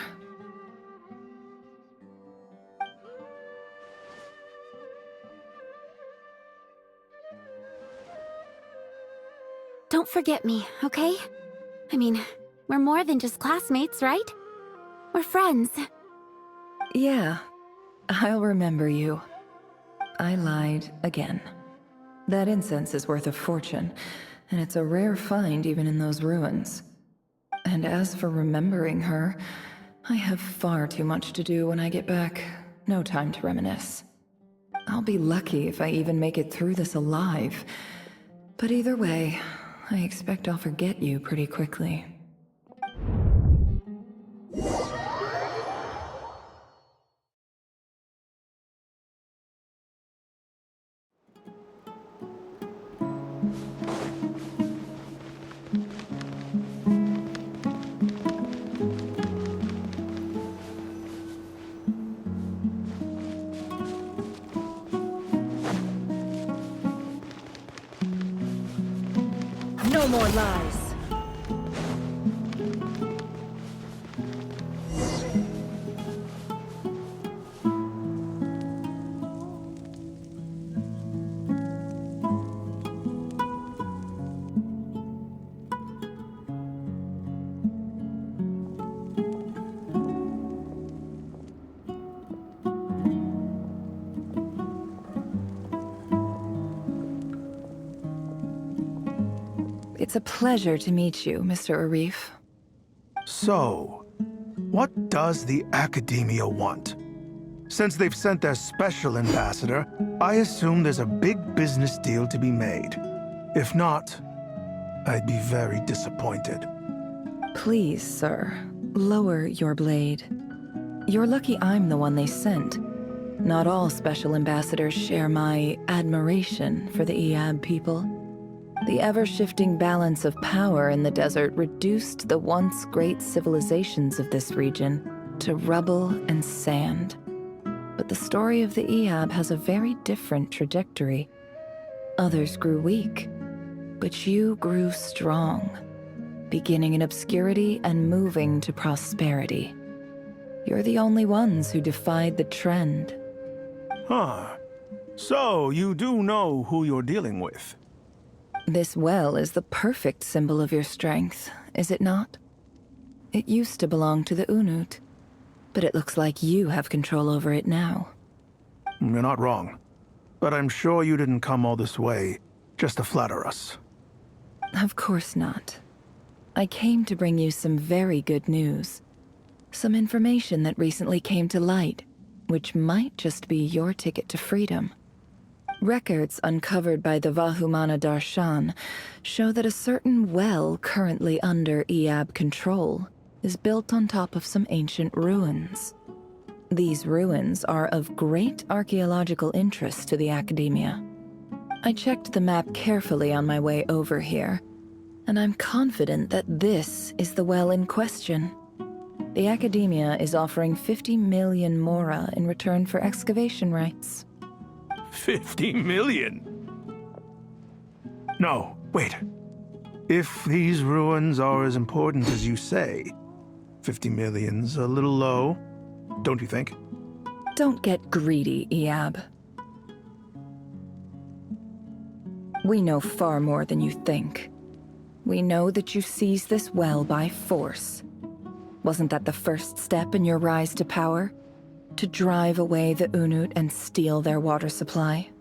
Speaker 1: Don't forget me, okay? I mean, we're more than just classmates, right? We're friends.
Speaker 10: Yeah, I'll remember you. I lied again. That incense is worth a fortune, and it's a rare find even in those ruins. And as for remembering her, I have far too much to do when I get back. No time to reminisce. I'll be lucky if I even make it through this alive. But either way, I expect I'll forget you pretty quickly.
Speaker 13: No more lies.
Speaker 10: It's a pleasure to meet you, Mr. Arif.
Speaker 4: So, what does the Academia want? Since they've sent their special ambassador, I assume there's a big business deal to be made. If not, I'd be very disappointed.
Speaker 10: Please, sir, lower your blade. You're lucky I'm the one they sent. Not all special ambassadors share my admiration for the Iab people. The ever-shifting balance of power in the desert reduced the once great civilizations of this region to rubble and sand. But the story of the Iab has a very different trajectory. Others grew weak, but you grew strong, beginning in obscurity and moving to prosperity. You're the only ones who defied the trend.
Speaker 4: Huh. So, you do know who you're dealing with?
Speaker 10: This well is the perfect symbol of your strength, is it not? It used to belong to the Unut, but it looks like you have control over it now.
Speaker 4: You're not wrong. But I'm sure you didn't come all this way just to flatter us.
Speaker 10: Of course not. I came to bring you some very good news. Some information that recently came to light, which might just be your ticket to freedom. Records uncovered by the Vahumana Darshan show that a certain well currently under Iab control is built on top of some ancient ruins. These ruins are of great archaeological interest to the Academia. I checked the map carefully on my way over here, and I'm confident that this is the well in question. The Academia is offering 50 million mora in return for excavation rights.
Speaker 4: 50 million? No, wait. If these ruins are as important as you say, 50 million's a little low, don't you think?
Speaker 10: Don't get greedy, Iab. We know far more than you think. We know that you seized this well by force. Wasn't that the first step in your rise to power? To drive away the Unut and steal their water supply?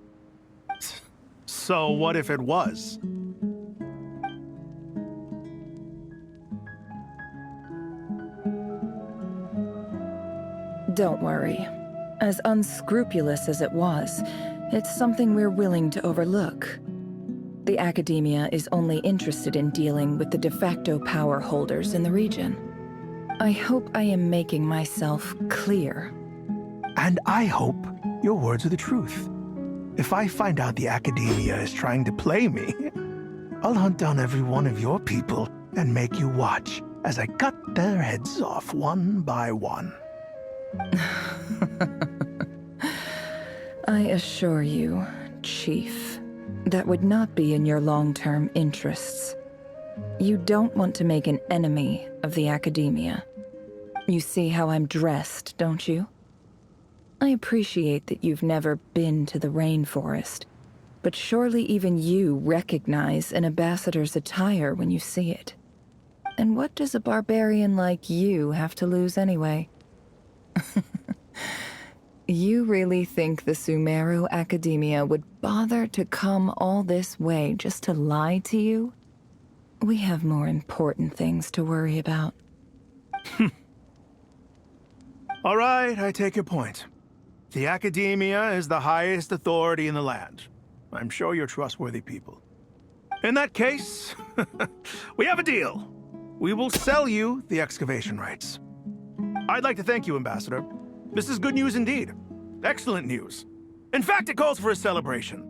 Speaker 4: So what if it was?
Speaker 10: Don't worry. As unscrupulous as it was, it's something we're willing to overlook. The Academia is only interested in dealing with the de facto power holders in the region. I hope I am making myself clear.
Speaker 4: And I hope your words are the truth. If I find out the Academia is trying to play me, I'll hunt down every one of your people and make you watch as I cut their heads off one by one.
Speaker 10: I assure you, Chief, that would not be in your long-term interests. You don't want to make an enemy of the Academia. You see how I'm dressed, don't you? I appreciate that you've never been to the rainforest, but surely even you recognize an ambassador's attire when you see it. And what does a barbarian like you have to lose anyway? You really think the Sumeru Academia would bother to come all this way just to lie to you? We have more important things to worry about.
Speaker 4: All right, I take your point. The Academia is the highest authority in the land. I'm sure you're trustworthy people. In that case, we have a deal. We will sell you the excavation rights. I'd like to thank you, Ambassador. This is good news indeed. Excellent news. In fact, it calls for a celebration.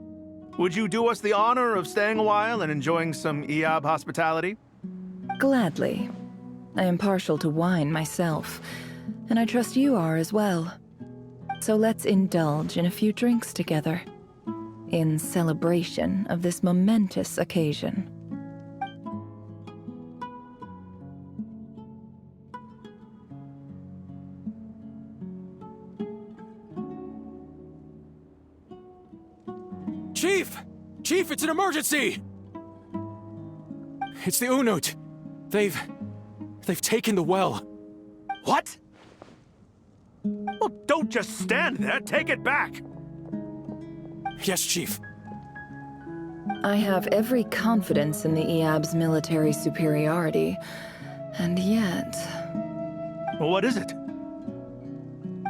Speaker 4: Would you do us the honor of staying a while and enjoying some Eab hospitality?
Speaker 10: Gladly. I am partial to wine myself, and I trust you are as well. So let's indulge in a few drinks together, in celebration of this momentous occasion.
Speaker 13: Chief! Chief, it's an emergency! It's the Unut. They've taken the well.
Speaker 4: What? Well, don't just stand there. Take it back.
Speaker 13: Yes, Chief.
Speaker 10: I have every confidence in the Eab's military superiority, and yet...
Speaker 4: What is it?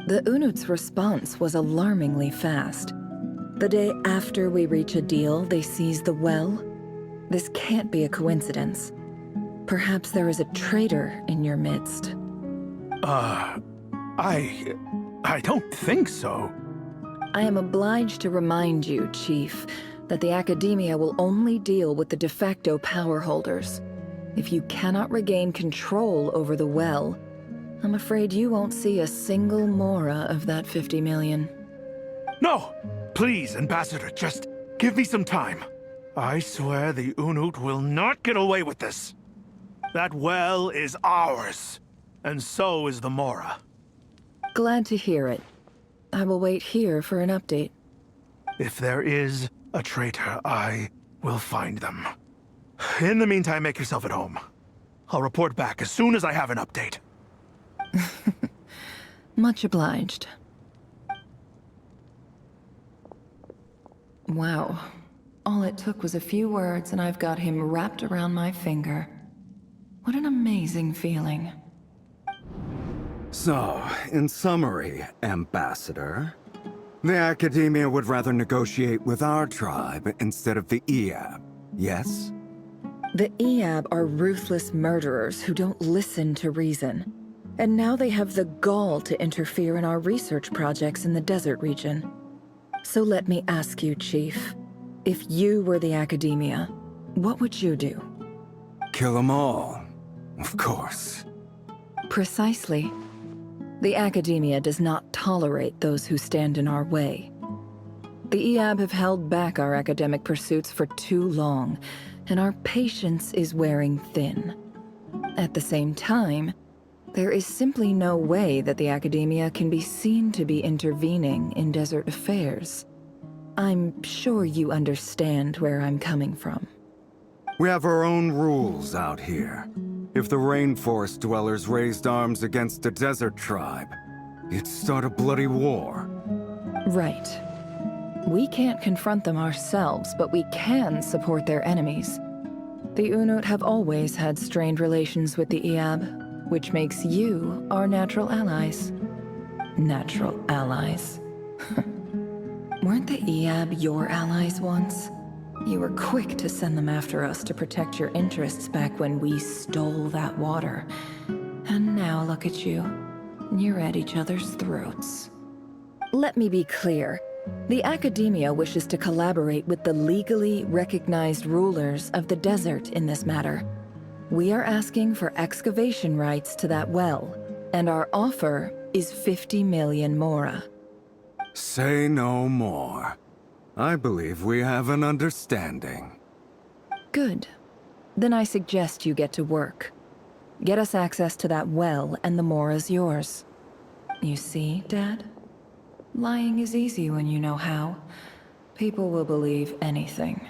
Speaker 10: The Unut's response was alarmingly fast. The day after we reach a deal, they seize the well. This can't be a coincidence. Perhaps there is a traitor in your midst.
Speaker 4: I don't think so.
Speaker 10: I am obliged to remind you, Chief, that the Academia will only deal with the de facto power holders. If you cannot regain control over the well, I'm afraid you won't see a single mora of that 50 million.
Speaker 4: No! Please, Ambassador, just give me some time. I swear the Unut will not get away with this. That well is ours, and so is the mora.
Speaker 10: Glad to hear it. I will wait here for an update.
Speaker 4: If there is a traitor, I will find them. In the meantime, make yourself at home. I'll report back as soon as I have an update.
Speaker 10: Much obliged. Wow. All it took was a few words and I've got him wrapped around my finger. What an amazing feeling.
Speaker 3: So, in summary, Ambassador, the Academia would rather negotiate with our tribe instead of the Eab, yes?
Speaker 10: The Eab are ruthless murderers who don't listen to reason. And now they have the gall to interfere in our research projects in the desert region. So let me ask you, Chief, if you were the Academia, what would you do?
Speaker 3: Kill them all, of course.
Speaker 10: Precisely. The Academia does not tolerate those who stand in our way. The Eab have held back our academic pursuits for too long, and our patience is wearing thin. At the same time, there is simply no way that the Academia can be seen to be intervening in desert affairs. I'm sure you understand where I'm coming from.
Speaker 3: We have our own rules out here. If the rainforest dwellers raised arms against a desert tribe, it'd start a bloody war.
Speaker 10: Right. We can't confront them ourselves, but we can support their enemies. The Unut have always had strained relations with the Eab, which makes you our natural allies. Natural allies. Weren't the Eab your allies once? You were quick to send them after us to protect your interests back when we stole that water. And now look at you. You're at each other's throats. Let me be clear. The Academia wishes to collaborate with the legally recognized rulers of the desert in this matter. We are asking for excavation rights to that well, and our offer is 50 million mora.
Speaker 18: Say no more. I believe we have an understanding.
Speaker 10: Good. Then I suggest you get to work. Get us access to that well, and the mora's yours. You see, Dad? Lying is easy when you know how. People will believe anything.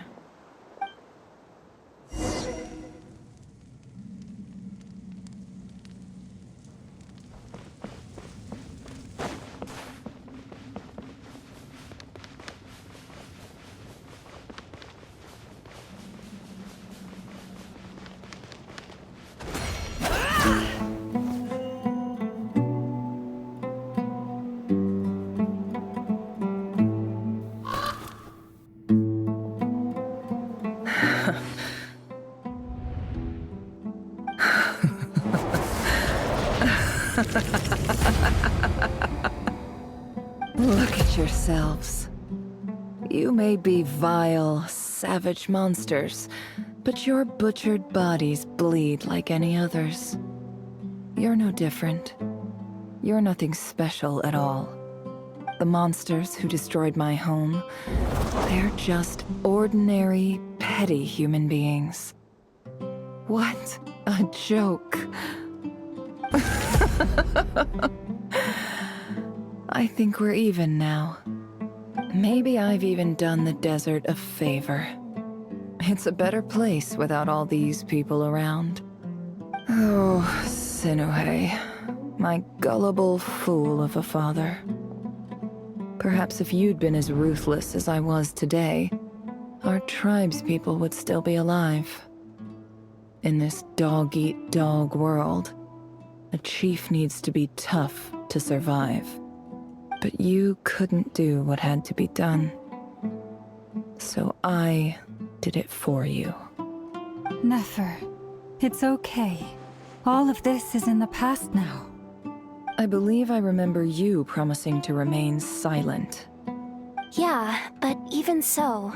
Speaker 10: Look at yourselves. You may be vile, savage monsters, but your butchered bodies bleed like any others. You're no different. You're nothing special at all. The monsters who destroyed my home, they're just ordinary, petty human beings. What a joke. I think we're even now. Maybe I've even done the desert a favor. It's a better place without all these people around. Oh, Sinuhe, my gullible fool of a father. Perhaps if you'd been as ruthless as I was today, our tribespeople would still be alive. In this dog-eat-dog world, a chief needs to be tough to survive. But you couldn't do what had to be done. So I did it for you.
Speaker 2: Nefer, it's okay. All of this is in the past now.
Speaker 10: I believe I remember you promising to remain silent.
Speaker 12: Yeah, but even so...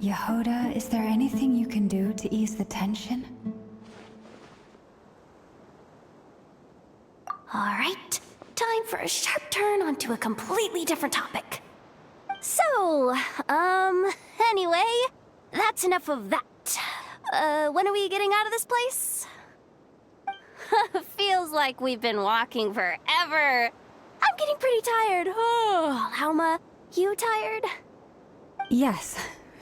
Speaker 2: Yehoda, is there anything you can do to ease the tension?
Speaker 12: Alright, time for a sharp turn onto a completely different topic. So, anyway, that's enough of that. When are we getting out of this place? Feels like we've been walking forever. I'm getting pretty tired. Oh, Alma, you tired?
Speaker 2: Yes.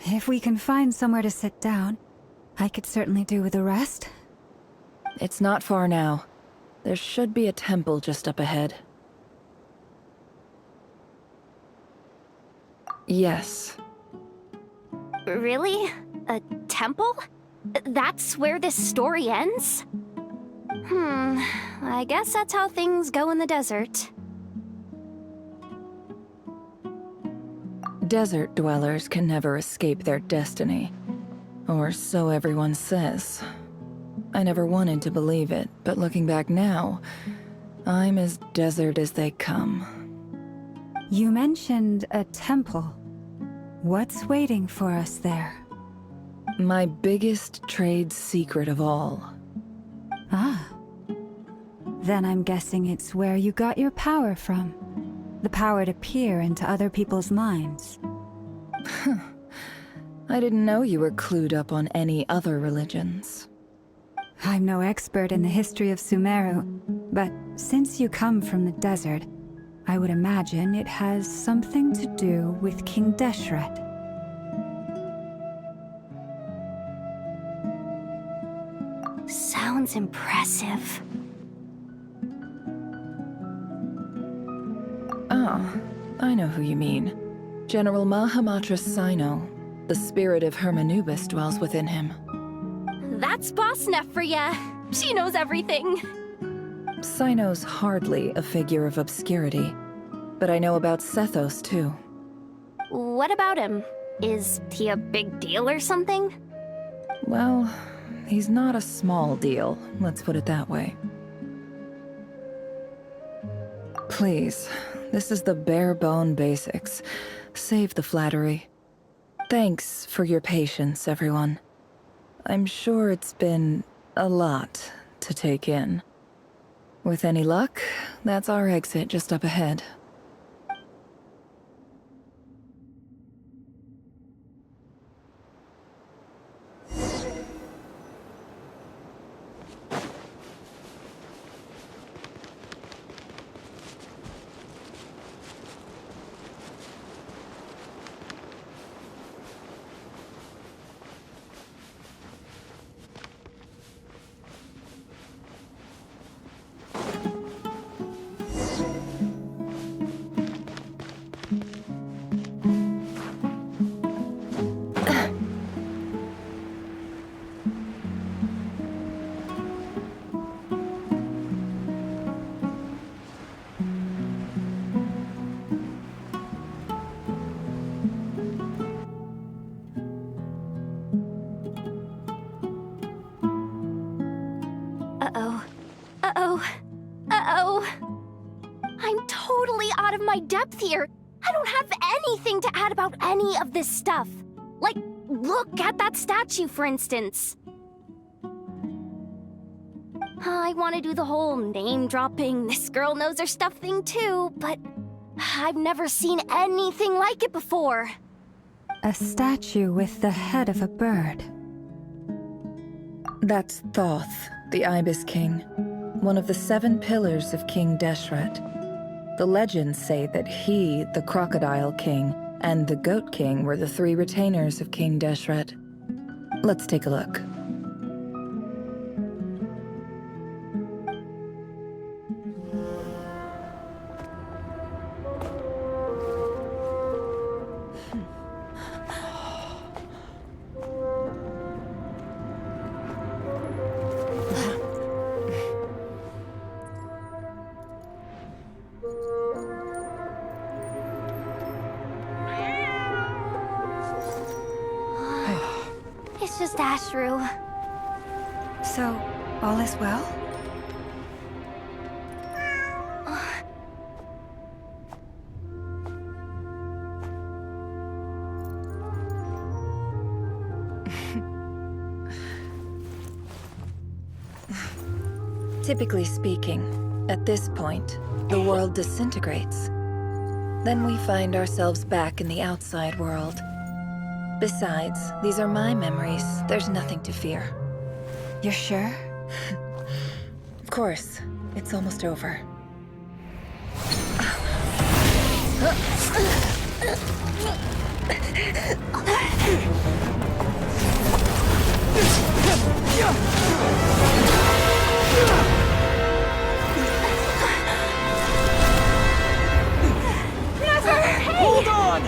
Speaker 2: If we can find somewhere to sit down, I could certainly do with a rest.
Speaker 10: It's not far now. There should be a temple just up ahead. Yes.
Speaker 12: Really? A temple? That's where this story ends? I guess that's how things go in the desert.
Speaker 10: Desert dwellers can never escape their destiny. Or so everyone says. I never wanted to believe it, but looking back now, I'm as desert as they come.
Speaker 2: You mentioned a temple. What's waiting for us there?
Speaker 10: My biggest trade secret of all.
Speaker 2: Ah. Then I'm guessing it's where you got your power from. The power to peer into other people's minds.
Speaker 10: I didn't know you were clued up on any other religions.
Speaker 2: I'm no expert in the history of Sumeru, but since you come from the desert, I would imagine it has something to do with King Deshret.
Speaker 12: Sounds impressive.
Speaker 10: Oh, I know who you mean. General Mahamatra Sino. The spirit of Hermanubis dwells within him.
Speaker 12: That's Boss Neff for ya. She knows everything.
Speaker 10: Sino's hardly a figure of obscurity, but I know about Sethos too.
Speaker 12: What about him? Is he a big deal or something?
Speaker 10: Well, he's not a small deal, let's put it that way. Please, this is the bare-bone basics. Save the flattery. Thanks for your patience, everyone. I'm sure it's been a lot to take in. With any luck, that's our exit just up ahead.
Speaker 12: I'm totally out of my depth here. I don't have anything to add about any of this stuff. Like, look at that statue, for instance. I want to do the whole name-dropping, this girl knows her stuff thing too, but I've never seen anything like it before.
Speaker 2: A statue with the head of a bird.
Speaker 10: That's Thoth, the Ibis King, one of the 7 pillars of King Deshret. The legends say that he, the Crocodile King, and the Goat King were the 3 retainers of King Deshret. Let's take a look.
Speaker 12: It's just Ashru.
Speaker 2: So, all is well?
Speaker 10: Typically speaking, at this point, the world disintegrates. Then we find ourselves back in the outside world. Besides, these are my memories. There's nothing to fear.
Speaker 2: You're sure?
Speaker 10: Of course. It's almost over.
Speaker 19: Never! Hey!
Speaker 13: Hold on!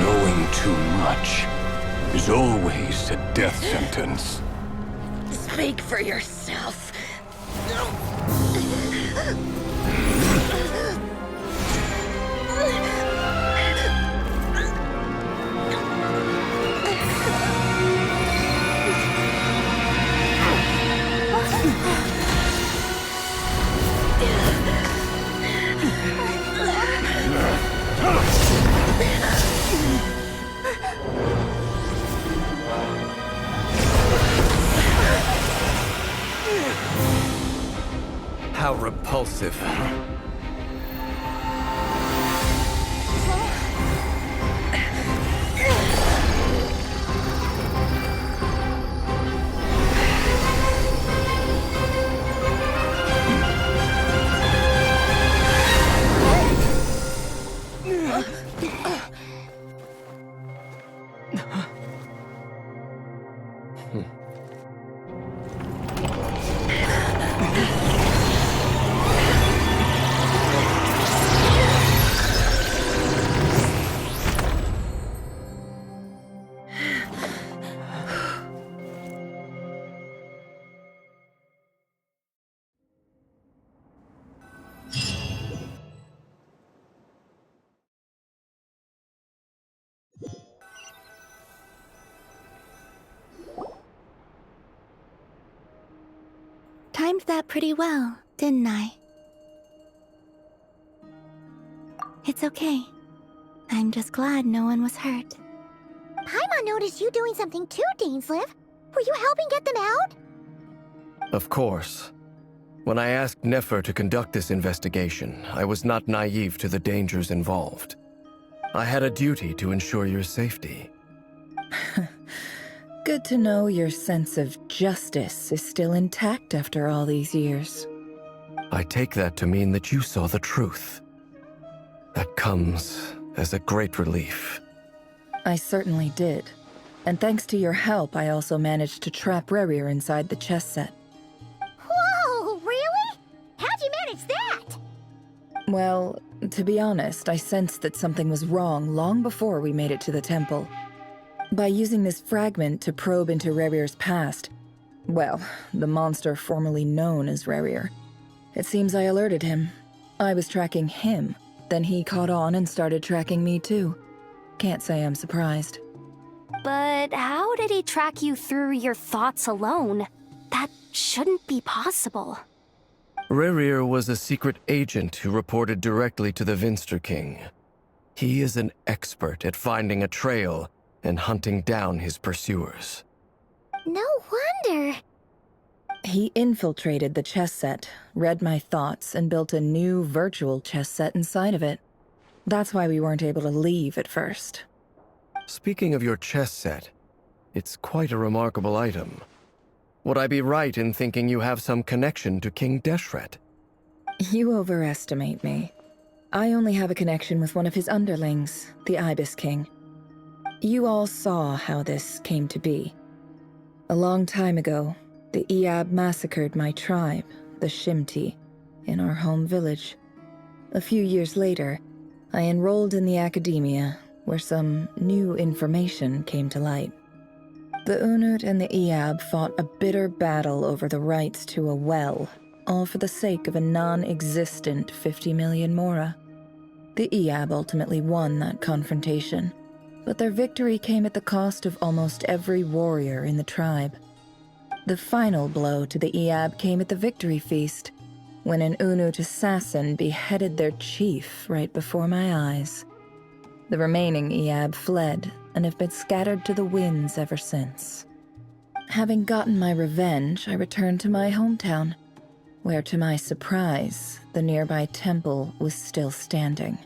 Speaker 5: Knowing too much is always a death sentence.
Speaker 19: Speak for yourself.
Speaker 9: How repulsive.
Speaker 1: timed that pretty well, didn't I? It's okay. I'm just glad no one was hurt. Paimon noticed you doing something too, Dainsleif. Were you helping get them out?
Speaker 9: Of course. When I asked Nefer to conduct this investigation, I was not naive to the dangers involved. I had a duty to ensure your safety.
Speaker 10: Good to know your sense of justice is still intact after all these years.
Speaker 9: I take that to mean that you saw the truth. That comes as a great relief.
Speaker 10: I certainly did. And thanks to your help, I also managed to trap Rerir inside the chess set.
Speaker 1: Whoa, really? How'd you manage that?
Speaker 10: Well, to be honest, I sensed that something was wrong long before we made it to the temple. By using this fragment to probe into Rerir's past, well, the monster formerly known as Rerir, it seems I alerted him. I was tracking him, then he caught on and started tracking me too. Can't say I'm surprised.
Speaker 12: But how did he track you through your thoughts alone? That shouldn't be possible.
Speaker 9: Rerir was a secret agent who reported directly to the Vinster King. He is an expert at finding a trail and hunting down his pursuers.
Speaker 1: No wonder.
Speaker 10: He infiltrated the chess set, read my thoughts, and built a new virtual chess set inside of it. That's why we weren't able to leave at first.
Speaker 9: Speaking of your chess set, it's quite a remarkable item. Would I be right in thinking you have some connection to King Deshret?
Speaker 10: You overestimate me. I only have a connection with one of his underlings, the Ibis King. You all saw how this came to be. A long time ago, the Iab massacred my tribe, the Shimti, in our home village. A few years later, I enrolled in the academia, where some new information came to light. The Unut and the Iab fought a bitter battle over the rights to a well, all for the sake of a non-existent 50 million mora. The Iab ultimately won that confrontation, but their victory came at the cost of almost every warrior in the tribe. The final blow to the Iab came at the victory feast, when an Unut assassin beheaded their chief right before my eyes. The remaining Iab fled and have been scattered to the winds ever since. Having gotten my revenge, I returned to my hometown, where to my surprise, the nearby temple was still standing.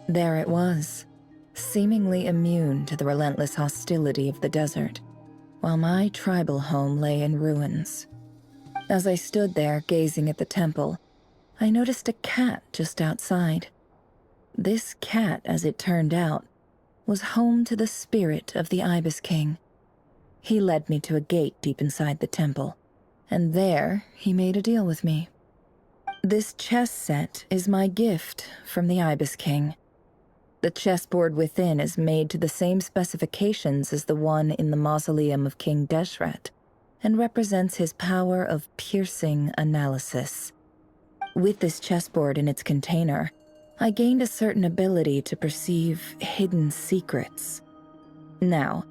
Speaker 10: There it was, seemingly immune to the relentless hostility of the desert, while my tribal home lay in ruins. As I stood there gazing at the temple, I noticed a cat just outside. This cat, as it turned out, was home to the spirit of the Ibis King. He led me to a gate deep inside the temple, and there he made a deal with me. This chess set is my gift from the Ibis King. The chessboard within is made to the same specifications as the one in the mausoleum of King Deshret, and represents his power of piercing analysis. With this chessboard in its container, I gained a certain ability to perceive hidden secrets. Now,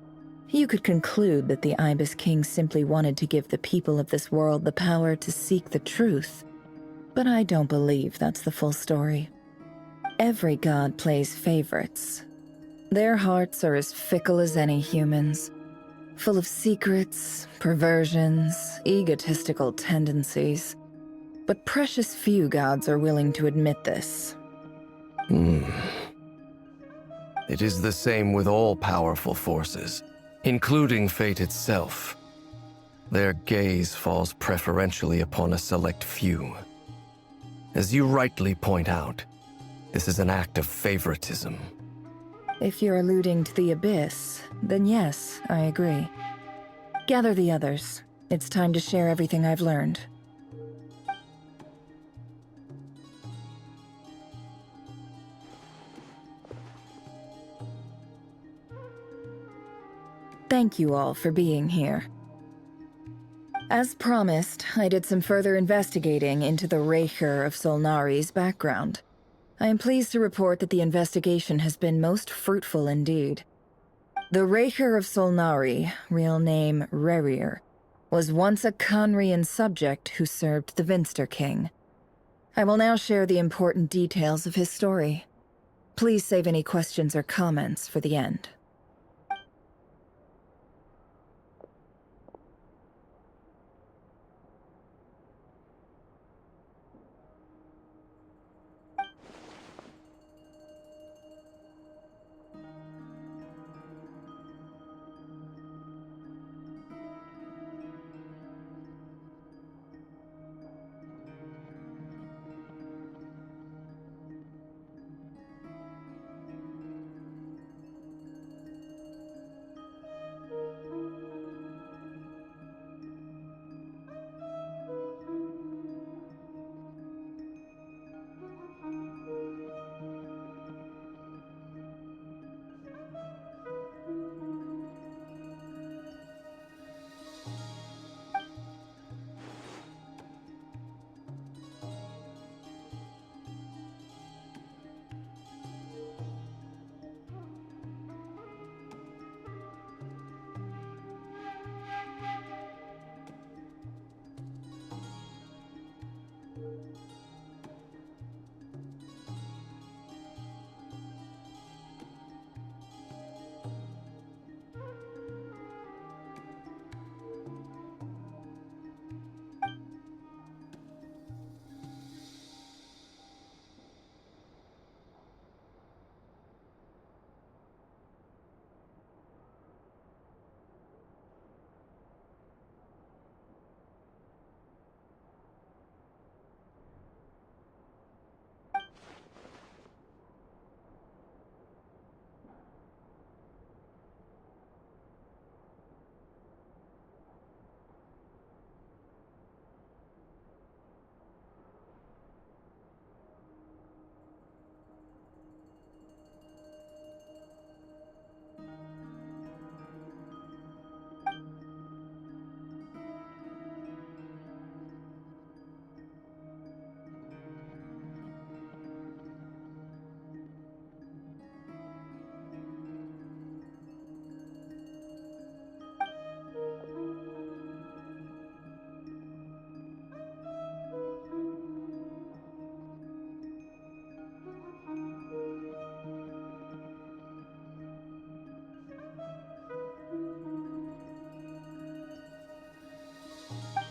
Speaker 10: you could conclude that the Ibis King simply wanted to give the people of this world the power to seek the truth, but I don't believe that's the full story. Every god plays favorites. Their hearts are as fickle as any human's, full of secrets, perversions, egotistical tendencies. But precious few gods are willing to admit this.
Speaker 9: It is the same with all powerful forces, including fate itself. Their gaze falls preferentially upon a select few. As you rightly point out, this is an act of favoritism.
Speaker 10: If you're alluding to the Abyss, then yes, I agree. Gather the others. It's time to share everything I've learned. Thank you all for being here. As promised, I did some further investigating into the Raker of Solnari's background. I am pleased to report that the investigation has been most fruitful indeed. The Raker of Solnari, real name Rerir, was once a Conrian subject who served the Vinster King. I will now share the important details of his story. Please save any questions or comments for the end.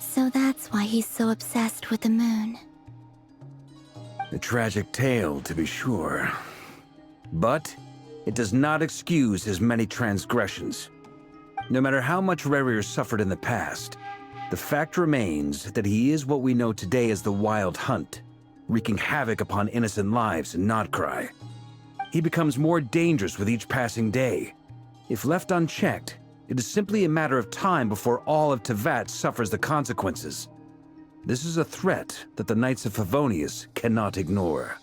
Speaker 1: So that's why he's so obsessed with the moon.
Speaker 18: A tragic tale, to be sure. But it does not excuse his many transgressions. No matter how much Rerir suffered in the past, the fact remains that he is what we know today as the Wild Hunt, wreaking havoc upon innocent lives in Notcry. He becomes more dangerous with each passing day. If left unchecked, it is simply a matter of time before all of Tevat suffers the consequences. This is a threat that the Knights of Favonius cannot ignore.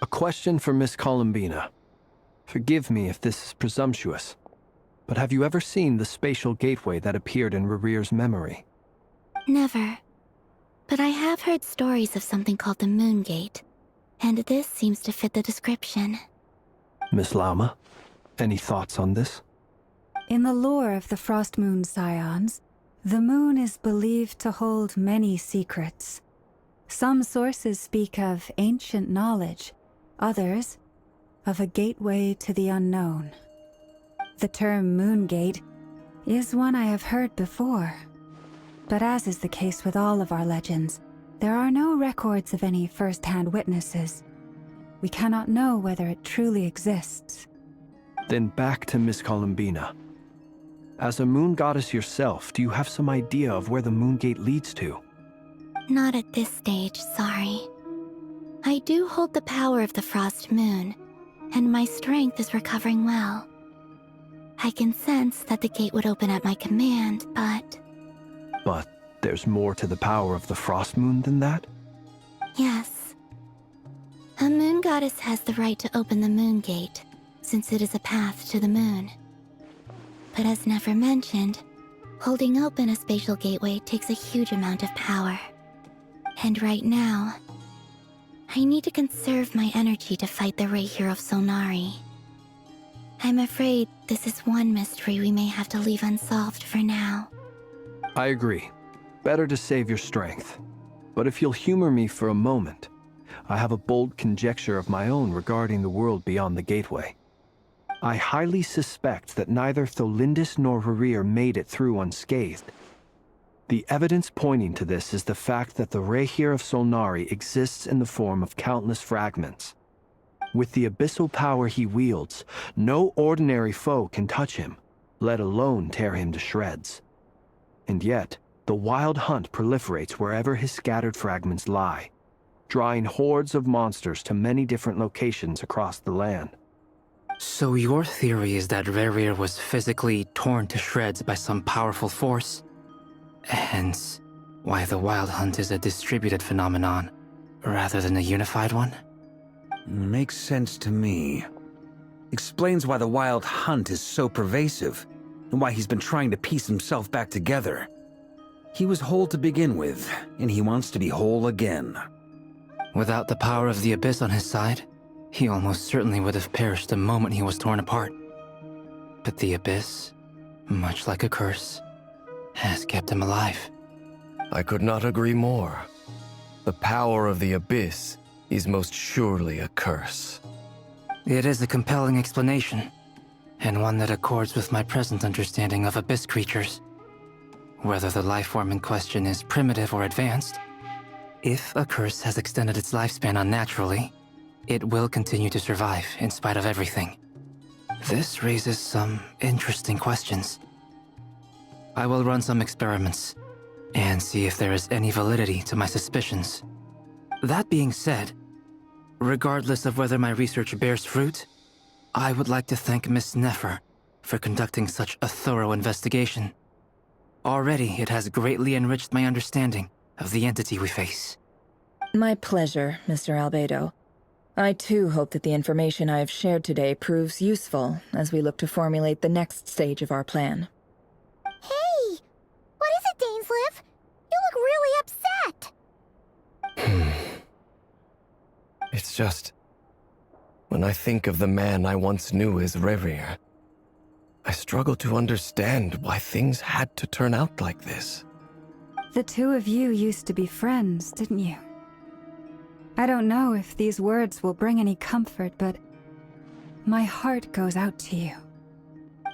Speaker 13: A question for Miss Columbina. Forgive me if this is presumptuous, but have you ever seen the spatial gateway that appeared in Rerir's memory?
Speaker 1: Never. But I have heard stories of something called the Moon Gate, and this seems to fit the description.
Speaker 13: Miss Lauma, any thoughts on this?
Speaker 2: In the lore of the Frost Moon Scions, the moon is believed to hold many secrets. Some sources speak of ancient knowledge, others of a gateway to the unknown. The term Moon Gate is one I have heard before, but as is the case with all of our legends, there are no records of any first-hand witnesses. We cannot know whether it truly exists.
Speaker 13: Then back to Miss Columbina. As a moon goddess yourself, do you have some idea of where the Moon Gate leads to?
Speaker 1: Not at this stage, sorry. I do hold the power of the Frost Moon, and my strength is recovering well. I can sense that the gate would open at my command, but...
Speaker 13: But there's more to the power of the Frost Moon than that?
Speaker 1: Yes. A moon goddess has the right to open the Moon Gate, since it is a path to the moon. But as never mentioned, holding open a spatial gateway takes a huge amount of power. And right now, I need to conserve my energy to fight the Rahier of Solnari. I'm afraid this is one mystery we may have to leave unsolved for now.
Speaker 13: I agree. Better to save your strength. But if you'll humor me for a moment, I have a bold conjecture of my own regarding the world beyond the gateway. I highly suspect that neither Tholindis nor Rerir made it through unscathed. The evidence pointing to this is the fact that the Rehir of Solnari exists in the form of countless fragments. With the abyssal power he wields, no ordinary foe can touch him, let alone tear him to shreds. And yet, the Wild Hunt proliferates wherever his scattered fragments lie, drawing hordes of monsters to many different locations across the land.
Speaker 20: So your theory is that Rerir was physically torn to shreds by some powerful force? Hence, why the Wild Hunt is a distributed phenomenon, rather than a unified one?
Speaker 18: Makes sense to me. Explains why the Wild Hunt is so pervasive, and why he's been trying to piece himself back together. He was whole to begin with, and he wants to be whole again.
Speaker 20: Without the power of the Abyss on his side, he almost certainly would have perished the moment he was torn apart. But the Abyss, much like a curse, has kept him alive.
Speaker 9: I could not agree more. The power of the Abyss is most surely a curse.
Speaker 20: It is a compelling explanation, and one that accords with my present understanding of Abyss creatures. Whether the life form in question is primitive or advanced, if a curse has extended its lifespan unnaturally, it will continue to survive in spite of everything. This raises some interesting questions. I will run some experiments and see if there is any validity to my suspicions. That being said, regardless of whether my research bears fruit, I would like to thank Miss Nefer for conducting such a thorough investigation. Already, it has greatly enriched my understanding of the entity we face.
Speaker 10: My pleasure, Mr. Albedo. I too hope that the information I have shared today proves useful as we look to formulate the next stage of our plan.
Speaker 1: Hey! What is it, Dainsleif? You look really upset!
Speaker 9: It's just... when I think of the man I once knew as Rerir, I struggle to understand why things had to turn out like this.
Speaker 2: The two of you used to be friends, didn't you? I don't know if these words will bring any comfort, but my heart goes out to you.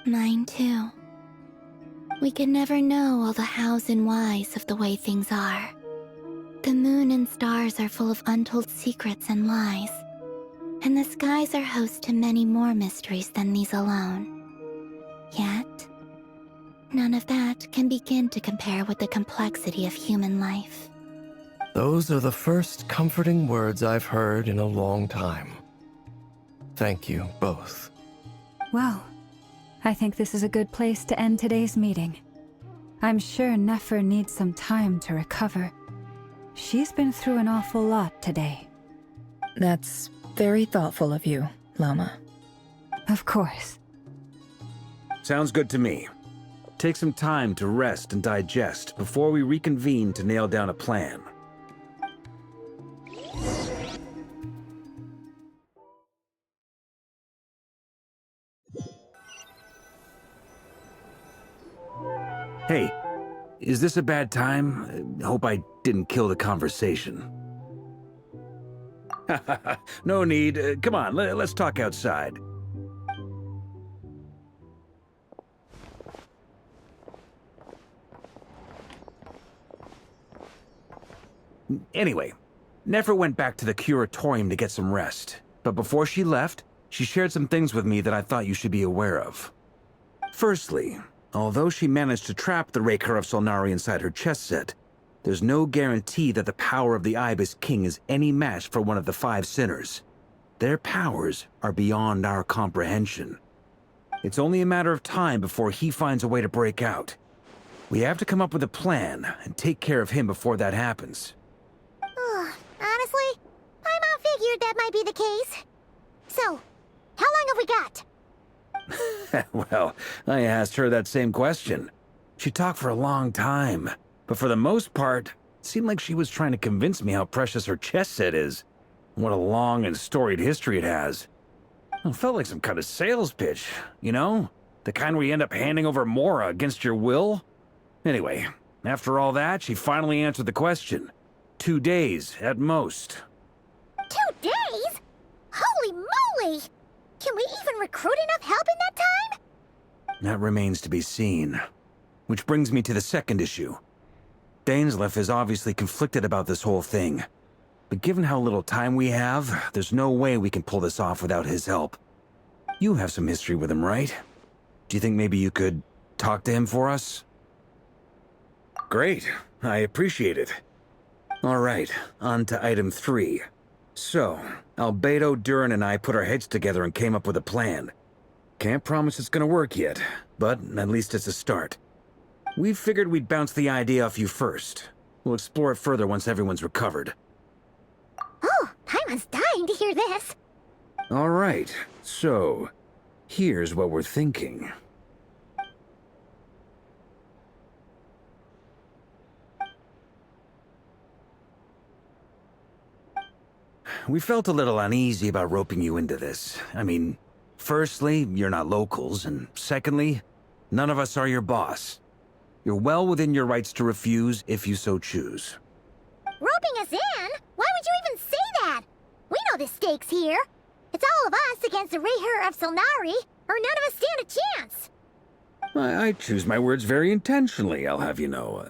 Speaker 1: Mine too. We could never know all the hows and whys of the way things are. The moon and stars are full of untold secrets and lies, and the skies are host to many more mysteries than these alone. Yet, none of that can begin to compare with the complexity of human life.
Speaker 9: Those are the first comforting words I've heard in a long time. Thank you, both.
Speaker 2: Well, I think this is a good place to end today's meeting. I'm sure Nefer needs some time to recover. She's been through an awful lot today.
Speaker 10: That's very thoughtful of you, Lama.
Speaker 2: Of course.
Speaker 18: Sounds good to me. Take some time to rest and digest before we reconvene to nail down a plan. Hey, is this a bad time? Hope I didn't kill the conversation. No need. Come on, let's talk outside. Anyway, Nefer went back to the curatorium to get some rest. But before she left, she shared some things with me that I thought you should be aware of. Firstly, although she managed to trap the Raker of Solnari inside her chess set, there's no guarantee that the power of the Ibis King is any match for one of the 5 sinners. Their powers are beyond our comprehension. It's only a matter of time before he finds a way to break out. We have to come up with a plan and take care of him before that happens.
Speaker 1: Honestly, my mom figured that might be the case. So, how long have we got?
Speaker 18: Well, I asked her that same question. She talked for a long time, but for the most part, it seemed like she was trying to convince me how precious her chess set is. What a long and storied history it has. It felt like some kind of sales pitch, you know? The kind where you end up handing over Mora against your will? Anyway,
Speaker 21: After all that, she finally answered the question. 2 days, at most.
Speaker 1: 2 days? Holy moly! Can we even recruit enough help in that time?
Speaker 21: That remains to be seen. Which brings me to the second issue. Dainsleif is obviously conflicted about this whole thing. But given how little time we have, there's no way we can pull this off without his help. You have some history with him, right? Do you think maybe you could talk to him for us? Great. I appreciate it. All right, on to item 3. So, Albedo, Durin, and I put our heads together and came up with a plan. Can't promise it's gonna work yet, but at least it's a start. We figured we'd bounce the idea off you first. We'll explore it further once everyone's recovered.
Speaker 1: Oh, Paimon's dying to hear this.
Speaker 21: All right, so here's what we're thinking. We felt a little uneasy about roping you into this. I mean, firstly, you're not locals, and secondly, none of us are your boss. You're well within your rights to refuse if you so choose.
Speaker 1: Roping us in? Why would you even say that? We know the stakes here. It's all of us against the Rayher of Solnari, or none of us stand a chance.
Speaker 21: I choose my words very intentionally, I'll have you know.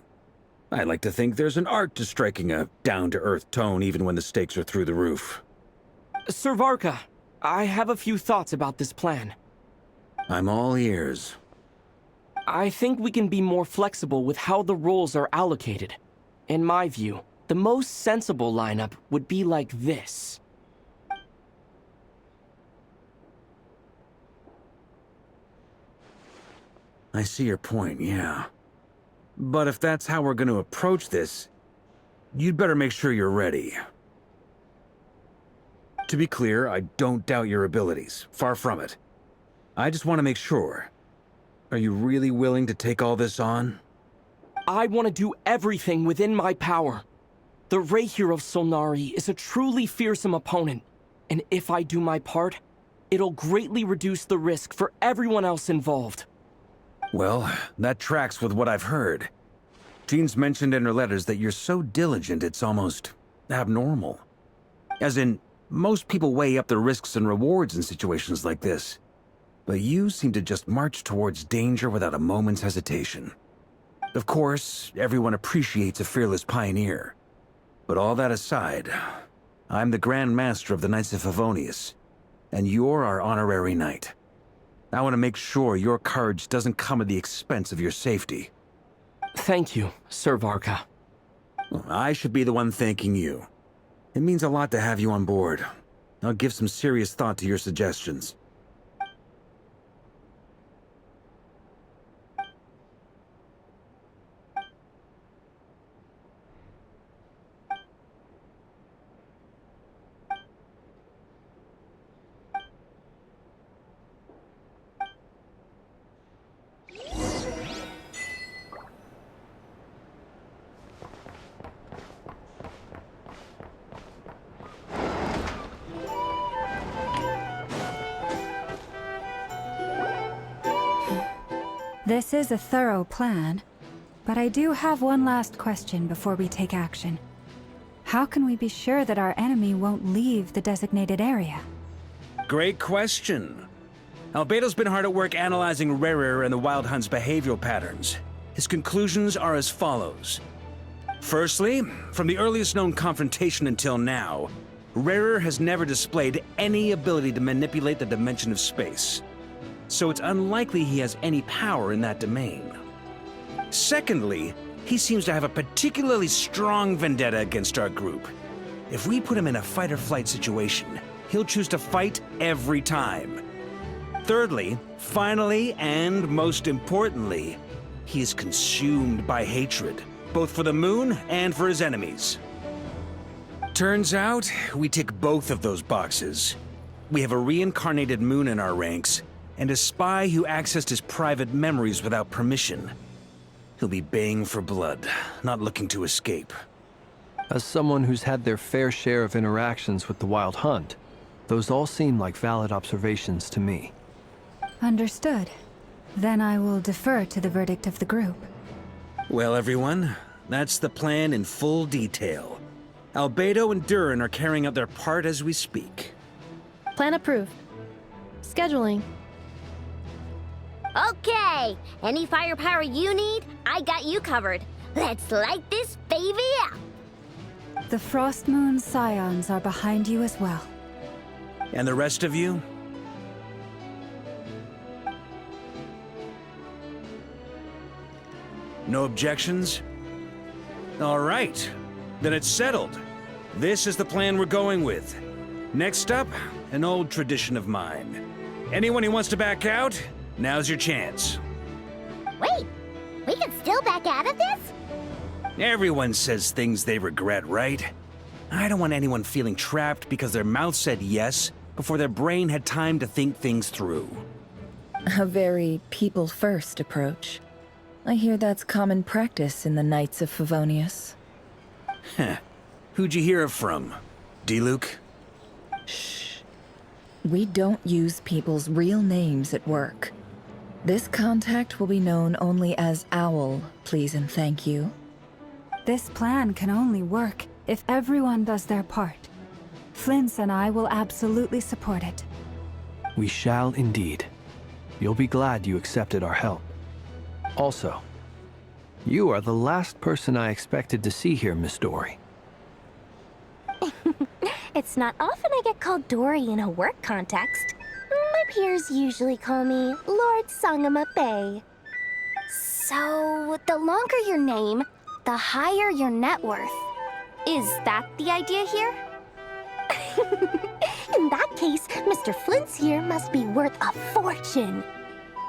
Speaker 21: I like to think there's an art to striking a down-to-earth tone even when the stakes are through the roof.
Speaker 7: Sir Varka, I have a few thoughts about this plan.
Speaker 21: I'm all ears.
Speaker 7: I think we can be more flexible with how the roles are allocated. In my view, the most sensible lineup would be like this.
Speaker 21: I see your point, yeah. But if that's how we're going to approach this, you'd better make sure you're ready. To be clear, I don't doubt your abilities. Far from it. I just want to make sure. Are you really willing to take all this on?
Speaker 7: I want to do everything within my power. The Rayher of Solnari is a truly fearsome opponent, and if I do my part, it'll greatly reduce the risk for everyone else involved.
Speaker 21: Well, that tracks with what I've heard. Jean's mentioned in her letters that you're so diligent it's almost abnormal. As in, most people weigh up the risks and rewards in situations like this. But you seem to just march towards danger without a moment's hesitation. Of course, everyone appreciates a fearless pioneer. But all that aside, I'm the Grand Master of the Knights of Favonius, and you're our honorary knight. I want to make sure your courage doesn't come at the expense of your safety.
Speaker 7: Thank you, Sir Varka.
Speaker 21: I should be the one thanking you. It means a lot to have you on board. I'll give some serious thought to your suggestions.
Speaker 2: This is a thorough plan, but I do have one last question before we take action. How can we be sure that our enemy won't leave the designated area?
Speaker 21: Great question. Albedo's been hard at work analyzing Rayher and the Wild Hunt's behavioral patterns. His conclusions are as follows. Firstly, from the earliest known confrontation until now, Rayher has never displayed any ability to manipulate the dimension of space. So it's unlikely he has any power in that domain. Secondly, he seems to have a particularly strong vendetta against our group. If we put him in a fight-or-flight situation, he'll choose to fight every time. Thirdly, finally, and most importantly, he is consumed by hatred, both for the moon and for his enemies. Turns out, we tick both of those boxes. We have a reincarnated moon in our ranks, and a spy who accessed his private memories without permission. He'll be baying for blood, not looking to escape.
Speaker 13: As someone who's had their fair share of interactions with the Wild Hunt, those all seem like valid observations to me.
Speaker 2: Understood. Then I will defer to the verdict of the group.
Speaker 21: Well, everyone, that's the plan in full detail. Albedo and Durin are carrying out their part as we speak.
Speaker 16: Plan approved. Scheduling.
Speaker 1: Okay, any firepower you need, I got you covered. Let's light this baby up.
Speaker 2: The Frost Moon Scions are behind you as well.
Speaker 21: And the rest of you? No objections? All right, then it's settled. This is the plan we're going with. Next up, an old tradition of mine. Anyone who wants to back out, now's your chance.
Speaker 1: Wait, we can still back out of this?
Speaker 21: Everyone says things they regret, right? I don't want anyone feeling trapped because their mouth said yes before their brain had time to think things through.
Speaker 10: A very people-first approach. I hear that's common practice in the Knights of Favonius.
Speaker 21: Heh. Who'd you hear it from? D-Luke?
Speaker 10: Shh. We don't use people's real names at work. This contact will be known only as Owl, please and thank you.
Speaker 2: This plan can only work if everyone does their part. Flint's and I will absolutely support it.
Speaker 13: We shall indeed. You'll be glad you accepted our help. Also, you are the last person I expected to see here, Miss Dory.
Speaker 12: It's not often I get called Dory in a work context. My peers usually call me Lord Sangama Bay. So, the longer your name, the higher your net worth. Is that the idea here? In that case, Mr. Flint's here must be worth a fortune.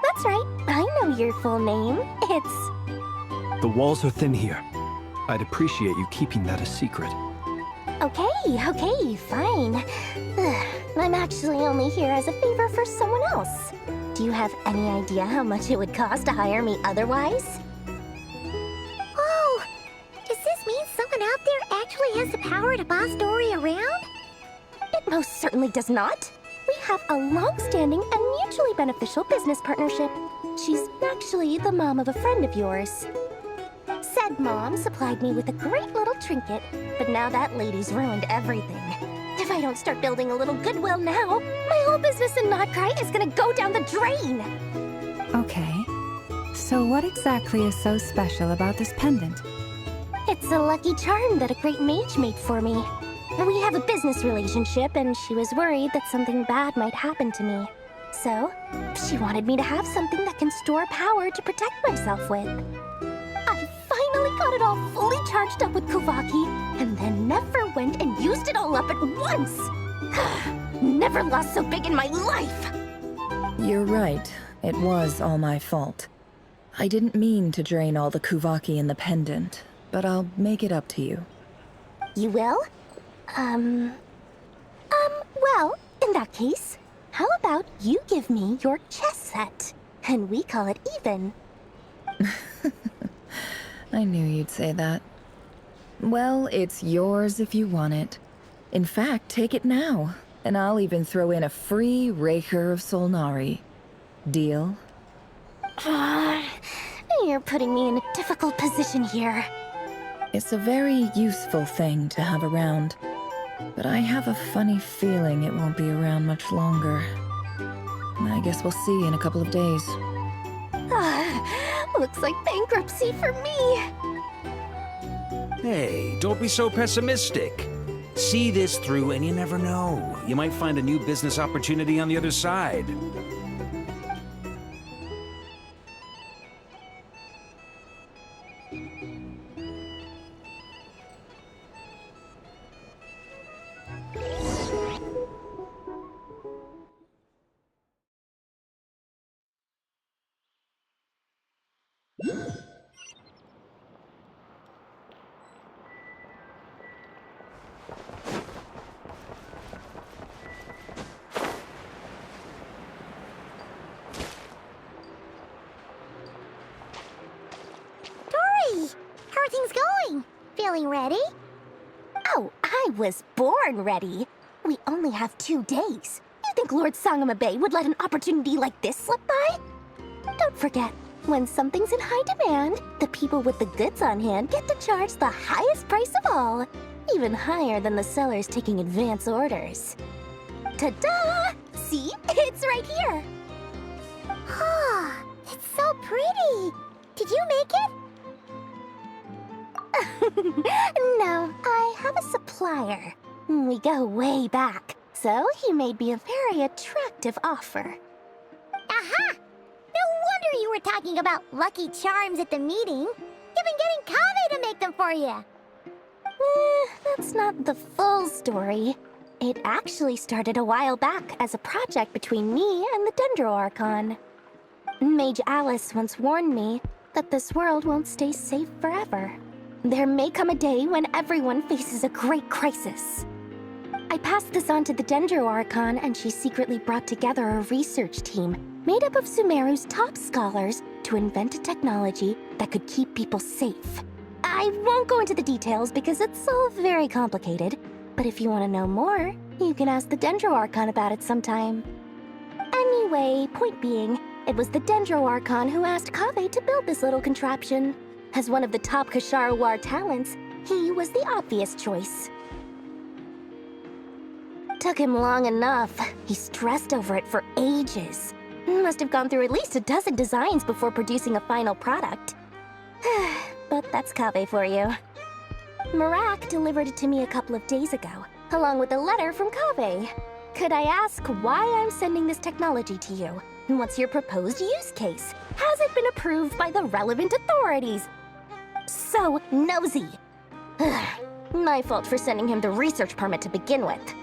Speaker 12: That's right, I know your full name. It's...
Speaker 13: The walls are thin here. I'd appreciate you keeping that a secret.
Speaker 12: Okay, fine. I'm actually only here as a favor for someone else. Do you have any idea how much it would cost to hire me otherwise?
Speaker 1: Oh, does this mean someone out there actually has the power to boss Dory around?
Speaker 12: It most certainly does not. We have a long-standing and mutually beneficial business partnership. She's actually the mom of a friend of yours. Said mom supplied me with a great little trinket, but now that lady's ruined everything. If I don't start building a little goodwill now, my whole business in Notcry is gonna go down the drain!
Speaker 2: Okay. So what exactly is so special about this pendant?
Speaker 12: It's a lucky charm that a great mage made for me. We have a business relationship, and she was worried that something bad might happen to me. So, she wanted me to have something that can store power to protect myself with. I finally got it all fully charged up with Kuvaki, and then never went and used it all up at once! Never lost so big in my life!
Speaker 10: You're right. It was all my fault. I didn't mean to drain all the Kuvaki in the pendant, but I'll make it up to you.
Speaker 12: You will? Well, in that case, how about you give me your chess set, and we call it even?
Speaker 10: I knew you'd say that. Well, it's yours if you want it. In fact, take it now, and I'll even throw in a free Raker of Solnari. Deal?
Speaker 12: You're putting me in a difficult position here.
Speaker 10: It's a very useful thing to have around, but I have a funny feeling it won't be around much longer. I guess we'll see in a couple of days.
Speaker 12: Looks like bankruptcy for me.
Speaker 21: Hey, don't be so pessimistic. See this through and you never know. You might find a new business opportunity on the other side.
Speaker 1: Dory, how are things going? Feeling ready?
Speaker 12: Oh, I was born ready. We only have 2 days. You think Lord Sangama Bay would let an opportunity like this slip by? Don't forget,
Speaker 19: When something's in high demand, the people with the goods on hand get to charge the highest price of all, even higher than the sellers taking advance orders. Ta-da! See? It's right here!
Speaker 1: Ah, it's so pretty! Did you make it?
Speaker 19: No, I have a supplier. We go way back, so he made me a very attractive offer.
Speaker 1: Aha! No wonder you were talking about Lucky Charms at the meeting. You've been getting Kaveh to make them for you.
Speaker 19: That's not the full story. It actually started a while back as a project between me and the Dendro Archon. Mage Alice once warned me that this world won't stay safe forever. There may come a day when everyone faces a great crisis. I passed this on to the Dendro Archon, and she secretly brought together a research team made up of Sumeru's top scholars to invent a technology that could keep people safe. I won't go into the details because it's all very complicated, but if you want to know more, you can ask the Dendro Archon about it sometime. Anyway, point being, it was the Dendro Archon who asked Kaveh to build this little contraption. As one of the top Kashara War talents, he was the obvious choice. Took him long enough. He stressed over it for ages. Must have gone through at least a dozen designs before producing a final product. But that's Kaveh for you. Marak delivered it to me a couple of days ago, along with a letter from Kaveh. Could I ask why I'm sending this technology to you? What's your proposed use case? Has it been approved by the relevant authorities? So nosy. My fault for sending him the research permit to begin with.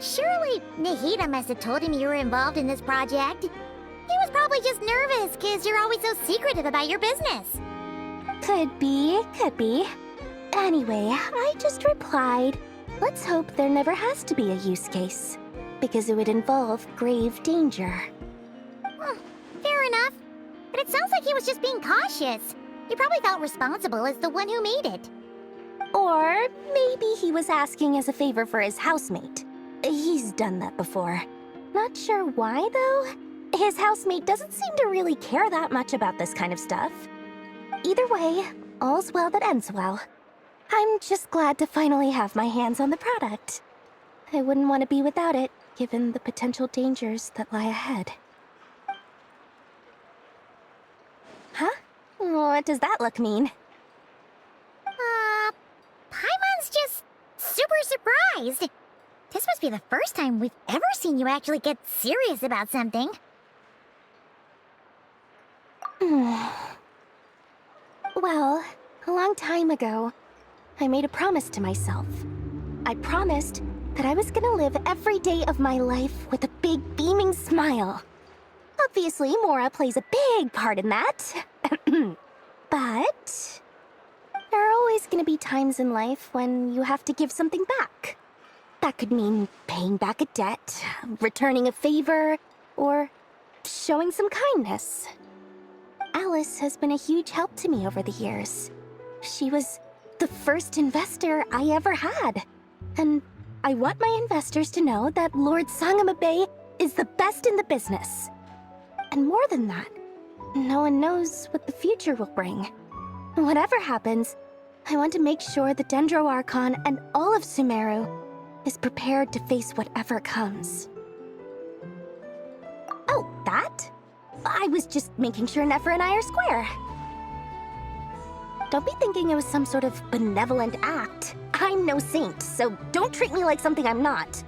Speaker 1: Surely Nahida must have told him you were involved in this project. He was probably just nervous because you're always so secretive about your business.
Speaker 19: Could be, could be. Anyway, I just replied, let's hope there never has to be a use case, because it would involve grave danger.
Speaker 1: Well, fair enough. But it sounds like he was just being cautious. He probably felt responsible as the one who made it.
Speaker 19: Or maybe he was asking as a favor for his housemate. He's done that before. Not sure why, though. His housemate doesn't seem to really care that much about this kind of stuff. Either way, all's well that ends well. I'm just glad to finally have my hands on the product. I wouldn't want to be without it, given the potential dangers that lie ahead. Huh? What does that look mean?
Speaker 1: Paimon's just super surprised. This must be the first time we've ever seen you actually get serious about something.
Speaker 19: Well, a long time ago, I made a promise to myself. I promised that I was gonna live every day of my life with a big beaming smile. Obviously, Mora plays a big part in that. But there are always gonna be times in life when you have to give something back. That could mean paying back a debt, returning a favor, or showing some kindness. Alice has been a huge help to me over the years. She was the first investor I ever had. And I want my investors to know that Lord Sangama Bay is the best in the business. And more than that, no one knows what the future will bring. Whatever happens, I want to make sure the Dendro Archon and all of Sumeru is prepared to face whatever comes. Oh, that? I was just making sure Nefer and I are square. Don't be thinking it was some sort of benevolent act. I'm no saint, so don't treat me like something I'm not.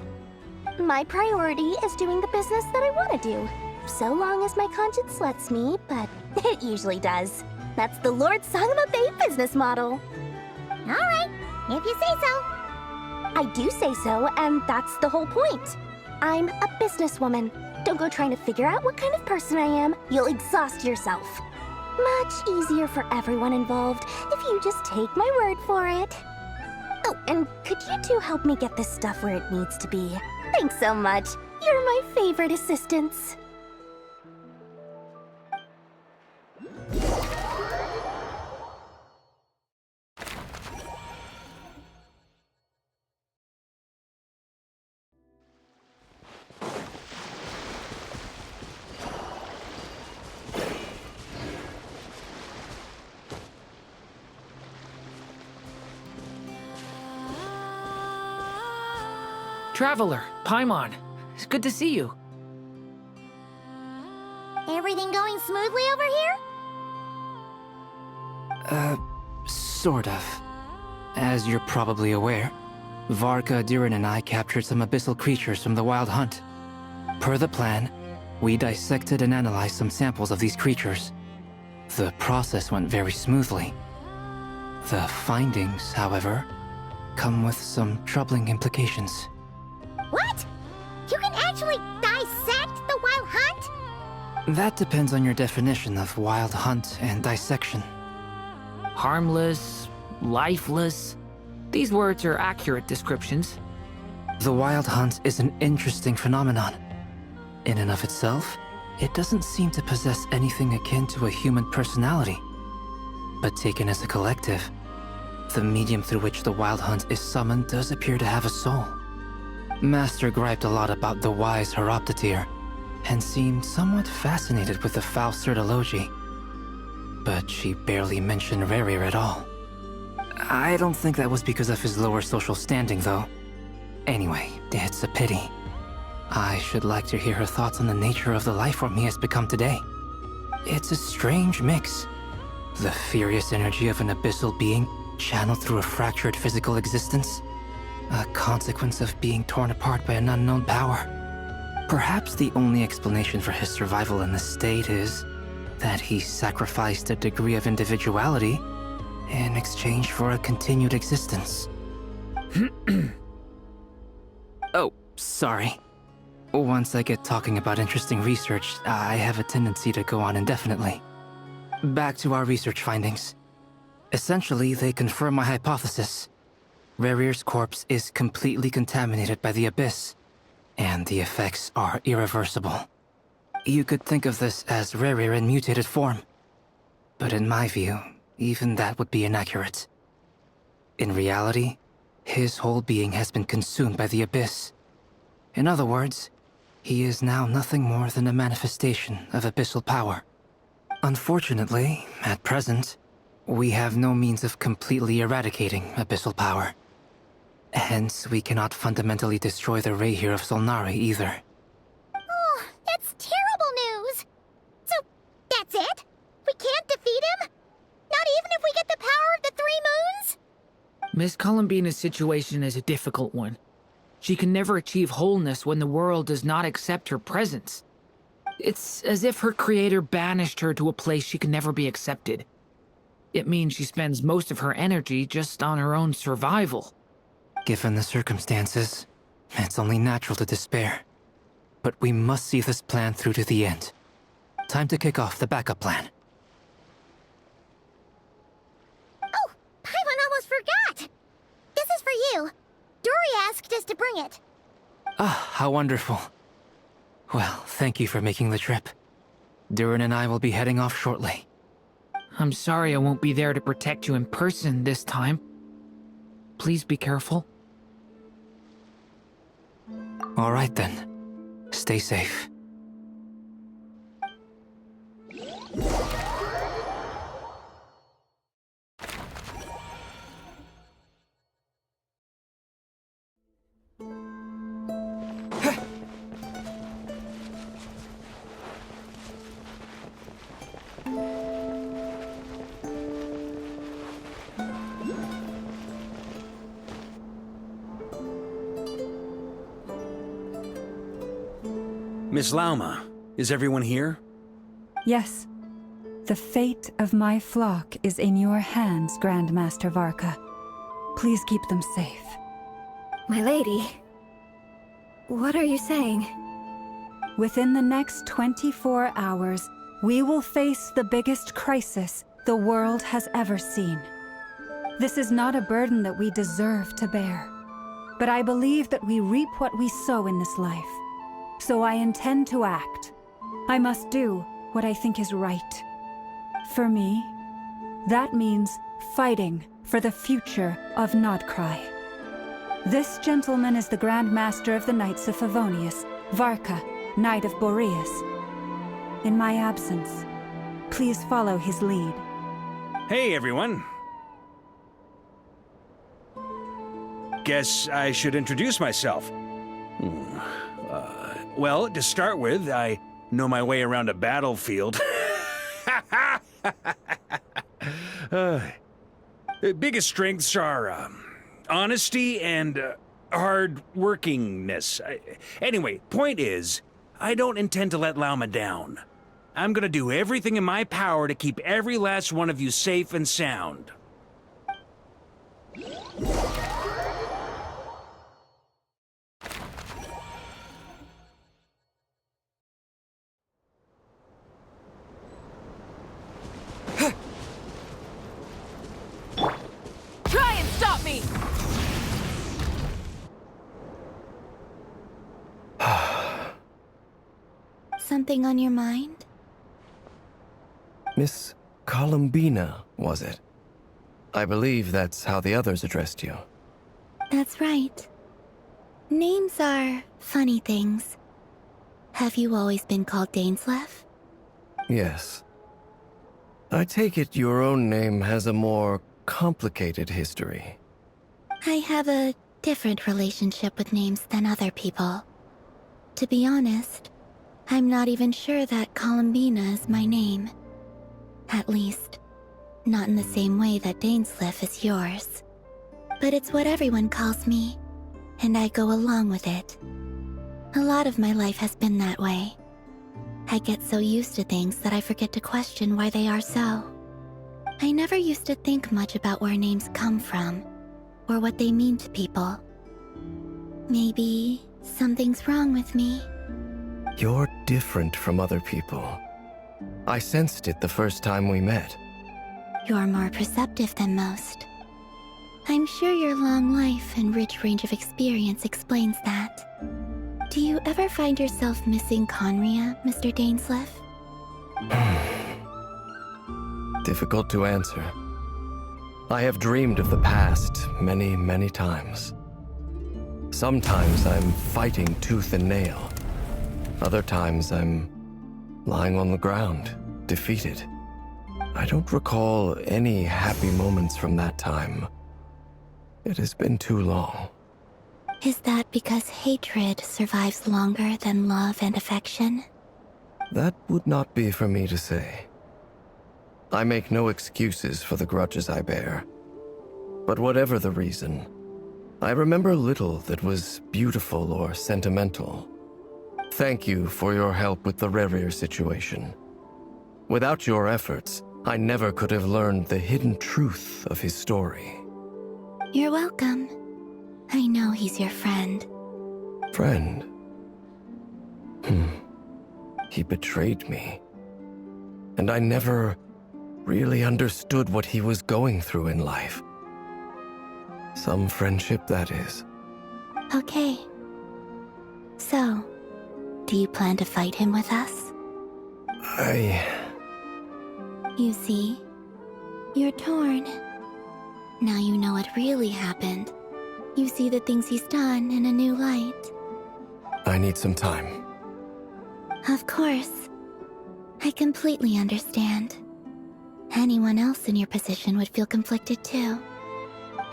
Speaker 19: My priority is doing the business that I want to do, so long as my conscience lets me, but it usually does. That's the Lord Sangama Bay business model.
Speaker 1: All right, if you say so.
Speaker 19: I do say so, and that's the whole point. I'm a businesswoman. Don't go trying to figure out what kind of person I am. You'll exhaust yourself. Much easier for everyone involved if you just take my word for it. Oh, and could you two help me get this stuff where it needs to be? Thanks so much. You're my favorite assistants.
Speaker 15: Traveler, Paimon. It's good to see you.
Speaker 1: Everything going smoothly over here?
Speaker 20: Sort of. As you're probably aware, Varka, Durin, and I captured some abyssal creatures from the Wild Hunt. Per the plan, we dissected and analyzed some samples of these creatures. The process went very smoothly. The findings, however, come with some troubling implications.
Speaker 1: What? You can actually dissect the Wild Hunt?
Speaker 20: That depends on your definition of Wild Hunt and dissection.
Speaker 15: Harmless, lifeless. These words are accurate descriptions.
Speaker 20: The Wild Hunt is an interesting phenomenon. In and of itself, it doesn't seem to possess anything akin to a human personality. But taken as a collective, the medium through which the Wild Hunt is summoned does appear to have a soul. Master griped a lot about the wise Horoptotire, and seemed somewhat fascinated with the Faustsert Elegy. But she barely mentioned Rerir at all. I don't think that was because of his lower social standing, though. Anyway, it's a pity. I should like to hear her thoughts on the nature of the lifeform he has become today. It's a strange mix. The furious energy of an abyssal being channeled through a fractured physical existence. A consequence of being torn apart by an unknown power. Perhaps the only explanation for his survival in this state is that he sacrificed a degree of individuality in exchange for a continued existence. Oh, sorry. Once I get talking about interesting research, I have a tendency to go on indefinitely. Back to our research findings. Essentially, they confirm my hypothesis. Rerir's corpse is completely contaminated by the Abyss, and the effects are irreversible. You could think of this as Rerir in mutated form. But in my view, even that would be inaccurate. In reality, his whole being has been consumed by the Abyss. In other words, he is now nothing more than a manifestation of abyssal power. Unfortunately, at present, we have no means of completely eradicating abyssal power. Hence, we cannot fundamentally destroy the Rehyr of Solnari either.
Speaker 1: Oh, that's terrible news! So, that's it? We can't defeat him? Not even if we get the power of the Three Moons?
Speaker 15: Miss Columbina's situation is a difficult one. She can never achieve wholeness when the world does not accept her presence. It's as if her creator banished her to a place she can never be accepted. It means she spends most of her energy just on her own survival.
Speaker 20: Given the circumstances, it's only natural to despair. But we must see this plan through to the end. Time to kick off the backup plan.
Speaker 1: Oh, Paimon almost forgot! This is for you. Dory asked us to bring it.
Speaker 20: Ah, how wonderful. Well, thank you for making the trip. Durin and I will be heading off shortly.
Speaker 15: I'm sorry I won't be there to protect you in person this time. Please be careful.
Speaker 20: All right then. Stay safe.
Speaker 21: Miss Lauma, is everyone here?
Speaker 2: Yes. The fate of my flock is in your hands, Grandmaster Varka. Please keep them safe.
Speaker 19: My lady, what are you saying?
Speaker 2: Within the next 24 hours, we will face the biggest crisis the world has ever seen. This is not a burden that we deserve to bear, but I believe that we reap what we sow in this life. So I intend to act. I must do what I think is right. For me, that means fighting for the future of Nodcry. This gentleman is the Grand Master of the Knights of Favonius, Varka, Knight of Boreas. In my absence, please follow his lead.
Speaker 21: Hey, everyone. Guess I should introduce myself. Well, to start with, I know my way around a battlefield. Biggest strengths are honesty and hard workingness. Anyway, point is, I don't intend to let Lauma down. I'm gonna do everything in my power to keep every last one of you safe and sound.
Speaker 17: Try and stop me!
Speaker 1: Something on your mind?
Speaker 9: Miss Columbina, was it? I believe that's how the others addressed you.
Speaker 1: That's right. Names are funny things. Have you always been called Dainsleif?
Speaker 9: Yes. I take it your own name has a more complicated history.
Speaker 1: I have a different relationship with names than other people. To be honest, I'm not even sure that Columbina is my name. At least, not in the same way that Dainsleif is yours. But it's what everyone calls me, and I go along with it. A lot of my life has been that way. I get so used to things that I forget to question why they are so. I never used to think much about where names come from, or what they mean to people. Maybe something's wrong with me.
Speaker 9: You're different from other people. I sensed it the first time we met.
Speaker 1: You're more perceptive than most. I'm sure your long life and rich range of experience explains that. Do you ever find yourself missing Conria, Mr. Dainsleif?
Speaker 9: Difficult to answer. I have dreamed of the past many, many times. Sometimes I'm fighting tooth and nail. Other times I'm lying on the ground, defeated. I don't recall any happy moments from that time. It has been too long.
Speaker 1: Is that because hatred survives longer than love and affection?
Speaker 9: That would not be for me to say. I make no excuses for the grudges I bear. But whatever the reason, I remember little that was beautiful or sentimental. Thank you for your help with the Rerir situation. Without your efforts, I never could have learned the hidden truth of his story.
Speaker 1: You're welcome. I know he's your friend.
Speaker 9: Friend? He betrayed me. And I never really understood what he was going through in life. Some friendship, that is.
Speaker 1: Okay. So, do you plan to fight him with us? You see, you're torn. Now you know what really happened. You see the things he's done in a new light.
Speaker 9: I need some time.
Speaker 1: Of course. I completely understand. Anyone else in your position would feel conflicted too.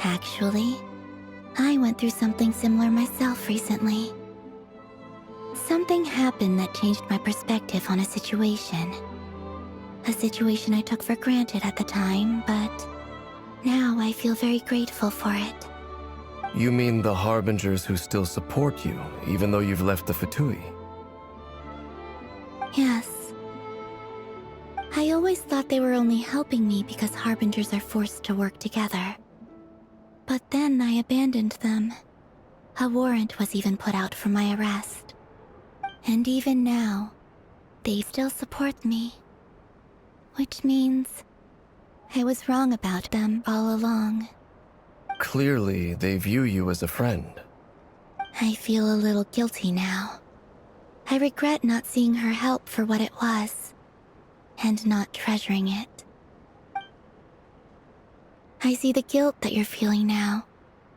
Speaker 1: Actually, I went through something similar myself recently. Something happened that changed my perspective on a situation. A situation I took for granted at the time, but now I feel very grateful for it.
Speaker 9: You mean the Harbingers who still support you, even though you've left the Fatui?
Speaker 1: Yes. I always thought they were only helping me because Harbingers are forced to work together. But then I abandoned them. A warrant was even put out for my arrest. And even now, they still support me. Which means I was wrong about them all along.
Speaker 9: Clearly, they view you as a friend.
Speaker 1: I feel a little guilty now. I regret not seeing her help for what it was, and not treasuring it. I see the guilt that you're feeling now,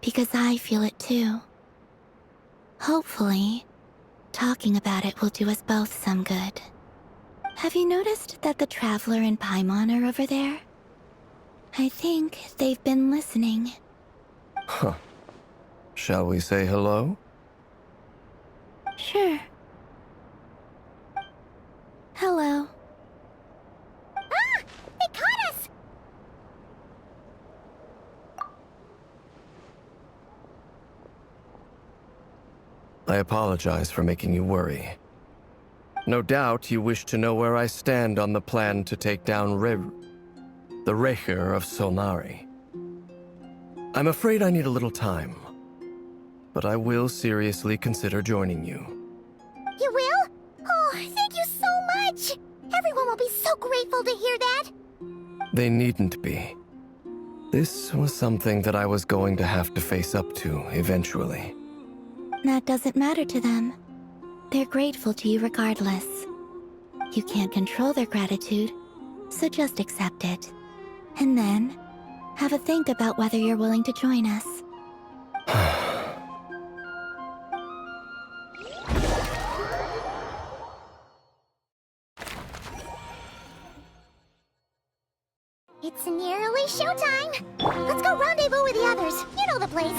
Speaker 1: because I feel it too. Hopefully, talking about it will do us both some good. Have you noticed that the Traveler and Paimon are over there? I think they've been listening.
Speaker 9: Huh. Shall we say hello?
Speaker 16: Sure. Hello.
Speaker 1: Ah! They caught us!
Speaker 9: I apologize for making you worry. No doubt you wish to know where I stand on the plan to take down the Recher of Solnari. I'm afraid I need a little time, but I will seriously consider joining you.
Speaker 1: You will? Oh, thank you so much! Everyone will be so grateful to hear that!
Speaker 9: They needn't be. This was something that I was going to have to face up to eventually.
Speaker 16: That doesn't matter to them. They're grateful to you regardless. You can't control their gratitude, so just accept it. And then, have a think about whether you're willing to join us.
Speaker 1: It's nearly showtime! Let's go rendezvous with the others. You know the place.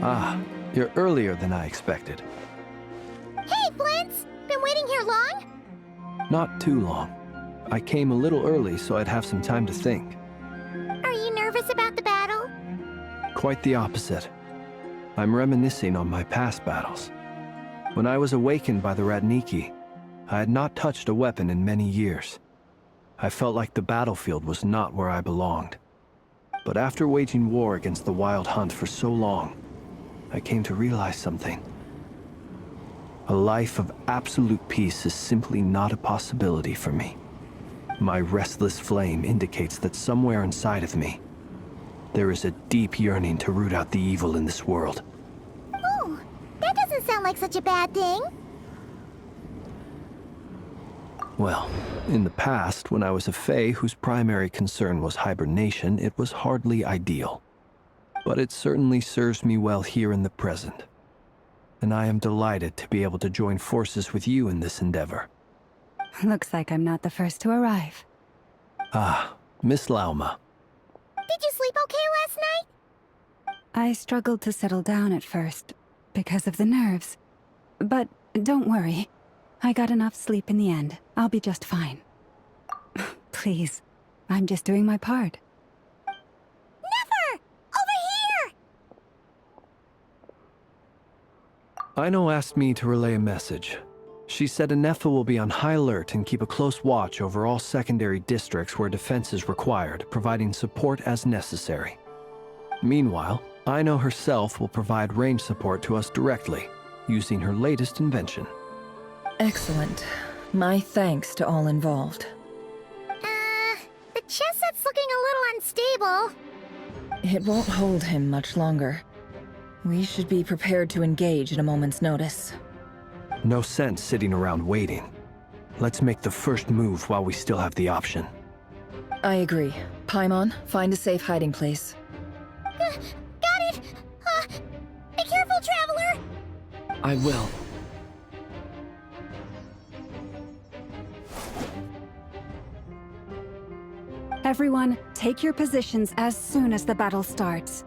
Speaker 13: Ah, you're earlier than I expected.
Speaker 1: Hey, Flint's! Been waiting here long?
Speaker 13: Not too long. I came a little early so I'd have some time to think.
Speaker 1: Are you nervous about the battle?
Speaker 13: Quite the opposite. I'm reminiscing on my past battles. When I was awakened by the Radniki, I had not touched a weapon in many years. I felt like the battlefield was not where I belonged. But after waging war against the Wild Hunt for so long, I came to realize something. A life of absolute peace is simply not a possibility for me. My restless flame indicates that somewhere inside of me, there is a deep yearning to root out the evil in this world.
Speaker 1: Oh, that doesn't sound like such a bad thing.
Speaker 13: Well, in the past, when I was a Fae whose primary concern was hibernation, it was hardly ideal. But it certainly serves me well here in the present. And I am delighted to be able to join forces with you in this endeavor.
Speaker 2: Looks like I'm not the first to arrive.
Speaker 13: Ah, Miss Lauma.
Speaker 1: Did you sleep okay last night?
Speaker 2: I struggled to settle down at first, because of the nerves. But don't worry. I got enough sleep in the end. I'll be just fine. Please, I'm just doing my part.
Speaker 1: Never! Over here!
Speaker 13: Aino asked me to relay a message. She said Anefa will be on high alert and keep a close watch over all secondary districts where defense is required, providing support as necessary. Meanwhile, Aino herself will provide range support to us directly, using her latest invention.
Speaker 10: Excellent. My thanks to all involved.
Speaker 1: The chess set's looking a little unstable.
Speaker 10: It won't hold him much longer. We should be prepared to engage at a moment's notice.
Speaker 13: No sense sitting around waiting. Let's make the first move while we still have the option.
Speaker 10: I agree. Paimon, find a safe hiding place.
Speaker 1: Got it! Be careful, Traveler!
Speaker 13: I will.
Speaker 2: Everyone, take your positions as soon as the battle starts.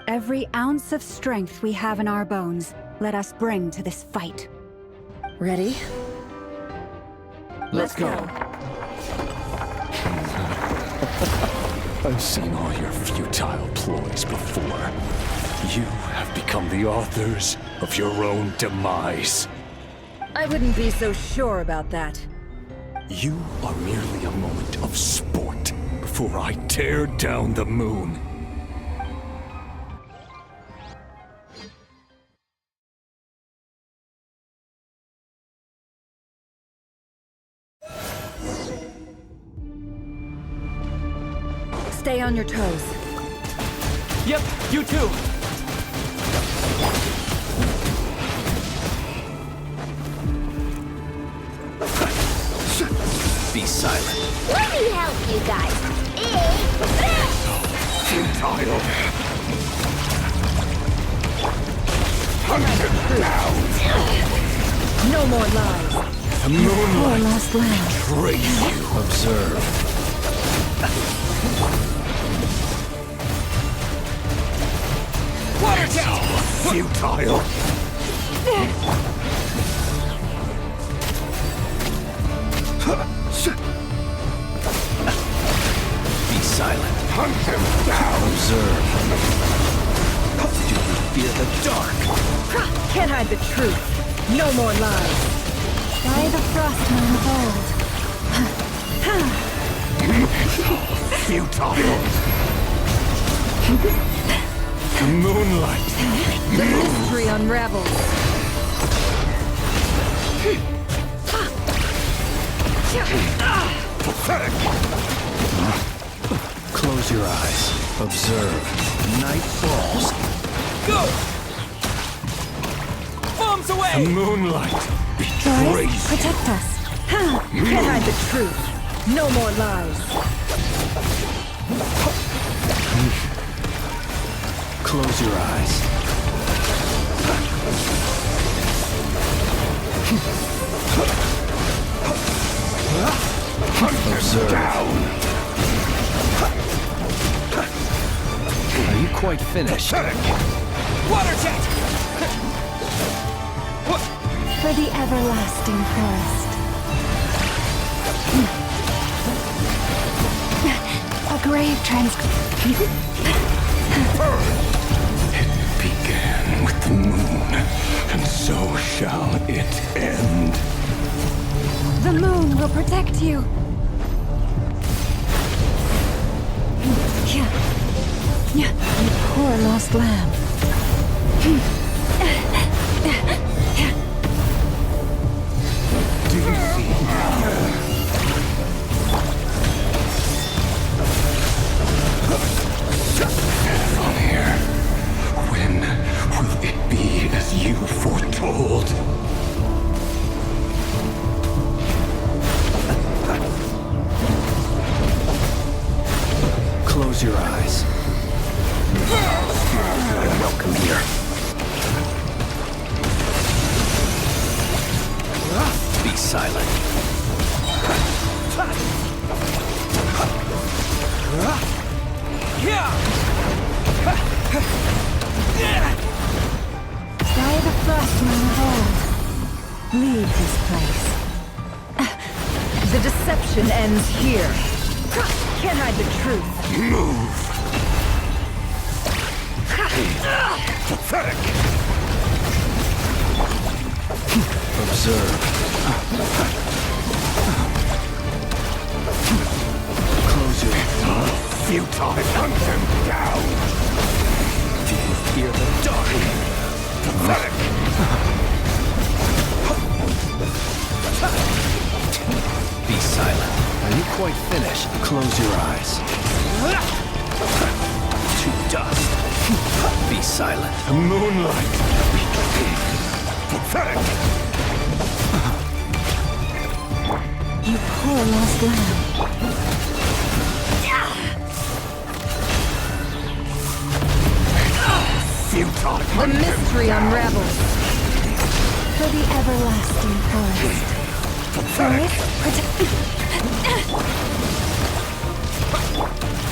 Speaker 2: Every ounce of strength we have in our bones, let us bring to this fight.
Speaker 10: Ready?
Speaker 13: Let's go.
Speaker 14: I've seen all your futile ploys before. You have become the authors of your own demise.
Speaker 10: I wouldn't be so sure about that.
Speaker 14: You are merely a moment of sport before I tear down the moon.
Speaker 10: Stay on your toes.
Speaker 7: Yep, you too!
Speaker 14: Be silent.
Speaker 1: Let me help you guys.
Speaker 4: Futile! Hunt him down!
Speaker 10: No more lies.
Speaker 5: The moonlight
Speaker 10: lost lamb.
Speaker 5: betrays you.
Speaker 9: Observe.
Speaker 4: Water down! Futile!
Speaker 13: Be silent.
Speaker 4: Hunt him down!
Speaker 9: Observe.
Speaker 13: Do you fear the dark?
Speaker 10: Can't hide the truth. No more lies.
Speaker 2: By the frostman of old.
Speaker 4: Futile!
Speaker 5: The moonlight.
Speaker 10: The mystery unravels.
Speaker 4: Pathetic!
Speaker 13: Close your eyes.
Speaker 9: Observe.
Speaker 13: Night falls. Go! Bombs away!
Speaker 5: The moonlight betrays you.
Speaker 2: Protect us.
Speaker 10: Can't hide the truth. No more lies.
Speaker 13: Close your eyes.
Speaker 9: Observe.
Speaker 13: Are you quite finished?
Speaker 4: Water jet!
Speaker 2: For the everlasting forest. A grave
Speaker 5: It began with the moon, and so shall it end.
Speaker 2: The moon will protect you. You poor lost lamb.
Speaker 5: From here, when will it be as you foretold?
Speaker 13: Close your eyes. Welcome here. Be silent.
Speaker 2: By the frostman of old. Leave this place.
Speaker 10: The deception ends here. Can't hide the truth.
Speaker 4: Move! Pathetic!
Speaker 9: Observe.
Speaker 13: Close your
Speaker 4: Futile! Hunt him down!
Speaker 13: Do you fear the dark?
Speaker 4: Pathetic!
Speaker 13: Be silent. Are you quite finished? Close your eyes. To dust. Be silent.
Speaker 5: The moonlight.
Speaker 4: Pathetic!
Speaker 2: You poor lost lamb.
Speaker 4: Futile!
Speaker 10: The mystery unravels.
Speaker 2: For the everlasting forest.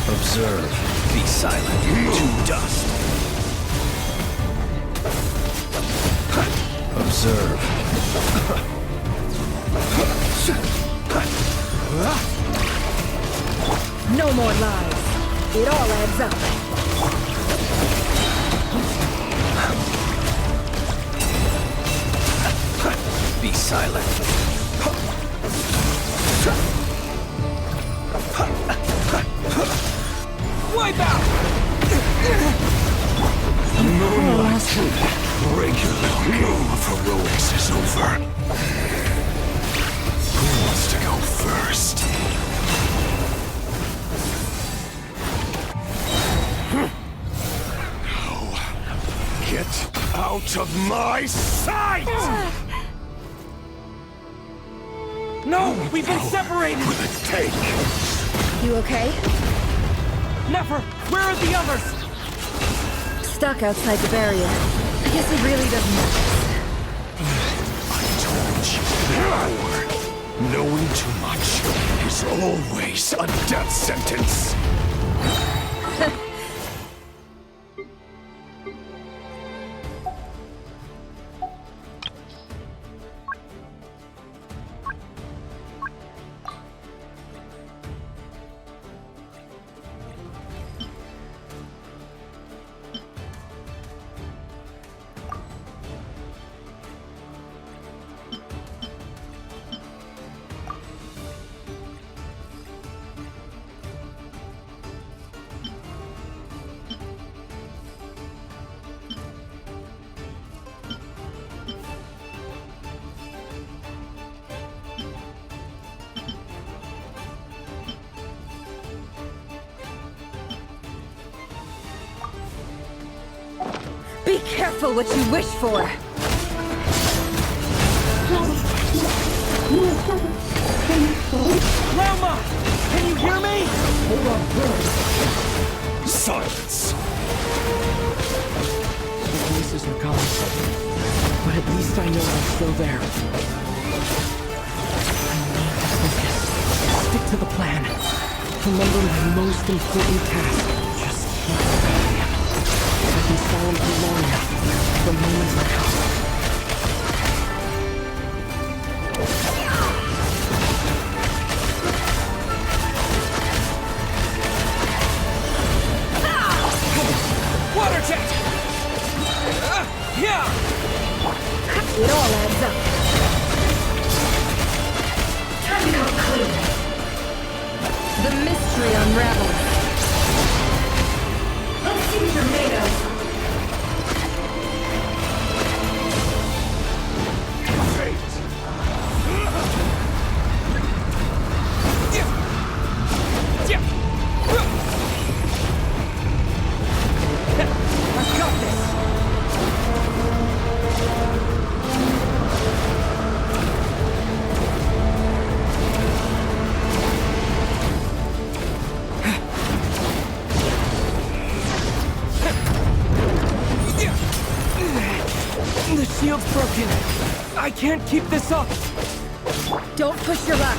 Speaker 9: Observe.
Speaker 13: Be silent. To dust.
Speaker 9: Observe.
Speaker 10: No more lies. It all adds up.
Speaker 13: Be silent. Wipe out!
Speaker 5: Moonlight. Regular game of heroics is over. Who wants to go first?
Speaker 4: Now, get out of my sight!
Speaker 7: No! We've been separated!
Speaker 4: Will it take?
Speaker 10: You okay?
Speaker 7: Nefer, where are the others?
Speaker 10: Stuck outside the barrier. I guess it really doesn't matter.
Speaker 4: Power. Knowing too much is always a death sentence.
Speaker 10: Be careful what you wish for!
Speaker 7: Rama! Can you hear me?
Speaker 4: Hold on first. Silence.
Speaker 7: The voices are gone, but at least I know I'm still there. I need to focus. Stick to the plan. Remember my most important task. Just keep fighting him. If I can silence him long enough, the moment will come.
Speaker 10: Water jet! Yeah! It all adds up. Time to come clean. The mystery unravels. Let's see what you're made of.
Speaker 7: I've got this! The shield's broken. I can't keep this up.
Speaker 10: Don't push your luck.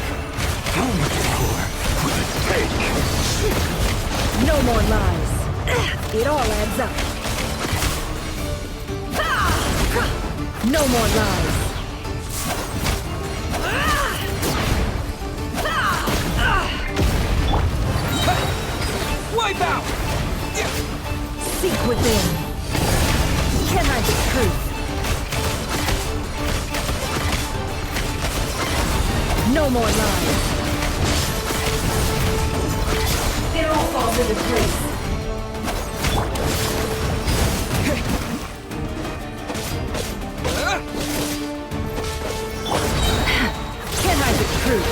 Speaker 4: How much power will it take?
Speaker 10: No more lies. It all adds up. No more lies.
Speaker 7: Wipe out!
Speaker 10: Seek within. Can I the truth? No more lies. It all falls into place. Can I the truth?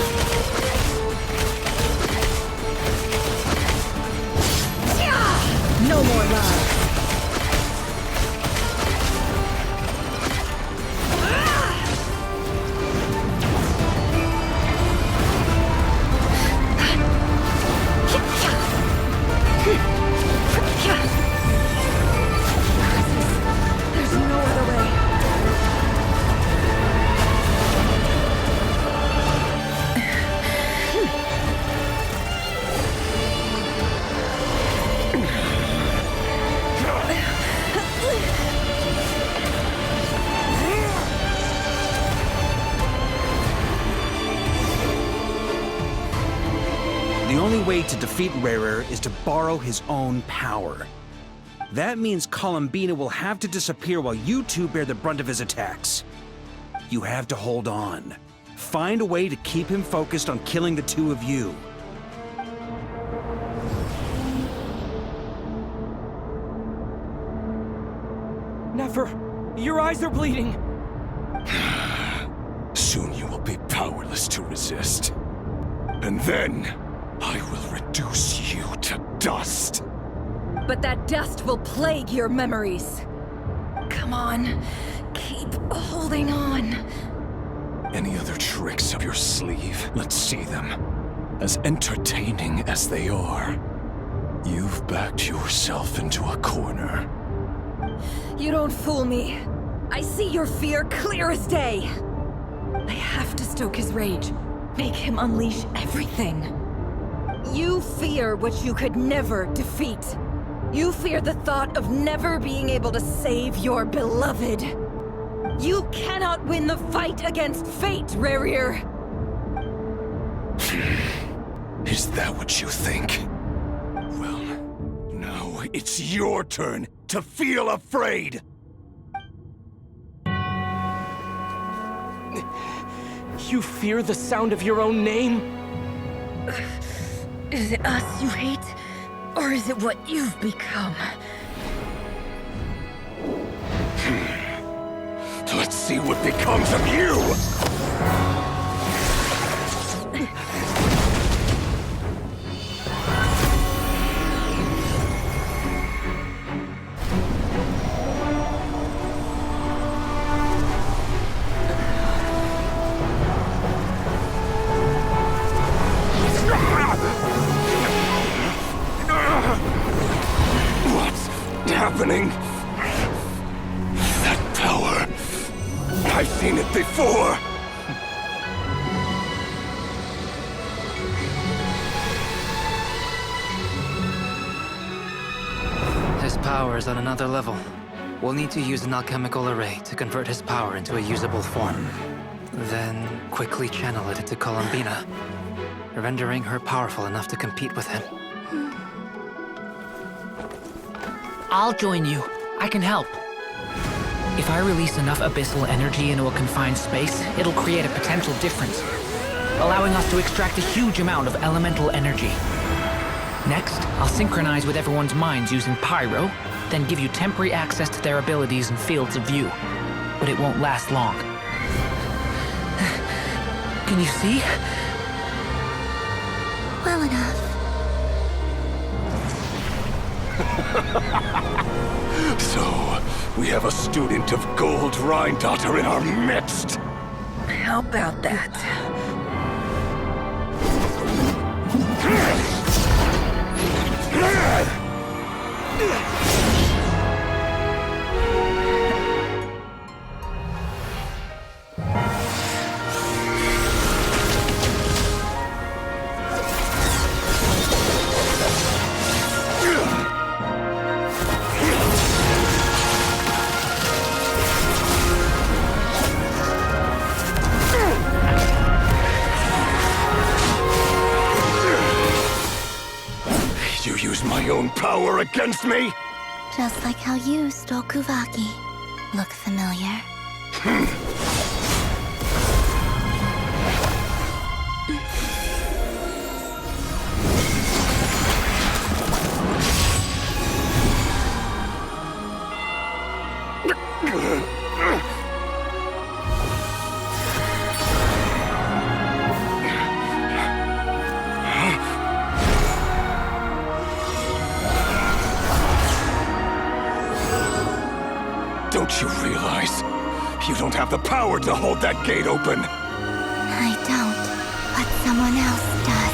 Speaker 10: No more lies. There's no other way.
Speaker 21: The only way to defeat Rarer is to borrow his own power. That means Columbina will have to disappear while you two bear the brunt of his attacks. You have to hold on. Find a way to keep him focused on killing the two of you.
Speaker 7: Nefer, your eyes are bleeding.
Speaker 4: Soon you will be powerless to resist. And then, I will reduce you to dust.
Speaker 10: But that dust will plague your memories. Come on, keep holding on.
Speaker 4: Any other tricks up your sleeve? Let's see them. As entertaining as they are.
Speaker 8: You've backed yourself into a corner.
Speaker 10: You don't fool me. I see your fear clear as day. I have to stoke his rage. Make him unleash everything. You fear what you could never defeat. You fear the thought of never being able to save your beloved. You cannot win the fight against fate, Rerir.
Speaker 5: Is that what you think? Well, now it's your turn to feel afraid!
Speaker 7: You fear the sound of your own name?
Speaker 10: Is it us you hate? Or is it what you've become?
Speaker 5: Let's see what becomes of you! What's happening? That power. I've seen it before!
Speaker 20: His power is on another level. We'll need to use an alchemical array to convert his power into a usable form. Then quickly channel it into Columbina, rendering her powerful enough to compete with him.
Speaker 15: I'll join you. I can help. If I release enough abyssal energy into a confined space, it'll create a potential difference, allowing us to extract a huge amount of elemental energy. Next, I'll synchronize with everyone's minds using Pyro, then give you temporary access to their abilities and fields of view. But it won't last long. Can you see?
Speaker 1: Well enough.
Speaker 5: So, we have a student of Gold Rheindotter in our midst!
Speaker 10: How about that?
Speaker 5: You use my own power against me?
Speaker 1: Just like how you stole Kuvaki. Look familiar?
Speaker 5: Don't you realize? You don't have the power to hold that gate open!
Speaker 1: I don't, but someone else does.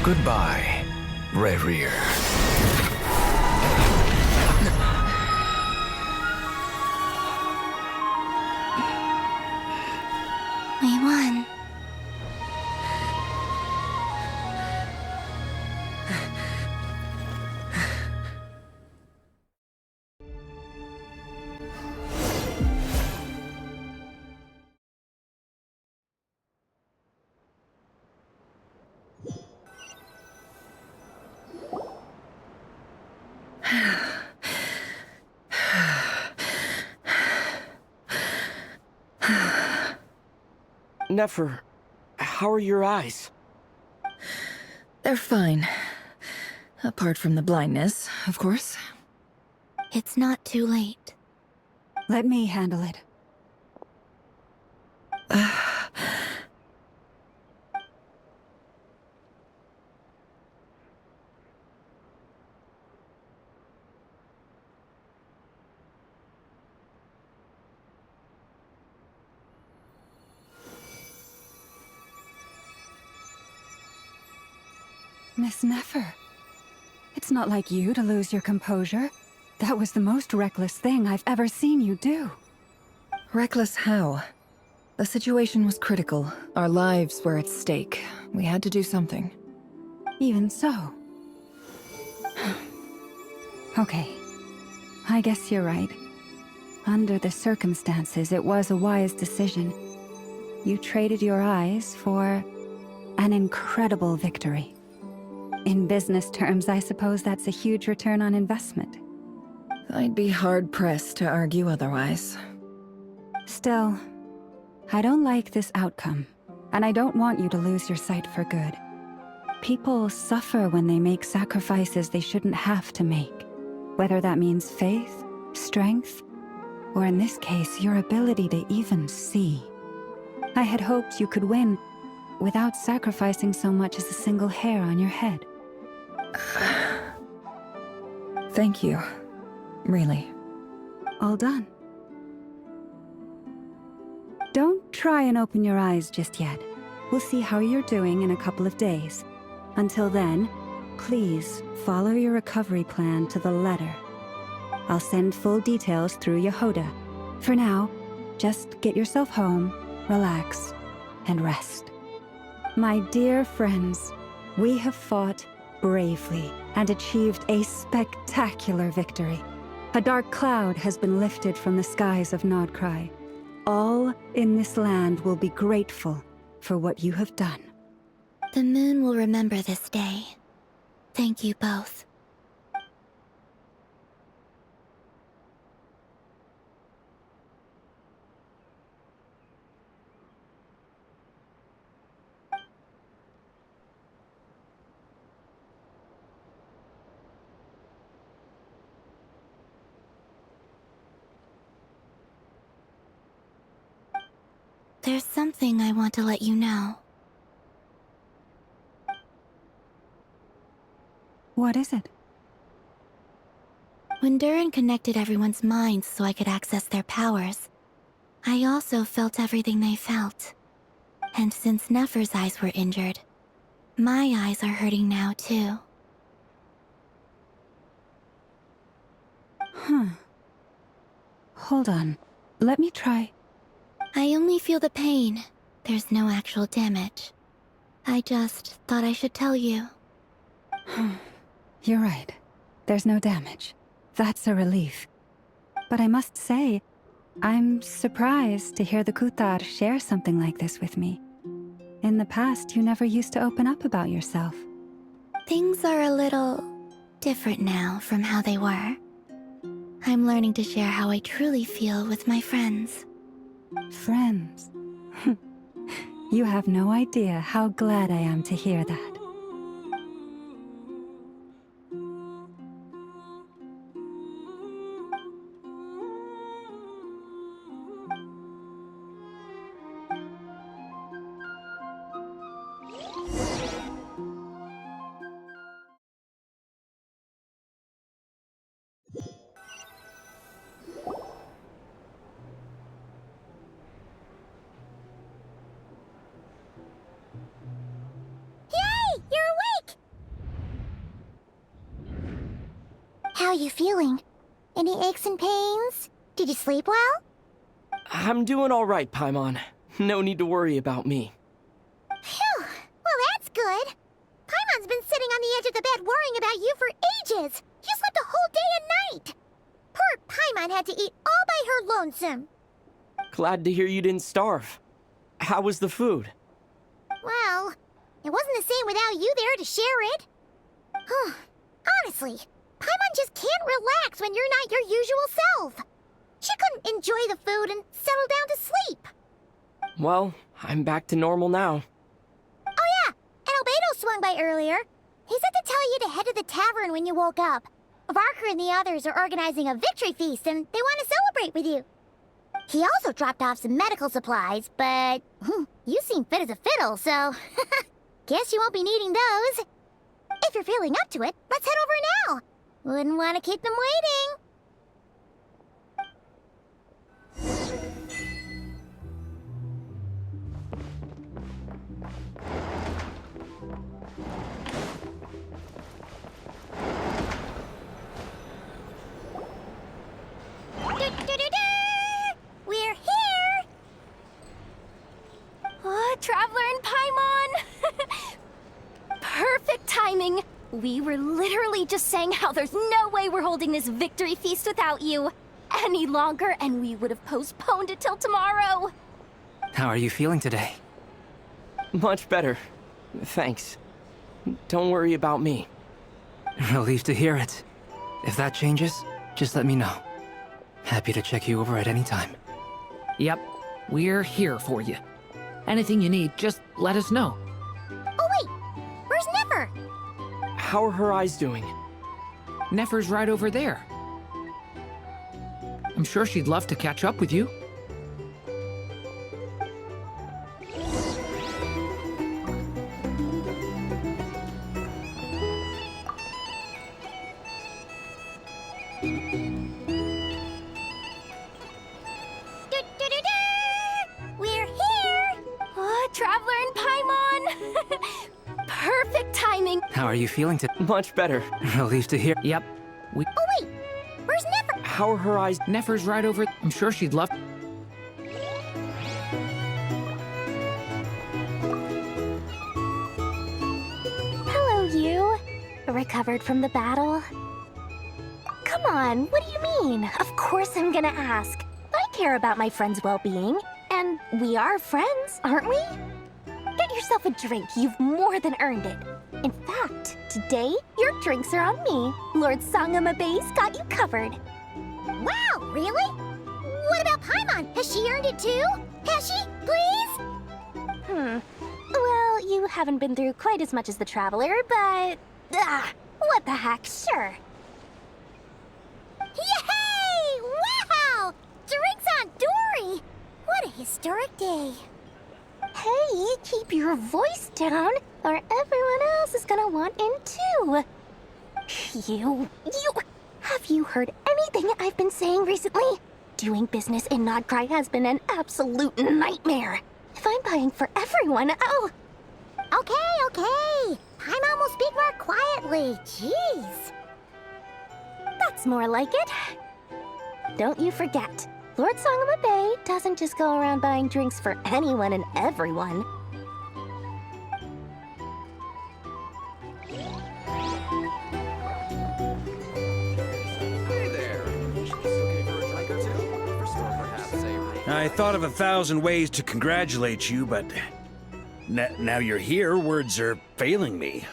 Speaker 9: Goodbye, Rerir.
Speaker 1: We won.
Speaker 7: Nefer, how are your eyes?
Speaker 10: They're fine. Apart from the blindness, of course.
Speaker 1: It's not too late.
Speaker 2: Let me handle it. Miss Nefer. It's not like you to lose your composure. That was the most reckless thing I've ever seen you do.
Speaker 10: Reckless how? The situation was critical. Our lives were at stake. We had to do something.
Speaker 2: Even so. Okay. I guess you're right. Under the circumstances, it was a wise decision. You traded your eyes for an incredible victory. In business terms, I suppose that's a huge return on investment.
Speaker 10: I'd be hard-pressed to argue otherwise.
Speaker 2: Still, I don't like this outcome, and I don't want you to lose your sight for good. People suffer when they make sacrifices they shouldn't have to make, whether that means faith, strength, or in this case, your ability to even see. I had hoped you could win without sacrificing so much as a single hair on your head.
Speaker 10: Thank you. Really.
Speaker 2: All done. Don't try and open your eyes just yet. We'll see how you're doing in a couple of days. Until then, please follow your recovery plan to the letter. I'll send full details through Yehoda. For now, just get yourself home, relax, and rest. My dear friends, we have fought bravely and achieved a spectacular victory. A dark cloud has been lifted from the skies of Nodcry. All in this land will be grateful for what you have done.
Speaker 16: The moon will remember this day. Thank you both. There's something I want to let you know.
Speaker 2: What is it?
Speaker 16: When Durin connected everyone's minds so I could access their powers, I also felt everything they felt. And since Nefer's eyes were injured, my eyes are hurting now too.
Speaker 2: Huh. Hold on. Let me try.
Speaker 16: I only feel the pain. There's no actual damage. I just thought I should tell you.
Speaker 2: You're right. There's no damage. That's a relief. But I must say, I'm surprised to hear the Kutar share something like this with me. In the past, you never used to open up about yourself.
Speaker 16: Things are a little different now from how they were. I'm learning to share how I truly feel with my friends.
Speaker 2: Friends? You have no idea how glad I am to hear that.
Speaker 1: How are you feeling? Any aches and pains? Did you sleep well?
Speaker 7: I'm doing all right, Paimon. No need to worry about me.
Speaker 1: Phew! Well, that's good. Paimon's been sitting on the edge of the bed worrying about you for ages. You slept a whole day and night. Poor Paimon had to eat all by her lonesome.
Speaker 7: Glad to hear you didn't starve. How was the food?
Speaker 1: Well, it wasn't the same without you there to share it. Honestly, Paimon just can't relax when you're not your usual self. She couldn't enjoy the food and settle down to sleep.
Speaker 7: Well, I'm back to normal now.
Speaker 1: Oh yeah, and Albedo swung by earlier. He said to tell you to head to the tavern when you woke up. Varker and the others are organizing a victory feast and they want to celebrate with you. He also dropped off some medical supplies, but you seem fit as a fiddle, so guess you won't be needing those. If you're feeling up to it, let's head over now. Wouldn't want to keep them waiting.
Speaker 12: Traveler and Paimon! Perfect timing! We were literally just saying how there's no way we're holding this victory feast without you any longer, and we would have postponed it till tomorrow.
Speaker 20: How are you feeling today?
Speaker 7: Much better. Thanks. Don't worry about me.
Speaker 20: Relieved to hear it. If that changes, just let me know. Happy to check you over at any time.
Speaker 15: Yep, we're here for you. Anything you need, just let us know.
Speaker 1: Oh wait, where's Nefer?
Speaker 7: How are her eyes doing?
Speaker 15: Nefer's right over there. I'm sure she'd love to catch up with you.
Speaker 1: We're here!
Speaker 12: Oh, Traveler and Paimon! Perfect timing!
Speaker 20: How are you feeling today?
Speaker 7: Much better.
Speaker 20: Relieved to hear.
Speaker 15: Yep.
Speaker 1: Oh wait, where's Nefer?
Speaker 7: How are her eyes?
Speaker 15: Nefer's right over. I'm sure she'd love.
Speaker 12: Hello, you. Recovered from the battle? Come on, what do you mean? Of course I'm gonna ask. I care about my friend's well-being. And we are friends, aren't we? Get yourself a drink. You've more than earned it. In fact, today, your drinks are on me. Lord Sangamabe's got you covered.
Speaker 1: Wow, really? What about Paimon? Has she earned it too? Has she? Please?
Speaker 12: Well, you haven't been through quite as much as the Traveler, but... what the heck, sure.
Speaker 1: Yay! Wow! Drinks on Dory! What a historic day.
Speaker 12: Hey, keep your voice down, or everyone else is gonna want in too. Have you heard anything I've been saying recently? Doing business in Nodcry has been an absolute nightmare. If I'm buying for everyone, oh...
Speaker 1: Okay. Paimon will speak more quietly. Jeez.
Speaker 12: That's more like it. Don't you forget, Lord Sangamabe doesn't just go around buying drinks for anyone and everyone.
Speaker 21: I thought of 1,000 ways to congratulate you, but now you're here, words are failing me.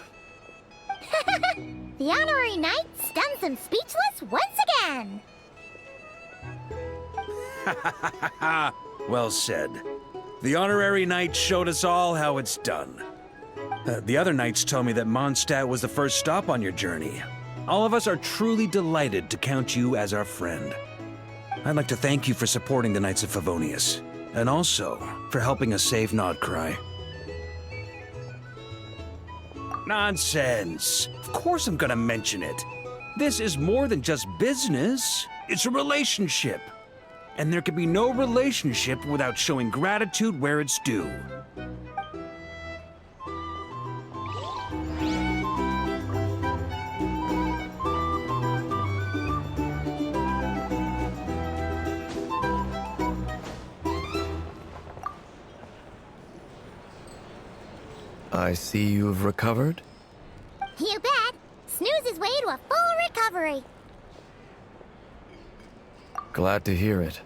Speaker 1: The honorary knight stuns them speechless once again.
Speaker 21: Well said. The honorary knight showed us all how it's done. The other knights told me that Mondstadt was the first stop on your journey. All of us are truly delighted to count you as our friend. I'd like to thank you for supporting the Knights of Favonius, and also for helping us save Nodcry. Nonsense! Of course I'm gonna mention it. This is more than just business. It's a relationship. And there can be no relationship without showing gratitude where it's due.
Speaker 9: I see you've recovered.
Speaker 1: You bet. Snooze his way to a full recovery.
Speaker 9: Glad to hear it.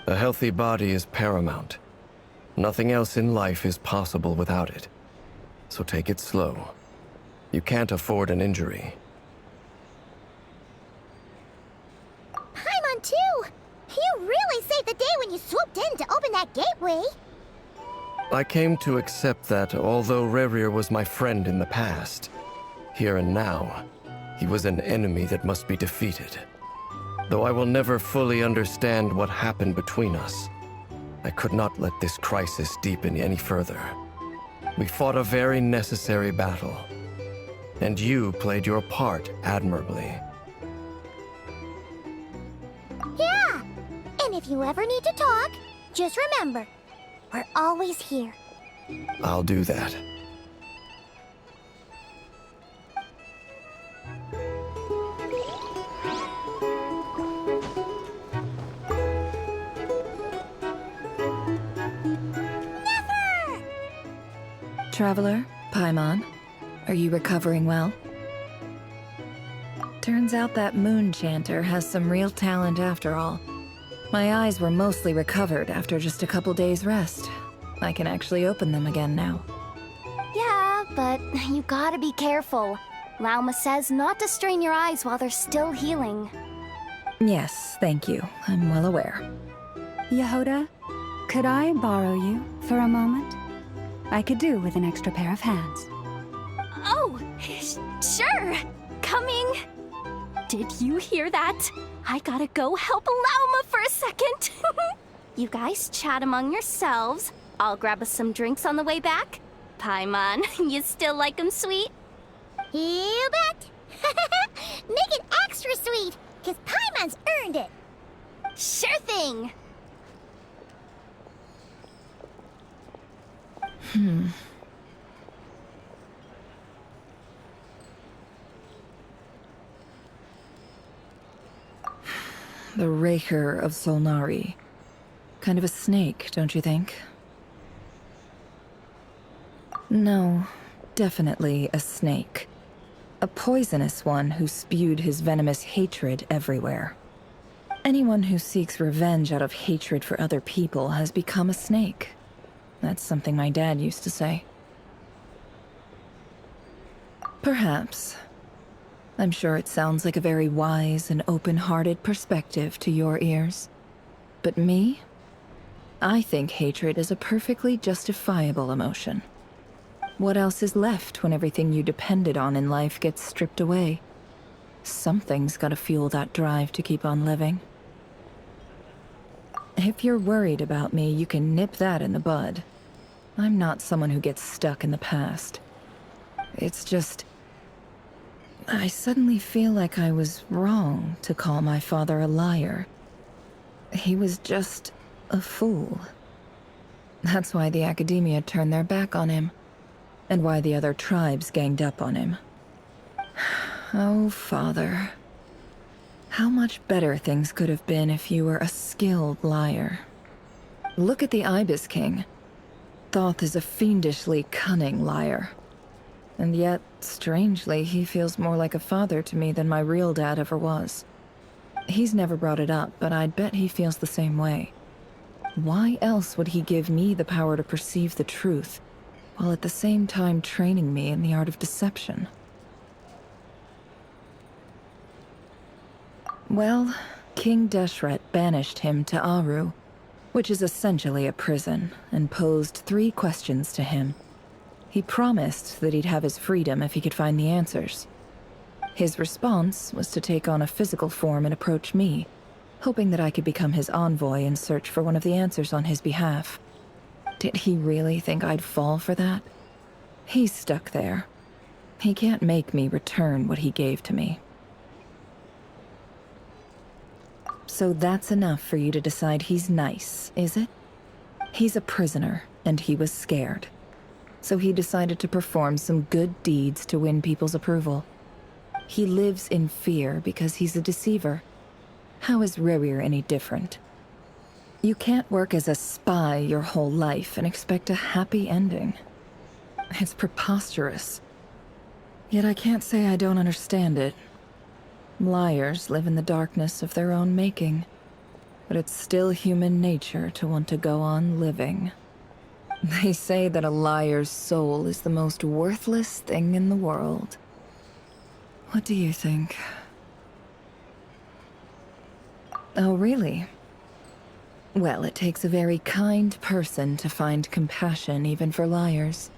Speaker 9: A healthy body is paramount. Nothing else in life is possible without it. So take it slow. You can't afford an injury.
Speaker 1: Paimon too! You really saved the day when you swooped in to open that gateway.
Speaker 9: I came to accept that although Rerir was my friend in the past, here and now, he was an enemy that must be defeated. Though I will never fully understand what happened between us, I could not let this crisis deepen any further. We fought a very necessary battle, and you played your part admirably.
Speaker 1: Yeah! And if you ever need to talk, just remember, we're always here.
Speaker 9: I'll do that.
Speaker 10: Traveler, Paimon, are you recovering well? Turns out that moon chanter has some real talent after all. My eyes were mostly recovered after just a couple days' rest. I can actually open them again now.
Speaker 12: Yeah, but you gotta be careful. Lauma says not to strain your eyes while they're still healing.
Speaker 10: Yes, thank you. I'm well aware.
Speaker 2: Yehoda, could I borrow you for a moment? I could do with an extra pair of hands.
Speaker 12: Oh, sure. Coming. Did you hear that? I gotta go help Lauma for a second. You guys chat among yourselves. I'll grab us some drinks on the way back. Paimon, you still like 'em sweet?
Speaker 1: You bet. Make it extra sweet, because Paimon's earned it.
Speaker 12: Sure thing.
Speaker 10: The Raker of Solnari. Kind of a snake, don't you think? No, definitely a snake. A poisonous one who spewed his venomous hatred everywhere. Anyone who seeks revenge out of hatred for other people has become a snake. That's something my dad used to say. Perhaps. I'm sure it sounds like a very wise and open-hearted perspective to your ears. But me? I think hatred is a perfectly justifiable emotion. What else is left when everything you depended on in life gets stripped away? Something's gotta fuel that drive to keep on living. If you're worried about me, you can nip that in the bud. I'm not someone who gets stuck in the past. It's just... I suddenly feel like I was wrong to call my father a liar. He was just a fool. That's why the Academia turned their back on him, and why the other tribes ganged up on him. Oh, Father. How much better things could have been if you were a skilled liar. Look at the Ibis King. Thoth is a fiendishly cunning liar. And yet, strangely, he feels more like a father to me than my real dad ever was. He's never brought it up, but I'd bet he feels the same way. Why else would he give me the power to perceive the truth, while at the same time training me in the art of deception? Well, King Deshret banished him to Aru, which is essentially a prison, and posed 3 questions to him. He promised that he'd have his freedom if he could find the answers. His response was to take on a physical form and approach me, hoping that I could become his envoy and search for one of the answers on his behalf. Did he really think I'd fall for that? He's stuck there. He can't make me return what he gave to me. So that's enough for you to decide he's nice, is it? He's a prisoner, and he was scared. So he decided to perform some good deeds to win people's approval. He lives in fear because he's a deceiver. How is Rerir any different? You can't work as a spy your whole life and expect a happy ending. It's preposterous. Yet I can't say I don't understand it. Liars live in the darkness of their own making, but it's still human nature to want to go on living. They say that a liar's soul is the most worthless thing in the world. What do you think? Oh, really? Well, it takes a very kind person to find compassion even for liars.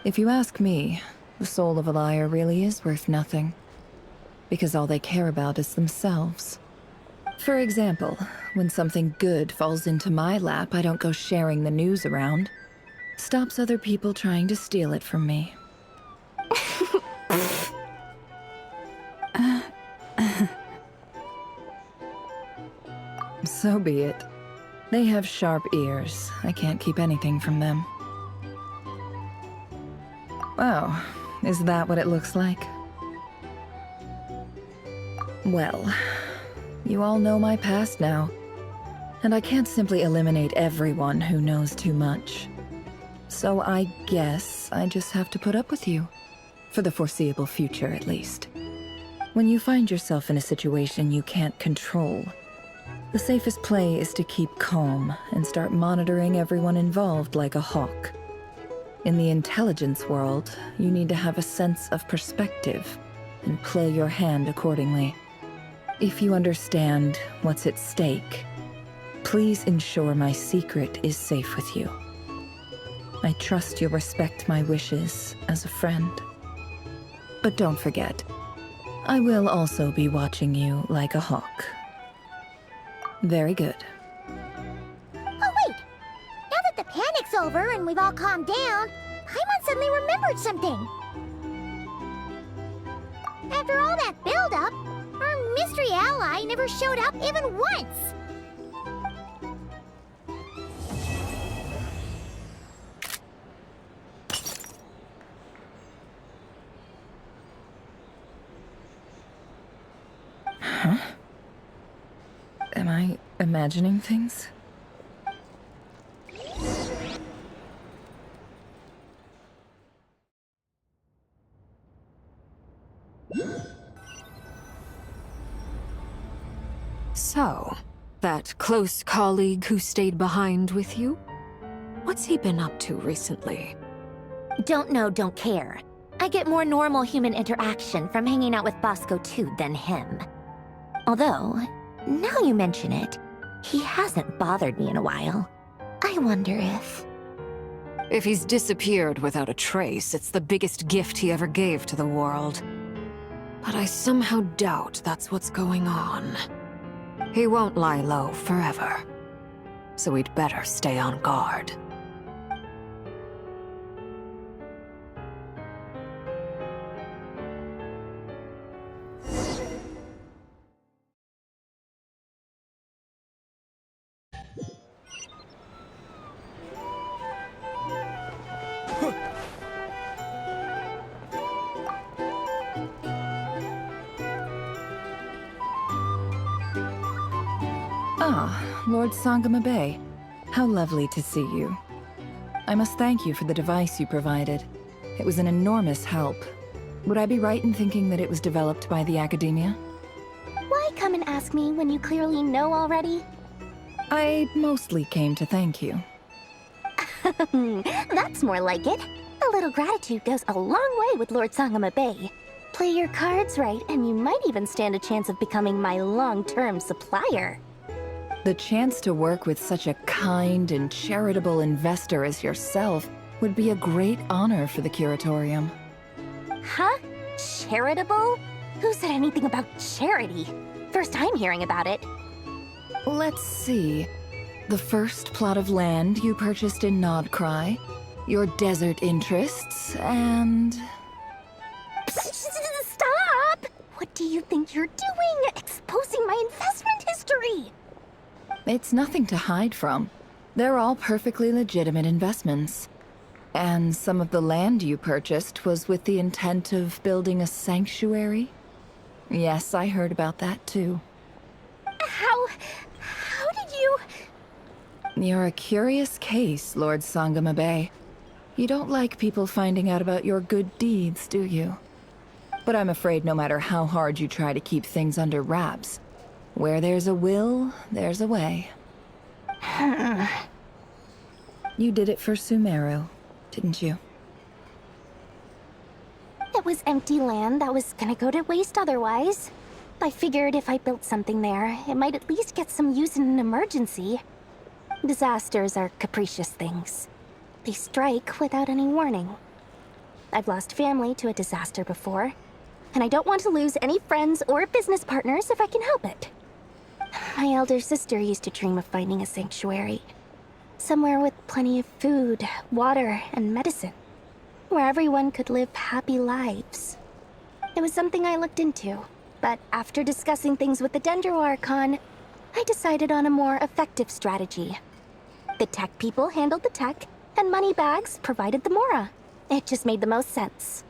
Speaker 10: If you ask me, the soul of a liar really is worth nothing, because all they care about is themselves. For example, when something good falls into my lap, I don't go sharing the news around. Stops other people trying to steal it from me. So be it. They have sharp ears. I can't keep anything from them. Oh, is that what it looks like? Well, you all know my past now, and I can't simply eliminate everyone who knows too much. So I guess I just have to put up with you. For the foreseeable future, at least. When you find yourself in a situation you can't control, the safest play is to keep calm and start monitoring everyone involved like a hawk. In the intelligence world, you need to have a sense of perspective and play your hand accordingly. If you understand what's at stake, please ensure my secret is safe with you. I trust you'll respect my wishes as a friend. But don't forget, I will also be watching you like a hawk. Very good.
Speaker 1: Oh, wait! Now that the panic's over and we've all calmed down, Paimon suddenly remembered something. After all that build-up, our mystery ally never showed up even once!
Speaker 10: Huh? Am I imagining things?
Speaker 17: So, that close colleague who stayed behind with you? What's he been up to recently?
Speaker 1: Don't know, don't care. I get more normal human interaction from hanging out with Bosco too than him. Although, now you mention it, he hasn't bothered me in a while. I wonder if...
Speaker 17: If he's disappeared without a trace, it's the biggest gift he ever gave to the world. But I somehow doubt that's what's going on. He won't lie low forever. So we'd better stay on guard.
Speaker 10: Ah, Lord Sangama Bay. How lovely to see you. I must thank you for the device you provided. It was an enormous help. Would I be right in thinking that it was developed by the Academia?
Speaker 12: Why come and ask me when you clearly know already?
Speaker 10: I mostly came to thank you.
Speaker 12: That's more like it. A little gratitude goes a long way with Lord Sangama Bay. Play your cards right, and you might even stand a chance of becoming my long-term supplier.
Speaker 10: The chance to work with such a kind and charitable investor as yourself would be a great honor for the Curatorium.
Speaker 12: Huh? Charitable? Who said anything about charity? First time hearing about it.
Speaker 10: Let's see. The first plot of land you purchased in Nodcry, your desert interests, and...
Speaker 12: Stop! What do you think you're doing? Exposing my investment history!
Speaker 10: It's nothing to hide from. They're all perfectly legitimate investments. And some of the land you purchased was with the intent of building a sanctuary? Yes, I heard about that too.
Speaker 12: How did you...
Speaker 10: You're a curious case, Lord Sangama Bay. You don't like people finding out about your good deeds, do you? But I'm afraid no matter how hard you try to keep things under wraps, where there's a will, there's a way. You did it for Sumeru, didn't you?
Speaker 12: It was empty land that was gonna go to waste otherwise. I figured if I built something there, it might at least get some use in an emergency. Disasters are capricious things. They strike without any warning. I've lost family to a disaster before, and I don't want to lose any friends or business partners if I can help it. My elder sister used to dream of finding a sanctuary. Somewhere with plenty of food, water, and medicine. Where everyone could live happy lives. It was something I looked into, but after discussing things with the Dendro Archon, I decided on a more effective strategy. The tech people handled the tech, and Moneybags provided the Mora. It just made the most sense.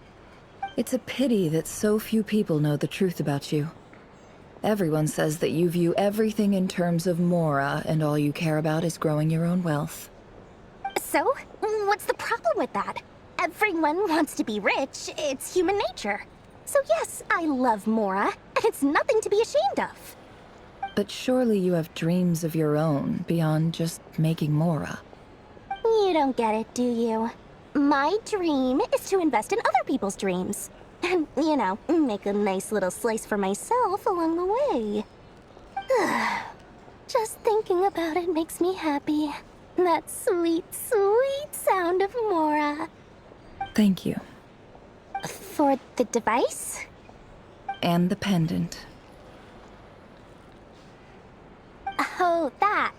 Speaker 10: It's a pity that so few people know the truth about you. Everyone says that you view everything in terms of Mora, and all you care about is growing your own wealth.
Speaker 12: So, what's the problem with that? Everyone wants to be rich. It's human nature. So yes, I love Mora, and it's nothing to be ashamed of.
Speaker 10: But surely you have dreams of your own beyond just making Mora.
Speaker 12: You don't get it, do you? My dream is to invest in other people's dreams. And, you know, make a nice little slice for myself along the way. Just thinking about it makes me happy. That sweet, sweet sound of Mora.
Speaker 10: Thank you.
Speaker 12: For the device?
Speaker 10: And the pendant.
Speaker 12: Oh, that.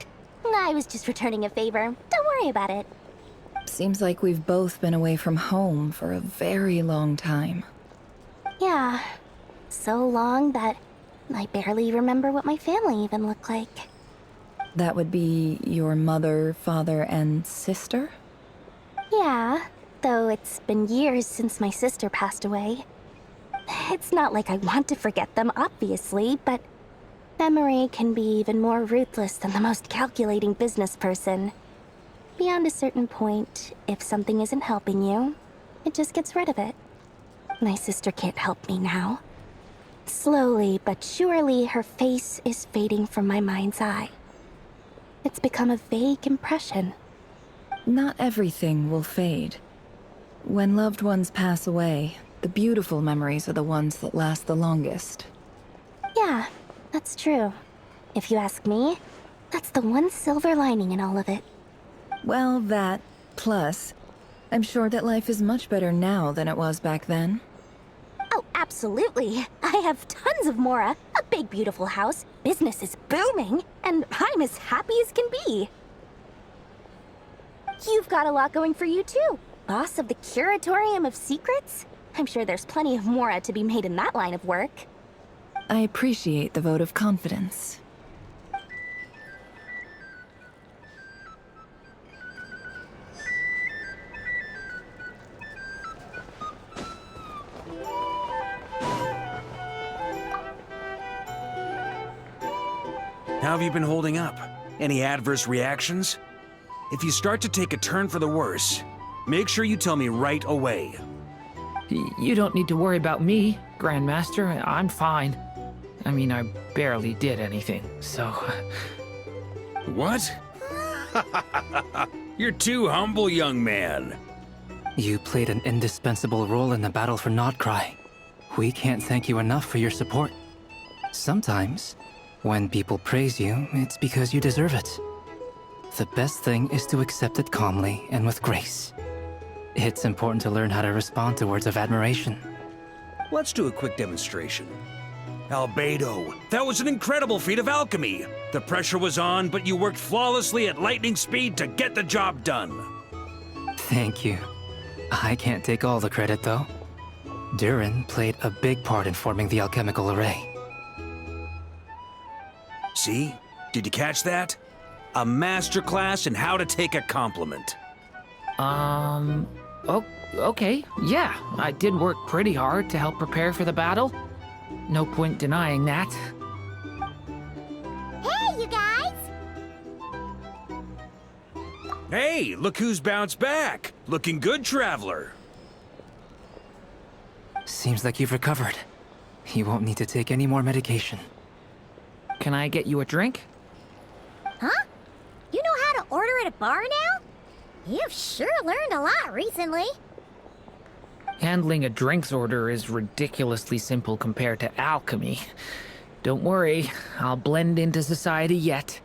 Speaker 12: I was just returning a favor. Don't worry about it.
Speaker 10: Seems like we've both been away from home for a very long time.
Speaker 12: Yeah. So long that I barely remember what my family even looked like.
Speaker 10: That would be your mother, father, and sister?
Speaker 12: Yeah, though it's been years since my sister passed away. It's not like I want to forget them, obviously, but memory can be even more ruthless than the most calculating business person. Beyond a certain point, if something isn't helping you, it just gets rid of it. My sister can't help me now. Slowly but surely, her face is fading from my mind's eye. It's become a vague impression.
Speaker 10: Not everything will fade. When loved ones pass away, the beautiful memories are the ones that last the longest.
Speaker 12: Yeah, that's true. If you ask me, that's the one silver lining in all of it.
Speaker 10: Well, that, plus, I'm sure that life is much better now than it was back then.
Speaker 12: Oh, absolutely. I have tons of Mora, a big beautiful house, business is booming, and I'm as happy as can be. You've got a lot going for you too. Boss of the Curatorium of Secrets? I'm sure there's plenty of Mora to be made in that line of work.
Speaker 10: I appreciate the vote of confidence.
Speaker 21: How have you been holding up? Any adverse reactions? If you start to take a turn for the worse, make sure you tell me right away.
Speaker 15: You don't need to worry about me, Grandmaster. I'm fine. I mean, I barely did anything, so...
Speaker 21: What? You're too humble, young man.
Speaker 20: You played an indispensable role in the battle for Nodcry. We can't thank you enough for your support. Sometimes, when people praise you, it's because you deserve it. The best thing is to accept it calmly and with grace. It's important to learn how to respond to words of admiration.
Speaker 21: Let's do a quick demonstration. Albedo, that was an incredible feat of alchemy. The pressure was on, but you worked flawlessly at lightning speed to get the job done.
Speaker 20: Thank you. I can't take all the credit, though. Durin played a big part in forming the alchemical array.
Speaker 21: See? Did you catch that? A masterclass in how to take a compliment.
Speaker 15: Okay, yeah. I did work pretty hard to help prepare for the battle. No point denying that.
Speaker 1: Hey, you guys!
Speaker 21: Hey, look who's bounced back. Looking good, Traveler.
Speaker 20: Seems like you've recovered. You won't need to take any more medication.
Speaker 15: Can I get you a drink?
Speaker 1: Huh? You know how to order at a bar now? You've sure learned a lot recently.
Speaker 15: Handling a drinks order is ridiculously simple compared to alchemy. Don't worry, I'll blend into society yet.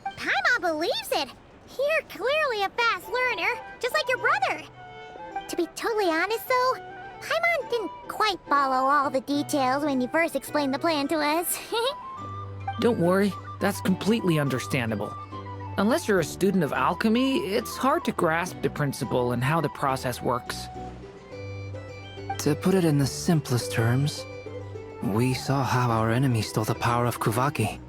Speaker 1: Paimon believes it. You're clearly a fast learner, just like your brother. To be totally honest, though, Paimon didn't quite follow all the details when you first explained the plan to us.
Speaker 15: Don't worry, that's completely understandable. Unless you're a student of alchemy, it's hard to grasp the principle and how the process works.
Speaker 20: To put it in the simplest terms, we saw how our enemy stole the power of Kuvaki.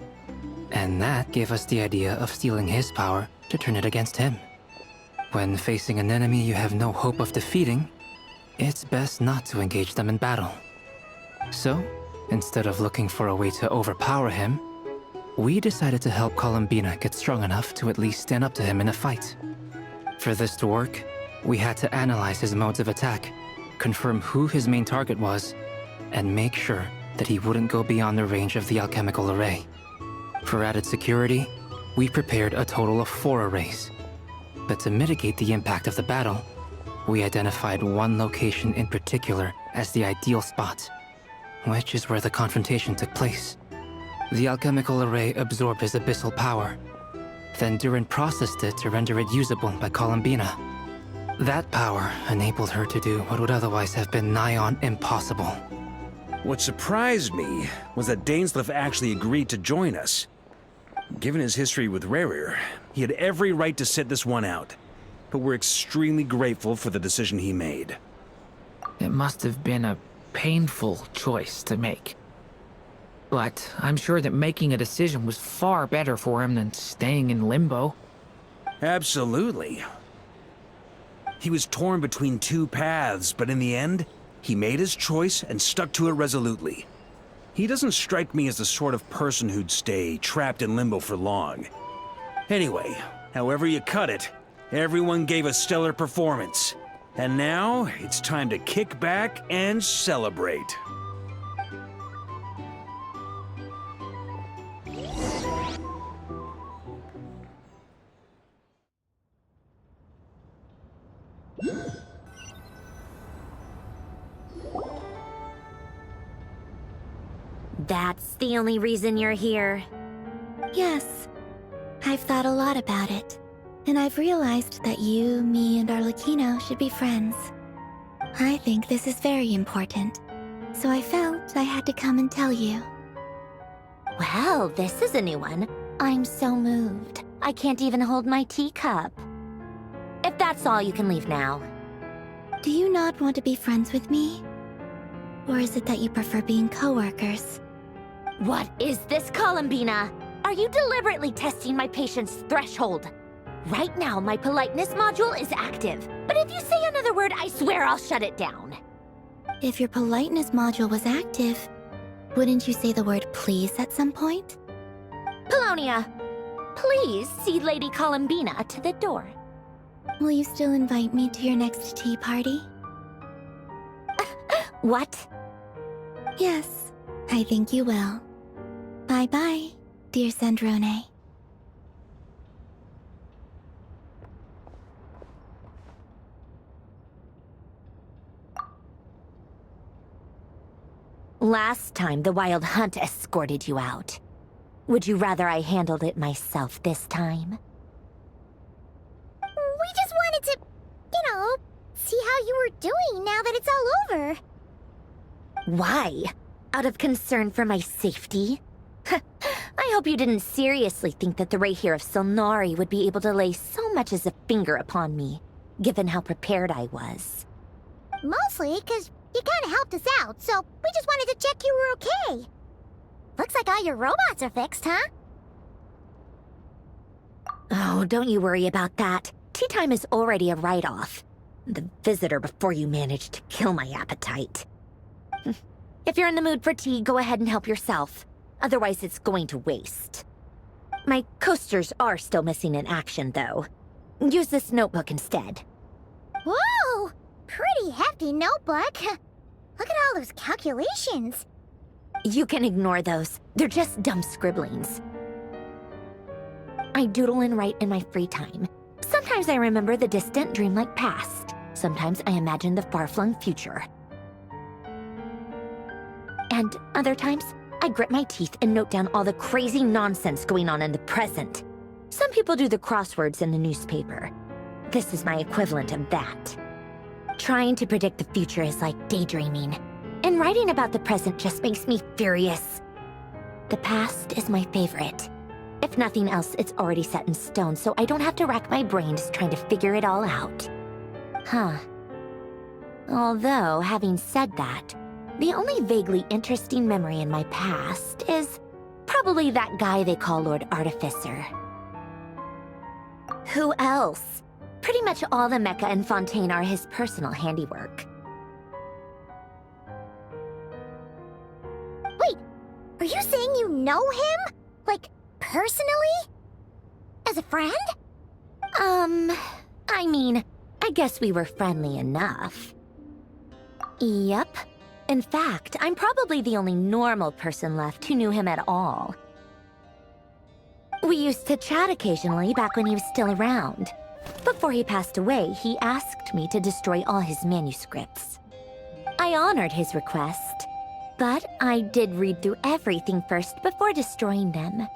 Speaker 20: And that gave us the idea of stealing his power to turn it against him. When facing an enemy you have no hope of defeating, it's best not to engage them in battle. So, instead of looking for a way to overpower him, We decided to help Columbina get strong enough to at least stand up to him in a fight. For this to work, we had to analyze his modes of attack, confirm who his main target was, and make sure that he wouldn't go beyond the range of the alchemical array. For added security, we prepared a total of 4 arrays. But to mitigate the impact of the battle, we identified one location in particular as the ideal spot, which is where the confrontation took place. The alchemical array absorbed his abyssal power. Then Durin processed it to render it usable by Columbina. That power enabled her to do what would otherwise have been nigh on impossible.
Speaker 21: What surprised me was that Dainsleif actually agreed to join us. Given his history with Rerir, he had every right to sit this one out. But we're extremely grateful for the decision he made.
Speaker 15: It must have been a painful choice to make. But I'm sure that making a decision was far better for him than staying in limbo.
Speaker 21: Absolutely. He was torn between 2 paths, but in the end, he made his choice and stuck to it resolutely. He doesn't strike me as the sort of person who'd stay trapped in limbo for long. Anyway, however you cut it, everyone gave a stellar performance. And now, it's time to kick back and celebrate.
Speaker 1: That's the only reason you're here.
Speaker 16: Yes. I've thought a lot about it. And I've realized that you, me, and Arlecchino should be friends. I think this is very important. So I felt I had to come and tell you.
Speaker 1: Well, this is a new one. I'm so moved. I can't even hold my teacup. If that's all, you can leave now.
Speaker 16: Do you not want to be friends with me? Or is it that you prefer being co-workers?
Speaker 1: What is this, Columbina? Are you deliberately testing my patience threshold? Right now, my politeness module is active. But if you say another word, I swear I'll shut it down.
Speaker 16: If your politeness module was active, wouldn't you say the word please at some point?
Speaker 1: Polonia, please see Lady Columbina to the door.
Speaker 16: Will you still invite me to your next tea party?
Speaker 1: What?
Speaker 16: Yes, I think you will. Bye-bye, dear Sandrone.
Speaker 1: Last time, the Wild Hunt escorted you out. Would you rather I handled it myself this time?
Speaker 19: We just wanted to, see how you were doing now that it's all over.
Speaker 1: Why? Out of concern for my safety? I hope you didn't seriously think that the Rahier of Solnari would be able to lay so much as a finger upon me, given how prepared I was.
Speaker 19: Mostly because you kind of helped us out, so we just wanted to check you were okay. Looks like all your robots are fixed, huh?
Speaker 1: Oh, don't you worry about that. Tea time is already a write-off. The visitor before you managed to kill my appetite. If you're in the mood for tea, go ahead and help yourself. Otherwise, it's going to waste. My coasters are still missing in action, though. Use this notebook instead.
Speaker 19: Whoa! Pretty hefty notebook. Look at all those calculations.
Speaker 1: You can ignore those. They're just dumb scribblings. I doodle and write in my free time. Sometimes I remember the distant, dreamlike past. Sometimes I imagine the far-flung future. And other times, I grit my teeth and note down all the crazy nonsense going on in the present. Some people do the crosswords in the newspaper. This is my equivalent of that. Trying to predict the future is like daydreaming, and writing about the present just makes me furious. The past is my favorite. If nothing else, it's already set in stone, so I don't have to rack my brains trying to figure it all out. Huh. Although, having said that, the only vaguely interesting memory in my past is probably that guy they call Lord Artificer. Who else? Pretty much all the mecha and Fontaine are his personal handiwork.
Speaker 19: Wait, are you saying you know him? Like,
Speaker 1: personally? As a friend? I mean, I guess we were friendly enough. Yep. In fact, I'm probably the only normal person left who knew him at all. We used to chat occasionally back when he was still around. Before he passed away, he asked me to destroy all his manuscripts. I honored his request, but I did read through everything first before destroying them.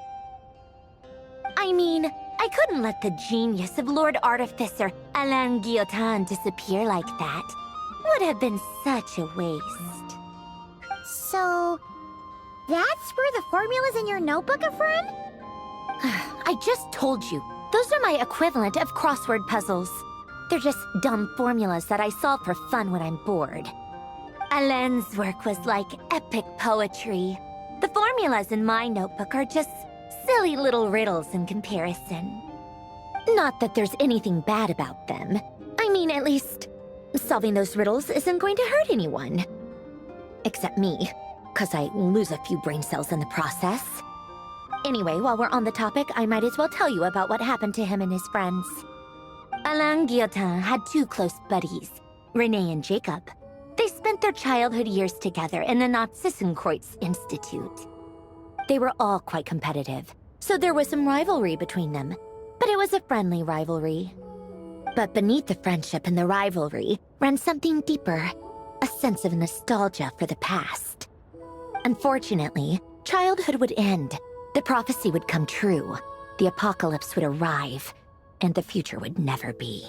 Speaker 1: I mean, I couldn't let the genius of Lord Artificer Alain Guillotin disappear like that. Would have been such a waste.
Speaker 11: So, that's where the formula's in your notebook are from?
Speaker 1: I just told you. Those are my equivalent of crossword puzzles. They're just dumb formulas that I solve for fun when I'm bored. Alain's work was like epic poetry. The formulas in my notebook are just silly little riddles in comparison. Not that there's anything bad about them. I mean, at least, solving those riddles isn't going to hurt anyone. Except me, 'cause I lose a few brain cells in the process. Anyway, while we're on the topic, I might as well tell you about what happened to him and his friends. Alain Guillotin had two close buddies, René and Jacob. They spent their childhood years together in the Narzissenkreuz Institute. They were all quite competitive, so there was some rivalry between them, but it was a friendly rivalry. But beneath the friendship and the rivalry ran something deeper, a sense of nostalgia for the past. Unfortunately, childhood would end. The prophecy would come true, the apocalypse would arrive, and the future would never be.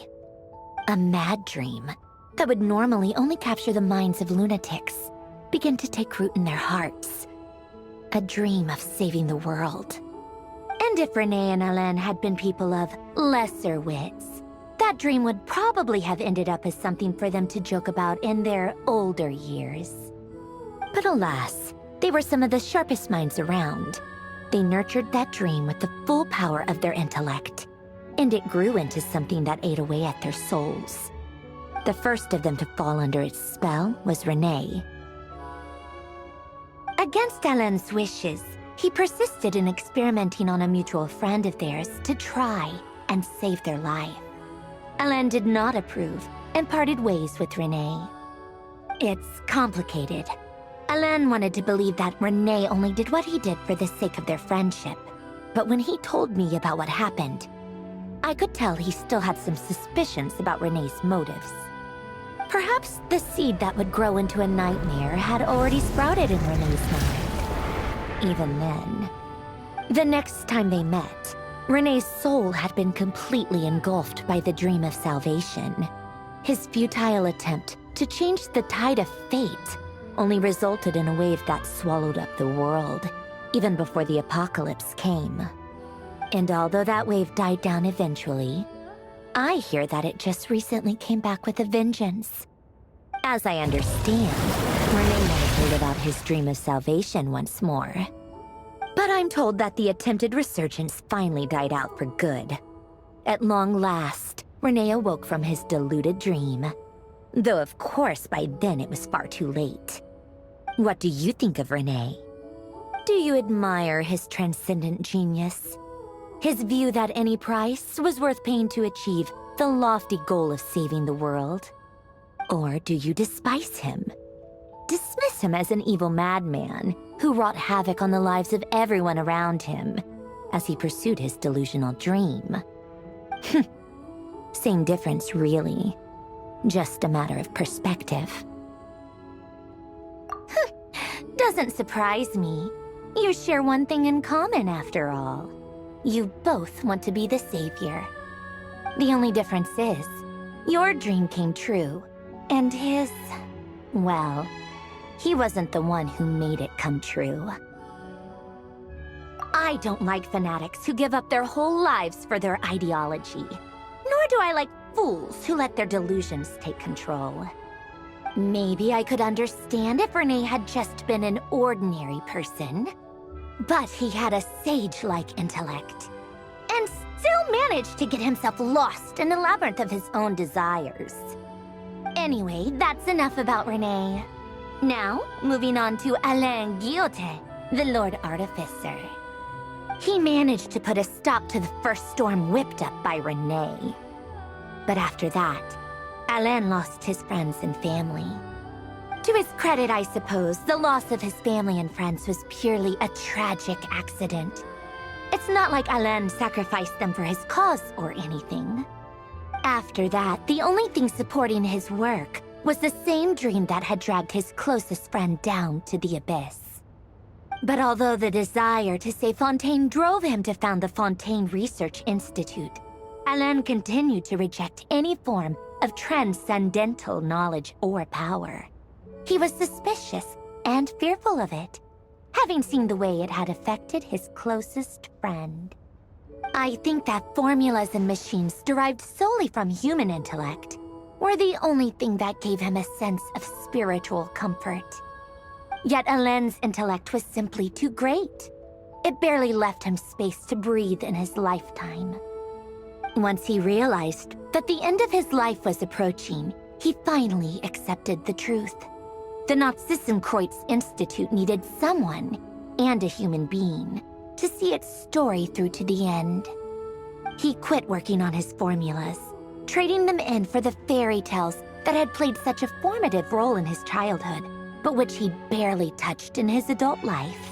Speaker 1: A mad dream that would normally only capture the minds of lunatics began to take root in their hearts. A dream of saving the world. And if René and Alain had been people of lesser wits, that dream would probably have ended up as something for them to joke about in their older years. But alas, they were some of the sharpest minds around. They nurtured that dream with the full power of their intellect, and it grew into something that ate away at their souls. The first of them to fall under its spell was René. Against Alain's wishes, he persisted in experimenting on a mutual friend of theirs to try and save their life. Alain did not approve and parted ways with René. It's complicated. Alain wanted to believe that René only did what he did for the sake of their friendship. But when he told me about what happened, I could tell he still had some suspicions about René's motives. Perhaps the seed that would grow into a nightmare had already sprouted in René's mind. Even then. The next time they met, René's soul had been completely engulfed by the dream of salvation. His futile attempt to change the tide of fate only resulted in a wave that swallowed up the world, even before the apocalypse came. And although that wave died down eventually, I hear that it just recently came back with a vengeance. As I understand, René wanted to live out his dream of salvation once more. But I'm told that the attempted resurgence finally died out for good. At long last, René awoke from his deluded dream. Though of course by then it was far too late. What do you think of René? Do you admire his transcendent genius? His view that any price was worth paying to achieve the lofty goal of saving the world? Or do you despise him? Dismiss him as an evil madman who wrought havoc on the lives of everyone around him as he pursued his delusional dream? Same difference, really. Just a matter of perspective. Doesn't surprise me. You share one thing in common, after all. You both want to be the savior. The only difference is, your dream came true, and his, well, he wasn't the one who made it come true. I don't like fanatics who give up their whole lives for their ideology. Nor do I like fools who let their delusions take control. Maybe I could understand if René had just been an ordinary person. But he had a sage-like intellect, and still managed to get himself lost in the labyrinth of his own desires. Anyway, that's enough about René. Now, moving on to Alain Guillotin, the Lord Artificer. He managed to put a stop to the first storm whipped up by Renee. But after that, Alain lost his friends and family. To his credit, I suppose, the loss of his family and friends was purely a tragic accident. It's not like Alain sacrificed them for his cause or anything. After that, the only thing supporting his work was the same dream that had dragged his closest friend down to the abyss. But although the desire to save Fontaine drove him to found the Fontaine Research Institute, Alain continued to reject any form of transcendental knowledge or power. He was suspicious and fearful of it, having seen the way it had affected his closest friend. I think that formulas and machines derived solely from human intellect were the only thing that gave him a sense of spiritual comfort. Yet Alain's intellect was simply too great. It barely left him space to breathe in his lifetime. Once he realized that the end of his life was approaching, he finally accepted the truth. The Nazissenkreuz Institute needed someone, and a human being, to see its story through to the end. He quit working on his formulas, trading them in for the fairy tales that had played such a formative role in his childhood, but which he barely touched in his adult life.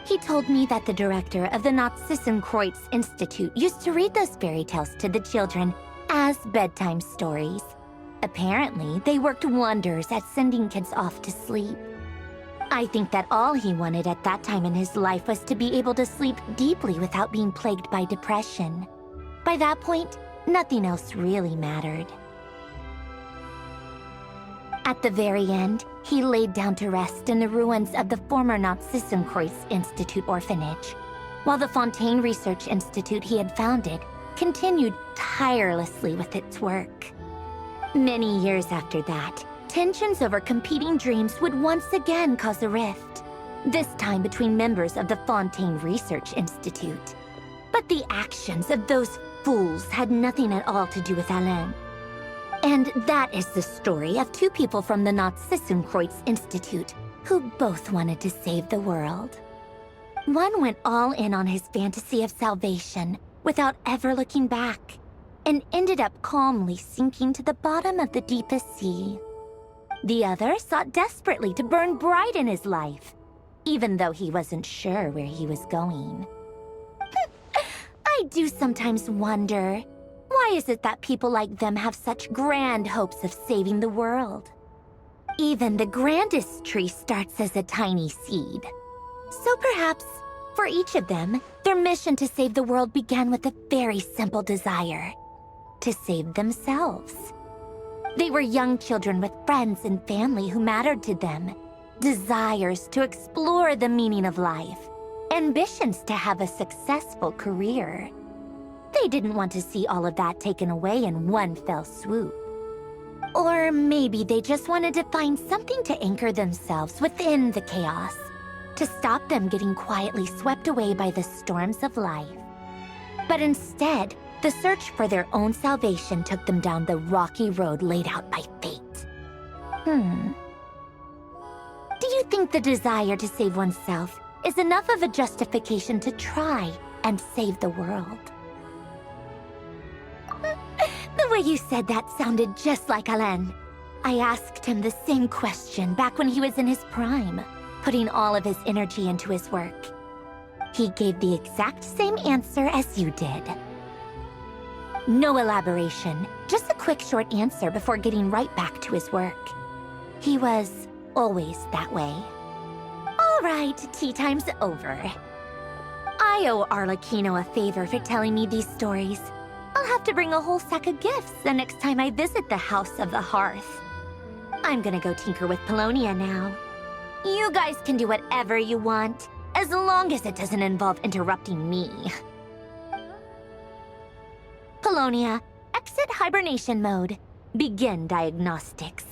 Speaker 1: He told me that the director of the Nazissenkreuz Institute used to read those fairy tales to the children as bedtime stories. Apparently, they worked wonders at sending kids off to sleep. I think that all he wanted at that time in his life was to be able to sleep deeply without being plagued by depression. By that point, nothing else really mattered. At the very end, he laid down to rest in the ruins of the former Nazissenkreuz Institute orphanage, while the Fontaine Research Institute he had founded continued tirelessly with its work. Many years after that, tensions over competing dreams would once again cause a rift, this time between members of the Fontaine Research Institute. But the actions of those fools had nothing at all to do with Alain. And that is the story of two people from the Nazissenkreuz Institute who both wanted to save the world. One went all in on his fantasy of salvation without ever looking back, and ended up calmly sinking to the bottom of the deepest sea. The other sought desperately to burn bright in his life, even though he wasn't sure where he was going. I do sometimes wonder, why is it that people like them have such grand hopes of saving the world? Even the grandest tree starts as a tiny seed. So perhaps, for each of them, their mission to save the world began with a very simple desire: to save themselves. They were young children with friends and family who mattered to them, desires to explore the meaning of life, ambitions to have a successful career. They didn't want to see all of that taken away in one fell swoop. Or maybe they just wanted to find something to anchor themselves within the chaos, to stop them getting quietly swept away by the storms of life. But instead, the search for their own salvation took them down the rocky road laid out by fate. Do you think the desire to save oneself is enough of a justification to try and save the world? The way you said that sounded just like Alain. I asked him the same question back when he was in his prime, putting all of his energy into his work. He gave the exact same answer as you did. No elaboration, just a quick short answer before getting right back to his work. He was always that way. All right, tea time's over. I owe Arlecchino a favor for telling me these stories. I'll have to bring a whole sack of gifts the next time I visit the House of the Hearth. I'm gonna go tinker with Polonia now. You guys can do whatever you want, as long as it doesn't involve interrupting me. Polonia, exit hibernation mode. Begin diagnostics.